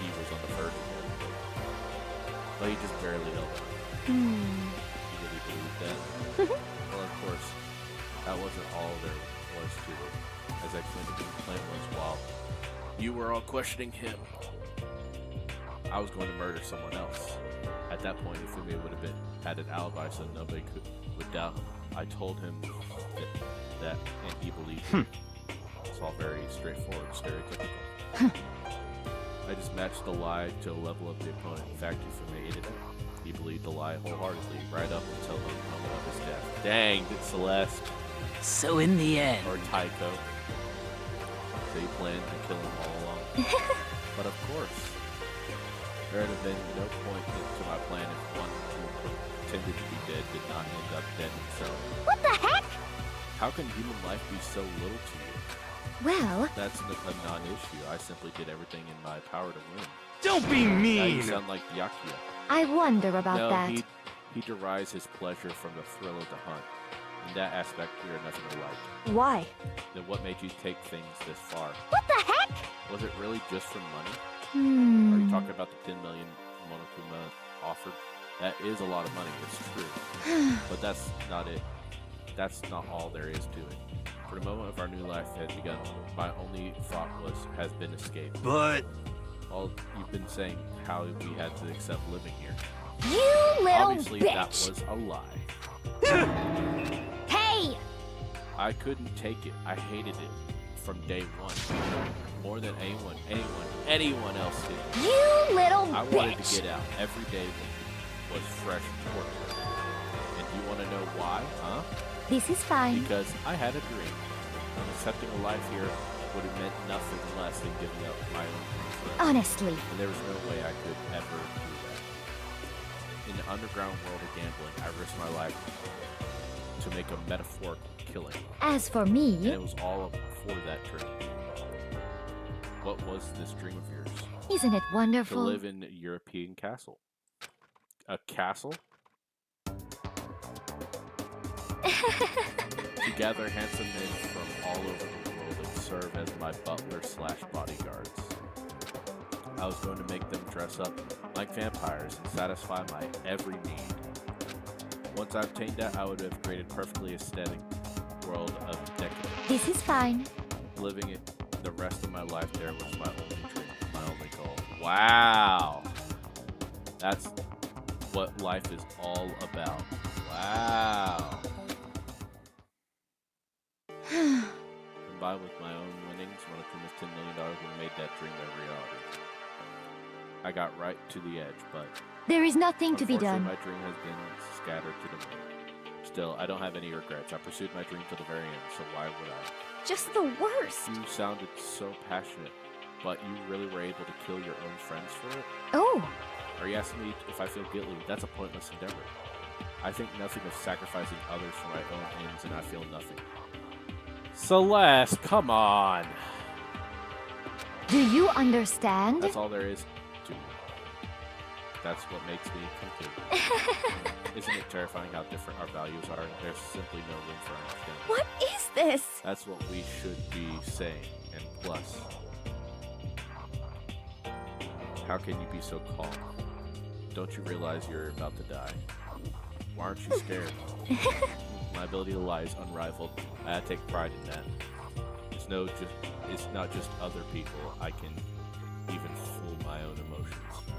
He was on the verge of it. But he just barely helped. You really believe that? Well, of course, that wasn't all there was to it. As I explained to him, the plan was while you were all questioning him, I was going to murder someone else. At that point, Hifumi would have had an alibi so nobody would doubt him. I told him that and he believed me. It's all very straightforward, stereotypical. I just matched the lie to a level of the opponent. In fact, Hifumi ate it up. He believed the lie wholeheartedly, right up until the moment of his death. Dang, did Celeste so in the end, or Taiko. They planned to kill him all along. But of course, there had been no point to my plan if one who pretended to be dead did not end up dead himself. What the heck? How can human life be so little to you? Well, That's a non-issue. I simply did everything in my power to win. don't be Now you mean! sound like Byakuya. I wonder about No, that. he derives his pleasure from the thrill of the hunt. In that aspect, we are nothing alike. Why? Then what made you take things this far? What the heck? Was it really just for money? Are you talking about the 10 million Monokuma offered? That is a lot of money, it's true. But that's not it. That's not all there is to it. For the moment of our new life had begun, my only thought has been escape. But All you've been saying how we had to accept living here. You little Obviously, bitch! that was a lie. Hey! I couldn't take it. I hated it from day one. More than anyone else did. You little I bitch! wanted to get out. Every day was fresh torture. And you want to know why, huh? This is fine. Because I had a dream. And accepting a life here would have meant nothing less than giving up my own dream forever. Honestly. And there was no way I could ever do that. In the underground world of gambling, I risked my life to make a metaphorical killing. As for And me, it was all for that dream. What was this dream of yours? isn't it To wonderful? live in a European castle. A castle? To gather handsome men from all over the world and serve as my butler/bodyguards. I was going to make them dress up like vampires and satisfy my every need. Once I obtained that, I would have created a perfectly aesthetic world of decadence. This is fine. Living it the rest of my life there was my only dream, my only goal. Wow. That's what life is all about. Wow. Combined with my own winnings, Monokuma's $10 million would have made that dream a reality. I got right to the edge, but There is nothing to be unfortunately, done. my dream has been scattered to the wind. Still, I don't have any regrets. I pursued my dream to the very end, so why would I? Just the worst. You sounded so passionate, but you really were able to kill your own friends for it? Oh, Are you asking me if I feel guilty? That's a pointless endeavor. I think nothing of sacrificing others for my own ends, and I feel nothing. Celeste, come on! do you understand? That's all there is to me. That's what makes me complete. Isn't it terrifying how different our values are? There's simply no room for understanding. What is this? That's what we should be saying, and plus, how can you be so calm? Don't you realize you're about to die? Why aren't you scared? My ability to lie is unrivaled. I take pride in that. It's not just other people. I can even fool my own emotions.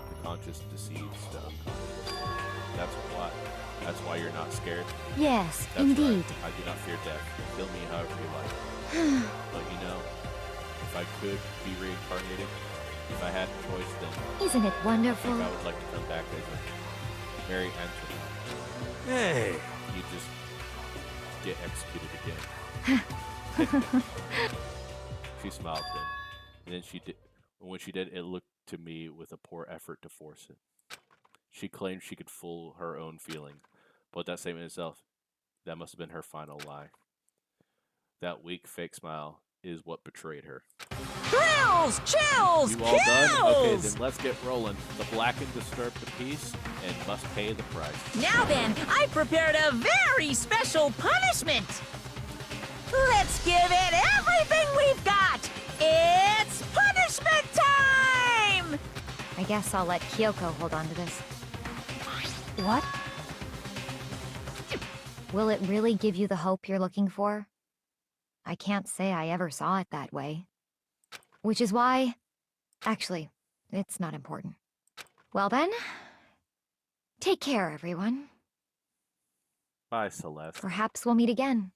The conscious deceives the unconscious. That's why you're not scared. Yes, That's indeed. right. I do not fear death. Kill me however you like. But you know, if I could be reincarnated, if I had a choice, then Isn't it I wonderful? think I would like to come back as a Mary Antoinette. hey, You just get executed again. She smiled then, and then she did. When she did, it looked to me with a poor effort to force it. She claimed she could fool her own feelings, but that statement itself, that must have been her final lie. That weak, fake smile is what betrayed her. Thrills, chills, You all done? Okay, kills! then let's get rolling. The blackened disturb the peace and must pay the price. Now then, I prepared a very special punishment. Let's give it everything we've got. It's punishment time! I guess I'll let Kyoko hold on to this. What? Will it really give you the hope you're looking for? I can't say I ever saw it that way. Which is why... Actually, it's not important. Well then, take care, everyone. Bye, Celeste. Perhaps we'll meet again.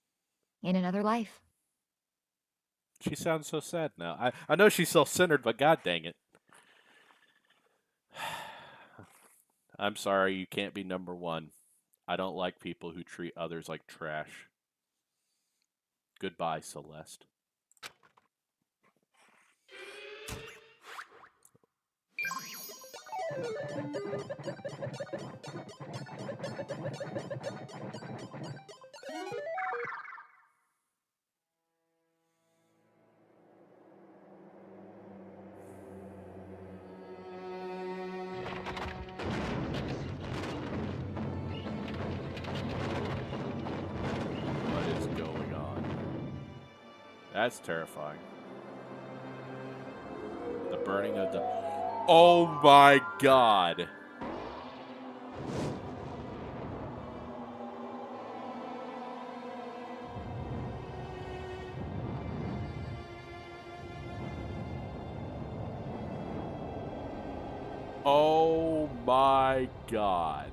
In another life. She sounds so sad now. I know she's self-centered, but god dang it. I'm sorry, you can't be number one. I don't like people who treat others like trash. Goodbye, Celeste. That's terrifying. The burning of the... Oh my god! Oh my god.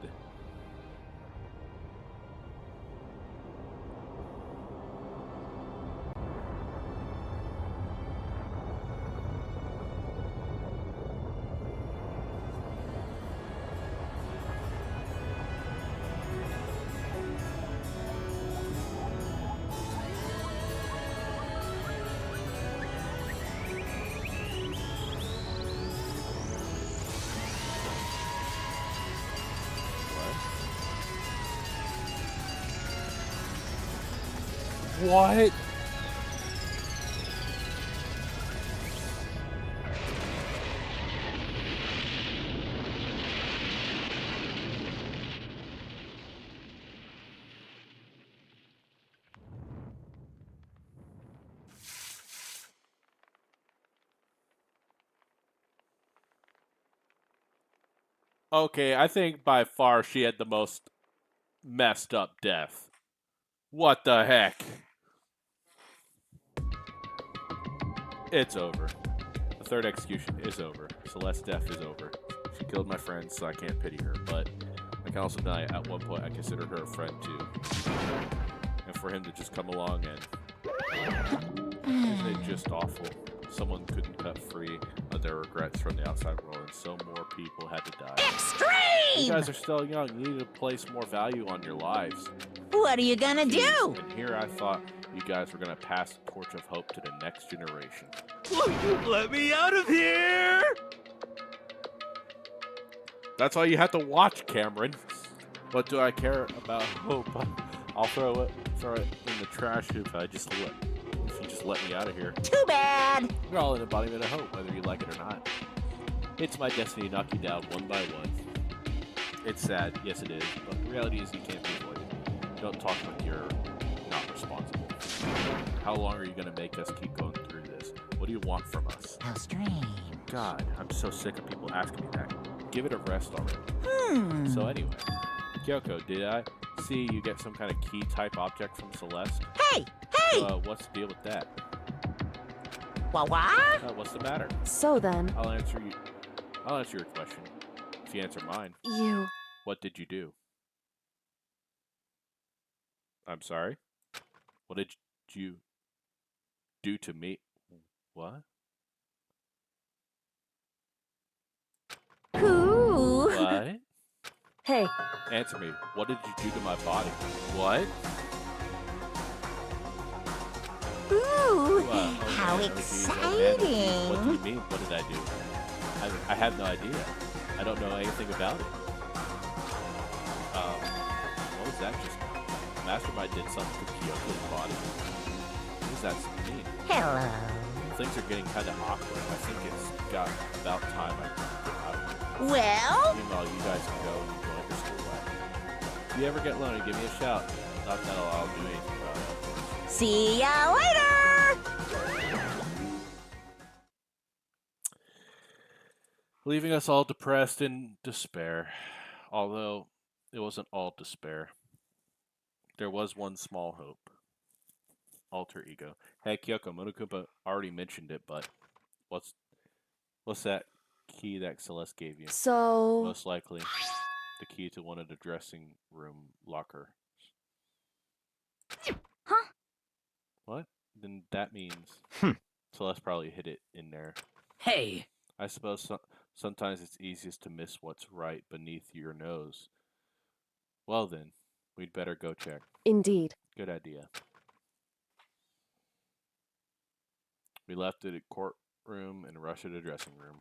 What? Okay, I think by far she had the most messed up death. What the heck? It's over. The third execution is over. Celeste's death is over. She killed my friend, so I can't pity her, but I can also deny at one point I considered her a friend too. And for him to just come along and... Isn't it just awful? Someone couldn't cut free of their regrets from the outside world, and so more people had to die. Extreme! You guys are still young. You need to place more value on your lives. What are you gonna do? And here I thought you guys were gonna pass the torch of hope to the next generation. Let me out of here! That's all you have to watch, Cameron. What do I care about hope? I'll throw it in the trash if you just let me out of here. Too bad. You're all an embodiment of hope, whether you like it or not. It's my destiny to knock you down one by one. It's sad, yes it is, but the reality is you can't be avoided. Don't talk like you're not responsible. How long are you going to make us keep going through this? What do you want from us? How strange. God, I'm so sick of people asking me that. Give it a rest already. So anyway, Kyoko, did I see you get some kind of key type object from Celeste? Hey! Hey! What's the deal with that? What? What's the matter? So then, I'll answer your question. If you answer mine. you... What did you do? I'm sorry? What did you do to me? What? Who? What? Hey, Answer me. What did you do to my body? What? Ooh, Well, how okay, exciting. What do you mean? What did I do? I have no idea. I don't know anything about it. What was that just? Mastermind did something to Kyoko's body. What does that mean? Hello. Things are getting kind of awkward. I think it's got about time I get out of here. Well? Meanwhile, you guys can go and enjoy your school life. If you ever get lonely, give me a shout. Not that I'll do anything about it, of course. See ya later! Leaving us all depressed in despair. Although, it wasn't all despair. There was one small hope. Alter ego. Hey, Kyoko, Monokuma already mentioned it, but what's that key that Celeste gave you? so... Most likely the key to one of the dressing room lockers. Huh? What? Then that means Celeste probably hid it in there. Hey, I suppose sometimes it's easiest to miss what's right beneath your nose. Well then, we'd better go check. Indeed. Good idea. We left the courtroom and rushed to the dressing room.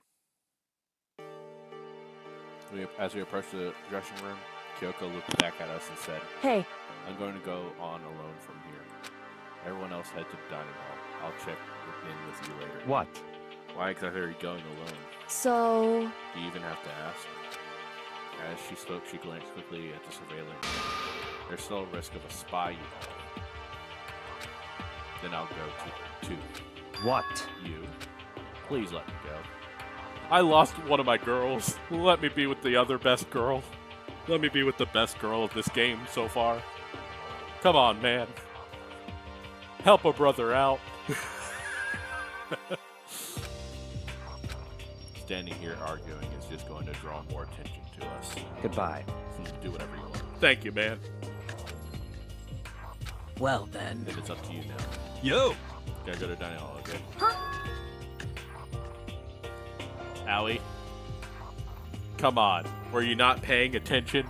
As we approached the dressing room, Kyoko looked back at us and said, Hey, I'm going to go on alone from here. Everyone else head to the dining hall. I'll check in with you later. What? Why exactly are you going alone? so... Do you even have to ask? As she spoke, she glanced quickly at the surveillance. There's still a risk of a spy, you know. then I'll go to What? you. Please let me go. I lost one of my girls. Let me be with the other best girl. Let me be with the best girl of this game so far. Come on, man. Help a brother out. Standing here arguing is just going to draw more attention to us. Goodbye. Do whatever you want. Thank you, man. Well then. Then it's up to you now. Yo! Gotta go to dining hall, okay? Allie? Come on. Were you not paying attention?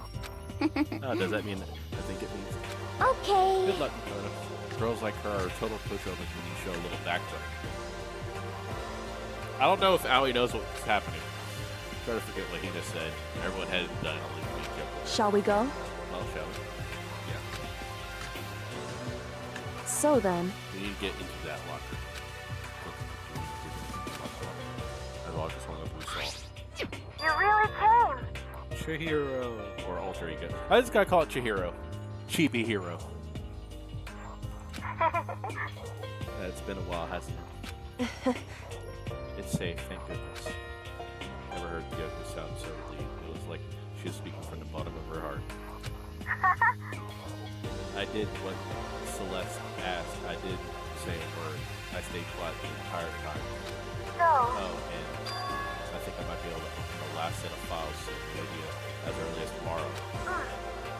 Oh, does that mean... I think it means... Okay. Good luck, Dakota. Girls like her are total pushovers when you show a little backbone. I don't know if Allie knows what's happening. Try to forget what he just said. Everyone had done a leave week. Shall we go? Well, shall we? Yeah. So then, We need to get into that locker. As long as one of we saw. You really came. Chihiro. Or alter ego. I just gotta call it Chihiro. Chibi Hero. It's been a while, hasn't it? It's safe, thank goodness. Never heard Kyoko sound so relieved. It was like she was speaking from the bottom of her heart. I did what Celeste asked. I did say a word. I stayed quiet the entire time. So, Oh, and I think I might be able to open the last set of files soon, maybe as early as tomorrow.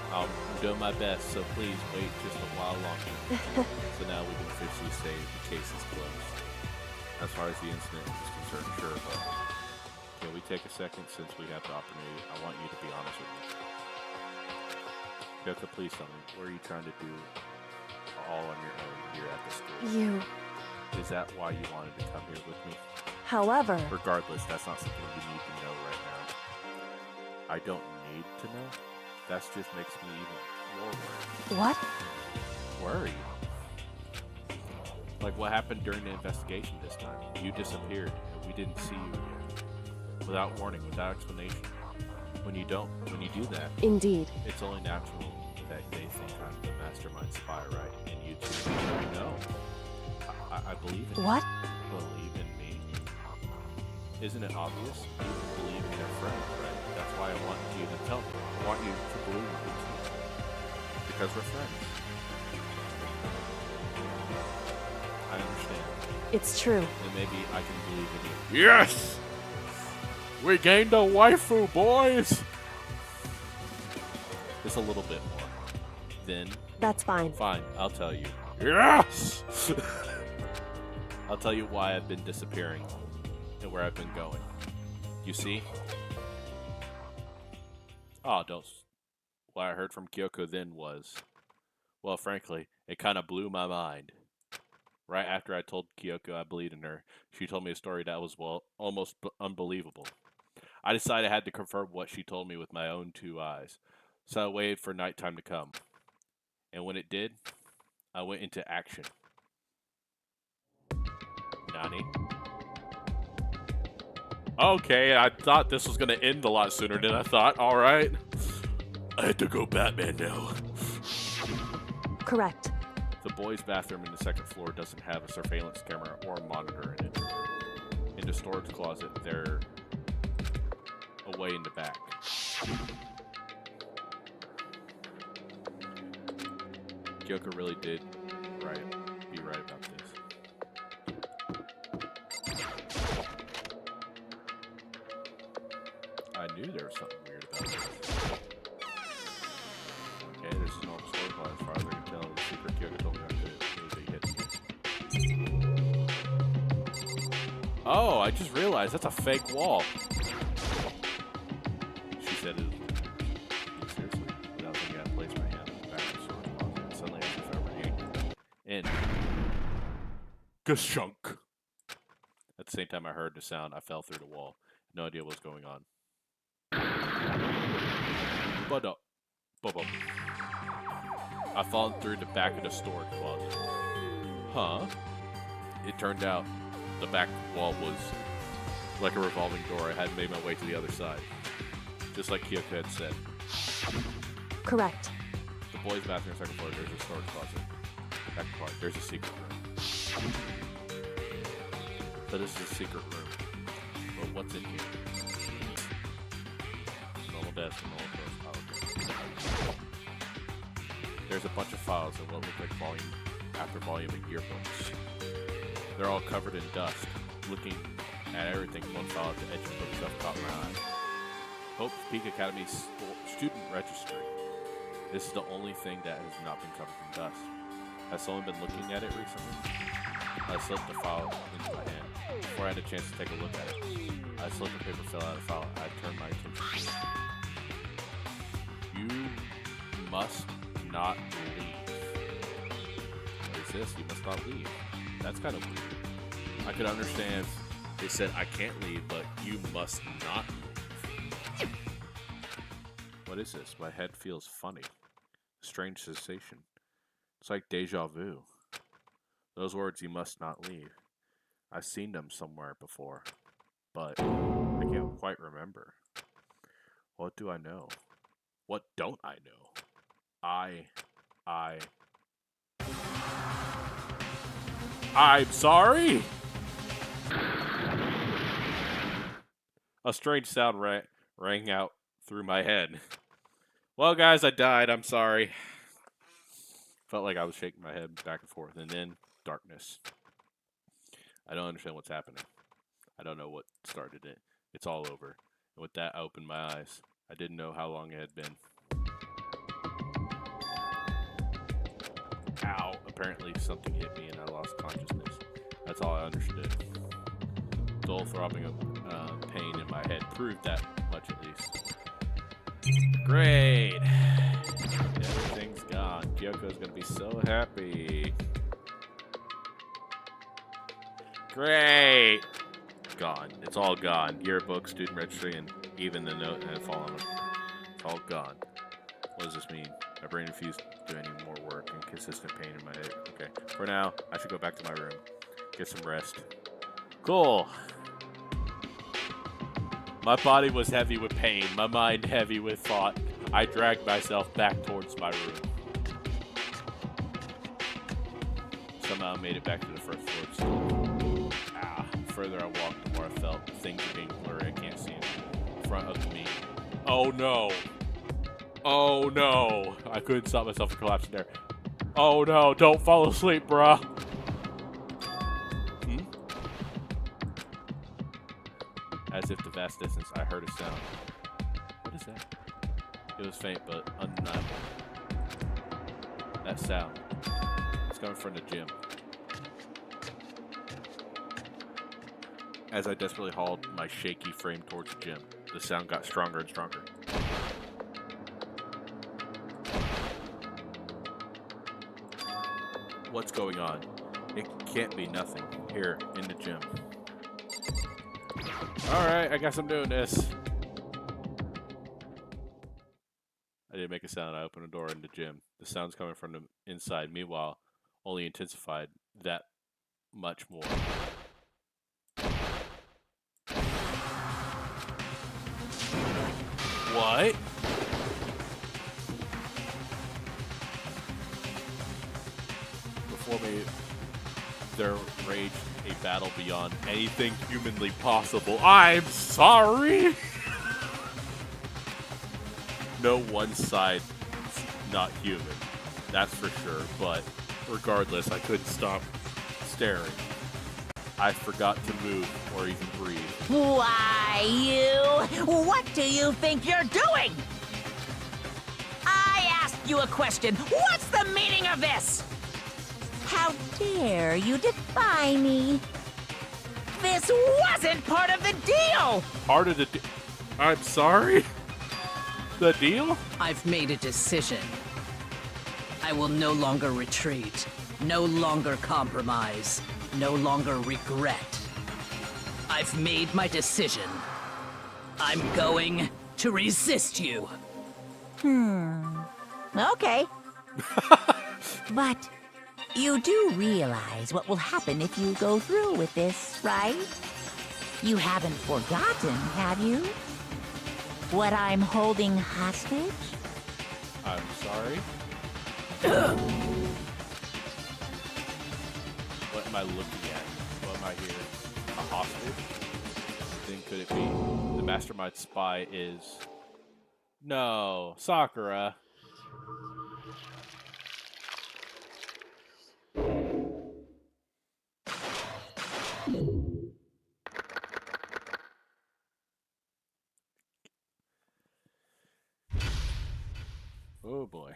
I'm doing my best, so please wait just a while longer. So now we can officially say the case is closed. As far as the incident is concerned, sure, but can we take a second since we have the opportunity? I want you to be honest with me. Kyoko, please tell me, what are you trying to do all on your own here at the school? you. Is that why you wanted to come here with me? However, Regardless, that's not something you need to know right now. I don't need to know. That just makes me even more worried. what? Worried? Like what happened during the investigation this time? You disappeared, and we didn't see you again. Without warning, without explanation. When you do that, Indeed. it's only natural that they think I'm the mastermind spy, right? And you two, no. I believe in What? Believe in me? Isn't it obvious? People believe in their friends, right? That's why I want you to tell me. I want you to believe in me too. Because we're friends. I understand. It's true. And maybe I can believe in you. Yes! We gained a waifu, boys! Just a little bit more. Then, That's fine. fine, I'll tell you. Yes! I'll tell you why I've been disappearing and where I've been going. You see? Oh, don't. What I heard from Kyoko then was, well, frankly, it kind of blew my mind. Right after I told Kyoko I believed in her, she told me a story that was, well, almost unbelievable. I decided I had to confirm what she told me with my own two eyes. So I waited for nighttime to come. And when it did, I went into action. Nani? Okay, I thought this was going to end a lot sooner than I thought. Alright. I had to go Batman now. Correct. The boys' bathroom in the second floor doesn't have a surveillance camera or a monitor in it. In the storage closet, they're away in the back. Kyoko really did be right about this. I knew there was something weird about this. Okay, this is an old storage closet. As far as I can tell, the secret Kyoko told me Oh, I just realized that's a fake wall. She said it. Seriously, without thinking, I placed my hand on the back of the storage closet, and suddenly, as if I were in Gashunk. At the same time I heard the sound, I fell through the wall. No idea what was going on. But I've fallen through the back of the storage closet. Huh? It turned out the back wall was like a revolving door. I hadn't made my way to the other side. Just like Kyoko had said. Correct. The boys' bathroom, second floor, there's a storage closet. Back part, there's a secret room. But this is a secret room. But what's in here? Normal desk, normal desk. Oh, okay. There's a bunch of files in what look like volume after volume of yearbooks. They're all covered in dust. Looking at everything, one file at the edge of the bookshelf caught my eye. Hope's Peak Academy student registry. This is the only thing that has not been covered in dust. Has someone been looking at it recently? I slipped the file into my hand. Before I had a chance to take a look at it, I slipped the paper, fell out of the file. I turned my attention to it. You must not leave. What is this? You must not leave. That's kind of weird. I could understand they said I can't leave, but you must not leave. What is this? My head feels funny. Strange sensation. It's like deja vu. Those words, you must not leave. I've seen them somewhere before, but I can't quite remember. What do I know? What don't I know? I'm sorry? A strange sound rang out through my head. Well, guys, I died. I'm sorry. Felt like I was shaking my head back and forth, and then darkness. I don't understand what's happening. I don't know what started it. It's all over. And with that, I opened my eyes. I didn't know how long it had been. Ow. Apparently something hit me and I lost consciousness. That's all I understood. Dull throbbing of pain in my head proved that much at least. Great. Everything's gone. Kyoko's gonna be so happy. Great. Gone. It's all gone. Yearbook, student registry, and even the note that had fallen. It's all gone. What does this mean? My brain refused to do any more work and consistent pain in my head. Okay. For now, I should go back to my room. Get some rest. Cool. My body was heavy with pain. My mind heavy with thought. I dragged myself back towards my room. Somehow I made it back to the first floor. The further I walked, the more I felt things are being blurry. I can't see in front of me. Oh no. Oh no. I couldn't stop myself from collapsing there. Oh no, don't fall asleep, bruh. As if the vast distance, I heard a sound. What is that? It was faint, but undeniable. That sound. It's coming from the gym. As I desperately hauled my shaky frame towards the gym, the sound got stronger and stronger. What's going on? It can't be nothing here in the gym. Alright, I guess I'm doing this. I didn't make a sound. I opened a door in the gym. The sound's coming from the inside. Meanwhile, only intensified that much more. What? Before me, there raged a battle beyond anything humanly possible. I'm sorry! No one side not human, that's for sure, but regardless, I couldn't stop staring. I forgot to move or even breathe. Why, you? What do you think you're doing? I asked you a question. What's the meaning of this? How dare you defy me? This wasn't part of the deal! Part of the deal? I'm sorry? The deal? I've made a decision. I will no longer retreat, no longer compromise, no longer regret. I've made my decision. I'm going to resist you. Okay. But you do realize what will happen if you go through with this, right? You haven't forgotten, have you? What I'm holding hostage? I'm sorry? What am I looking at? What am I hearing? a hostage, then could it be the mastermind spy is... No, Sakura. Oh boy.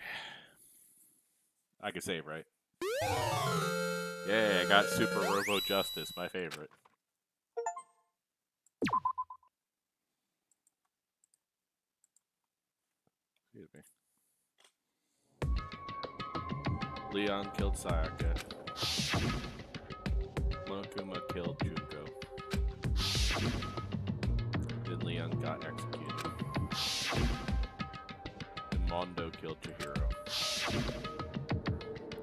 I can save, right? Yeah, I got Super Robo Justice, my favorite. Excuse me. Leon killed Sayaka. Monokuma killed Junko. Then Leon got executed. Then Mondo killed Chihiro.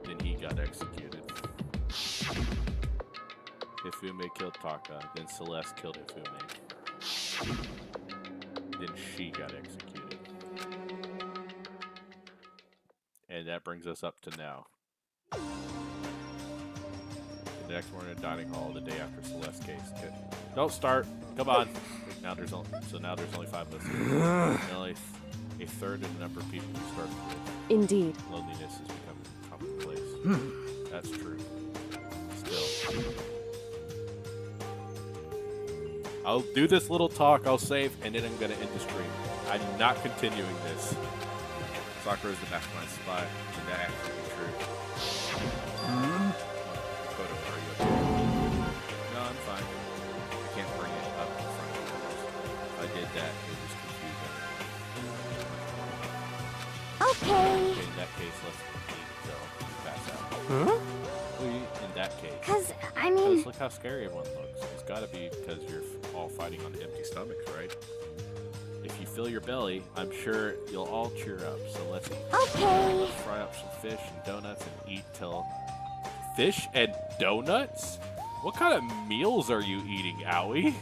Then he got executed. Hifume killed Taka. Then Celeste killed Hifume. Then she got executed. And that brings us up to now. The next morning in dining hall, the day after Celeste's case. Okay. Don't start. Come on. Now there's only 5 listeners. And only a third of the number of people who started with. Indeed. Loneliness has become commonplace. That's true. Still. I'll do this little talk, I'll save, and then I'm going to end the stream. I'm not continuing this. Sakura is the mastermind spy. Can that actually be true? Kodo, are you okay? No, I'm fine. I can't bring it up in front of you. If I did that, it was confusing. Okay. Okay, in that case, let's eat until you pass out. Huh? In that case. Cause, I mean... Look how scary everyone looks. It's gotta be because you're all fighting on empty stomachs, right? If you fill your belly, I'm sure you'll all cheer up. So let's eat. Okay. Let's fry up some fish and donuts and eat till... Fish and donuts? What kind of meals are you eating, Owie?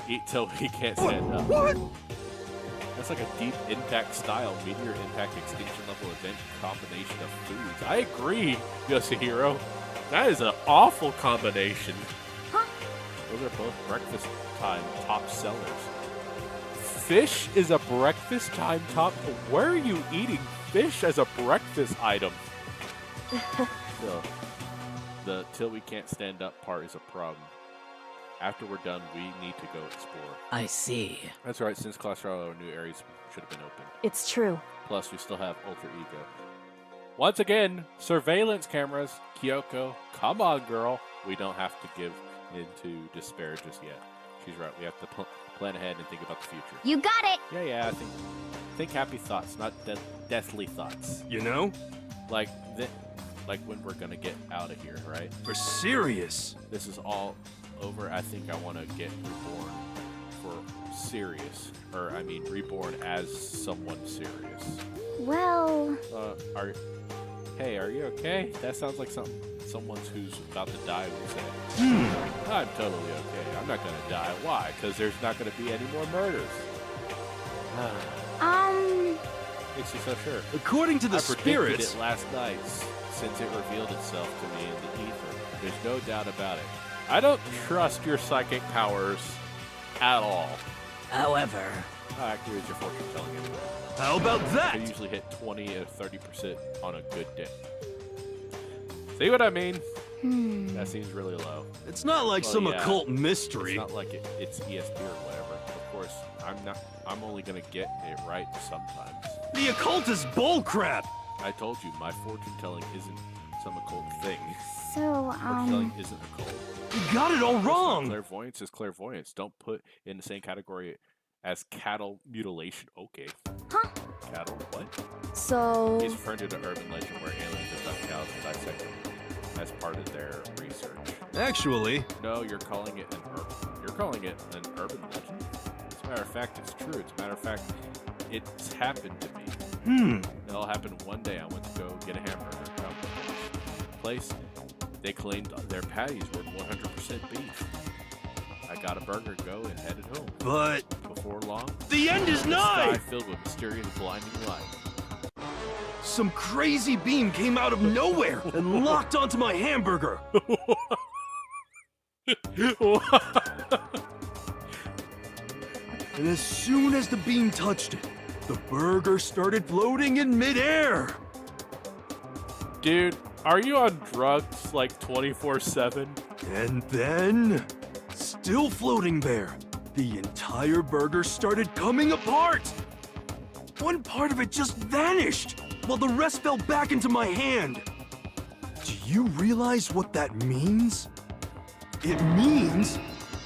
Eat till we can't stand up. What? That's like a deep impact style, meteor impact extinction level event combination of foods. I agree, Yoshihiro. That is an awful combination. Huh? Those are both breakfast time top sellers. Fish is a breakfast time top. Where are you eating fish as a breakfast item? Still, the till we can't stand up part is a problem. After we're done, we need to go explore. I see. That's right, since Clash Royale, new areas should have been opened. It's true. Plus, we still have Ultra Ego. Once again, surveillance cameras. Kyoko, come on, girl. We don't have to give into despair just yet. She's right. We have to plan ahead and think about the future. You got it. Yeah. I think happy thoughts, not deathly thoughts. You know? Like when we're gonna get out of here, right? For serious. This is all over. I think I want to get reborn for serious, or I mean, reborn as someone serious. Well... Hey, are you okay? That sounds like someone who's about to die would say. I'm totally okay. I'm not gonna die. Why? Because there's not gonna be any more murders. Makes you so sure. According to the I predicted spirits... it last night, since it revealed itself to me in the ether. There's no doubt about it. I don't trust your psychic powers at all. However... How accurate is your fortune telling anyway? How about that? I usually hit 20 or 30% on a good day. See what I mean? That seems really low. It's not like some occult mystery. It's not like it's ESP or whatever. Of course, I'm only gonna get it right sometimes. The occult is bullcrap! I told you, my fortune telling isn't some occult thing. So, Fortune telling isn't occult. You got it all wrong! Clairvoyance is clairvoyance. Don't put in the same category as cattle mutilation. Okay. Huh? Cattle? What? So... He's referring to the urban legend where aliens abduct cows and dissect them as part of their research. Actually... No, you're calling it an urban legend? As a matter of fact, it's true. As a matter of fact, it's happened to me. It all happened one day. I went to go get a hamburger from a place. They claimed their patties were 100% beef. I got a burger, go, and headed home. But... Before long... The end is Sky nigh! filled with mysterious blinding light. Some crazy beam came out of nowhere and locked onto my hamburger. And as soon as the beam touched it, the burger started floating in midair. Dude, are you on drugs like 24/7? And then, still floating there, the entire burger started coming apart. One part of it just vanished, while the rest fell back into my hand. Do you realize what that means? It means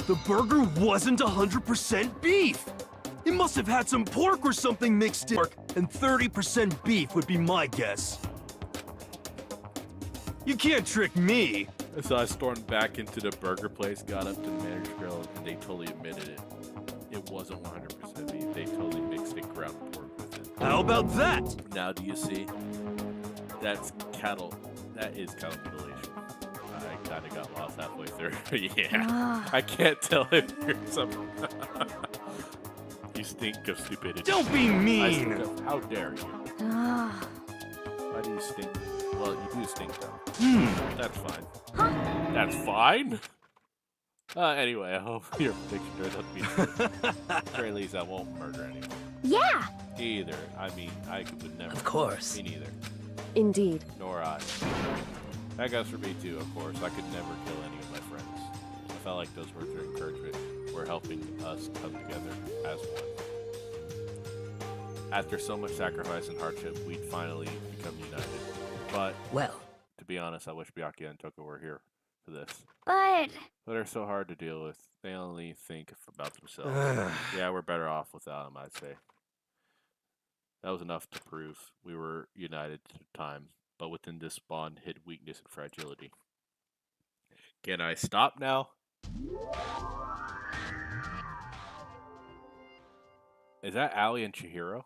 the burger wasn't 100% beef. It must have had some pork or something mixed in, and 30% beef would be my guess. You can't trick me. So I stormed back into the burger place, got up to the manager's grill, and they totally admitted it. It wasn't 100% beef. They totally mixed it ground pork with it. How about that? Now do you see? That's cattle. That is cattle mutilation. I kind of got lost halfway through. Yeah. I can't tell if you're some... You stink of stupidity. Don't be mean! I stink of... How dare you? Why do you stink? Well, you do stink though. That's fine. That's fine? Anyway, I hope your picture turns out to be... At very least I won't murder anyone. Yeah! Either. I mean, I would never. Of course. Me neither. Indeed. Nor I. That goes for me too, of course. I could never kill any of my friends. I felt like those words of encouragement were helping us come together as one. After so much sacrifice and hardship, we'd finally become united. But, Well, to be honest, I wish Byakuya and Toko were here for this. But They're so hard to deal with. They only think about themselves. Yeah, we're better off without them, I'd say. That was enough to prove we were united to time, but within this bond hid weakness and fragility. Can I stop now? Is that Ali and Chihiro?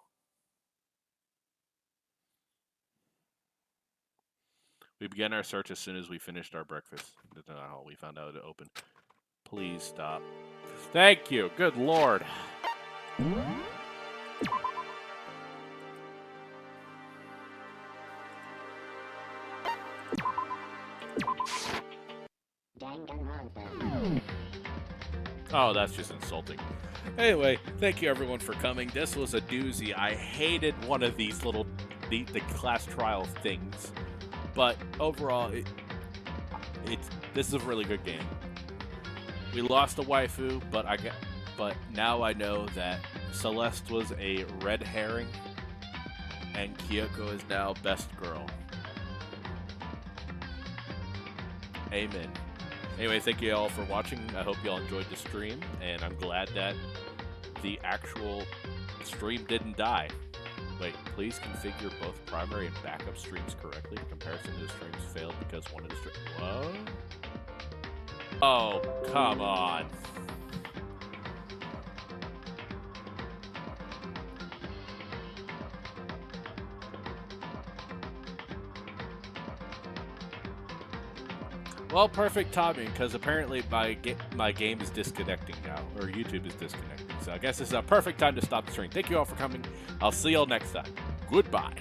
We began our search as soon as we finished our breakfast. That's not how we found out it opened. Please stop. Thank you. Good lord. Oh, that's just insulting. Anyway, thank you everyone for coming. This was a doozy. I hated one of these little the class trial things, but overall, this is a really good game. We lost a waifu, but now I know that Celeste was a red herring, and Kyoko is now best girl. Amen. Anyway, thank you all for watching. I hope you all enjoyed the stream, and I'm glad that the actual stream didn't die. Wait, please configure both primary and backup streams correctly. The comparison to the streams failed because one of the streams... What? Oh, come on. Well, perfect timing, because apparently my game is disconnecting now, or YouTube is disconnecting. So I guess this is a perfect time to stop the stream. Thank you all for coming. I'll see you all next time. Goodbye.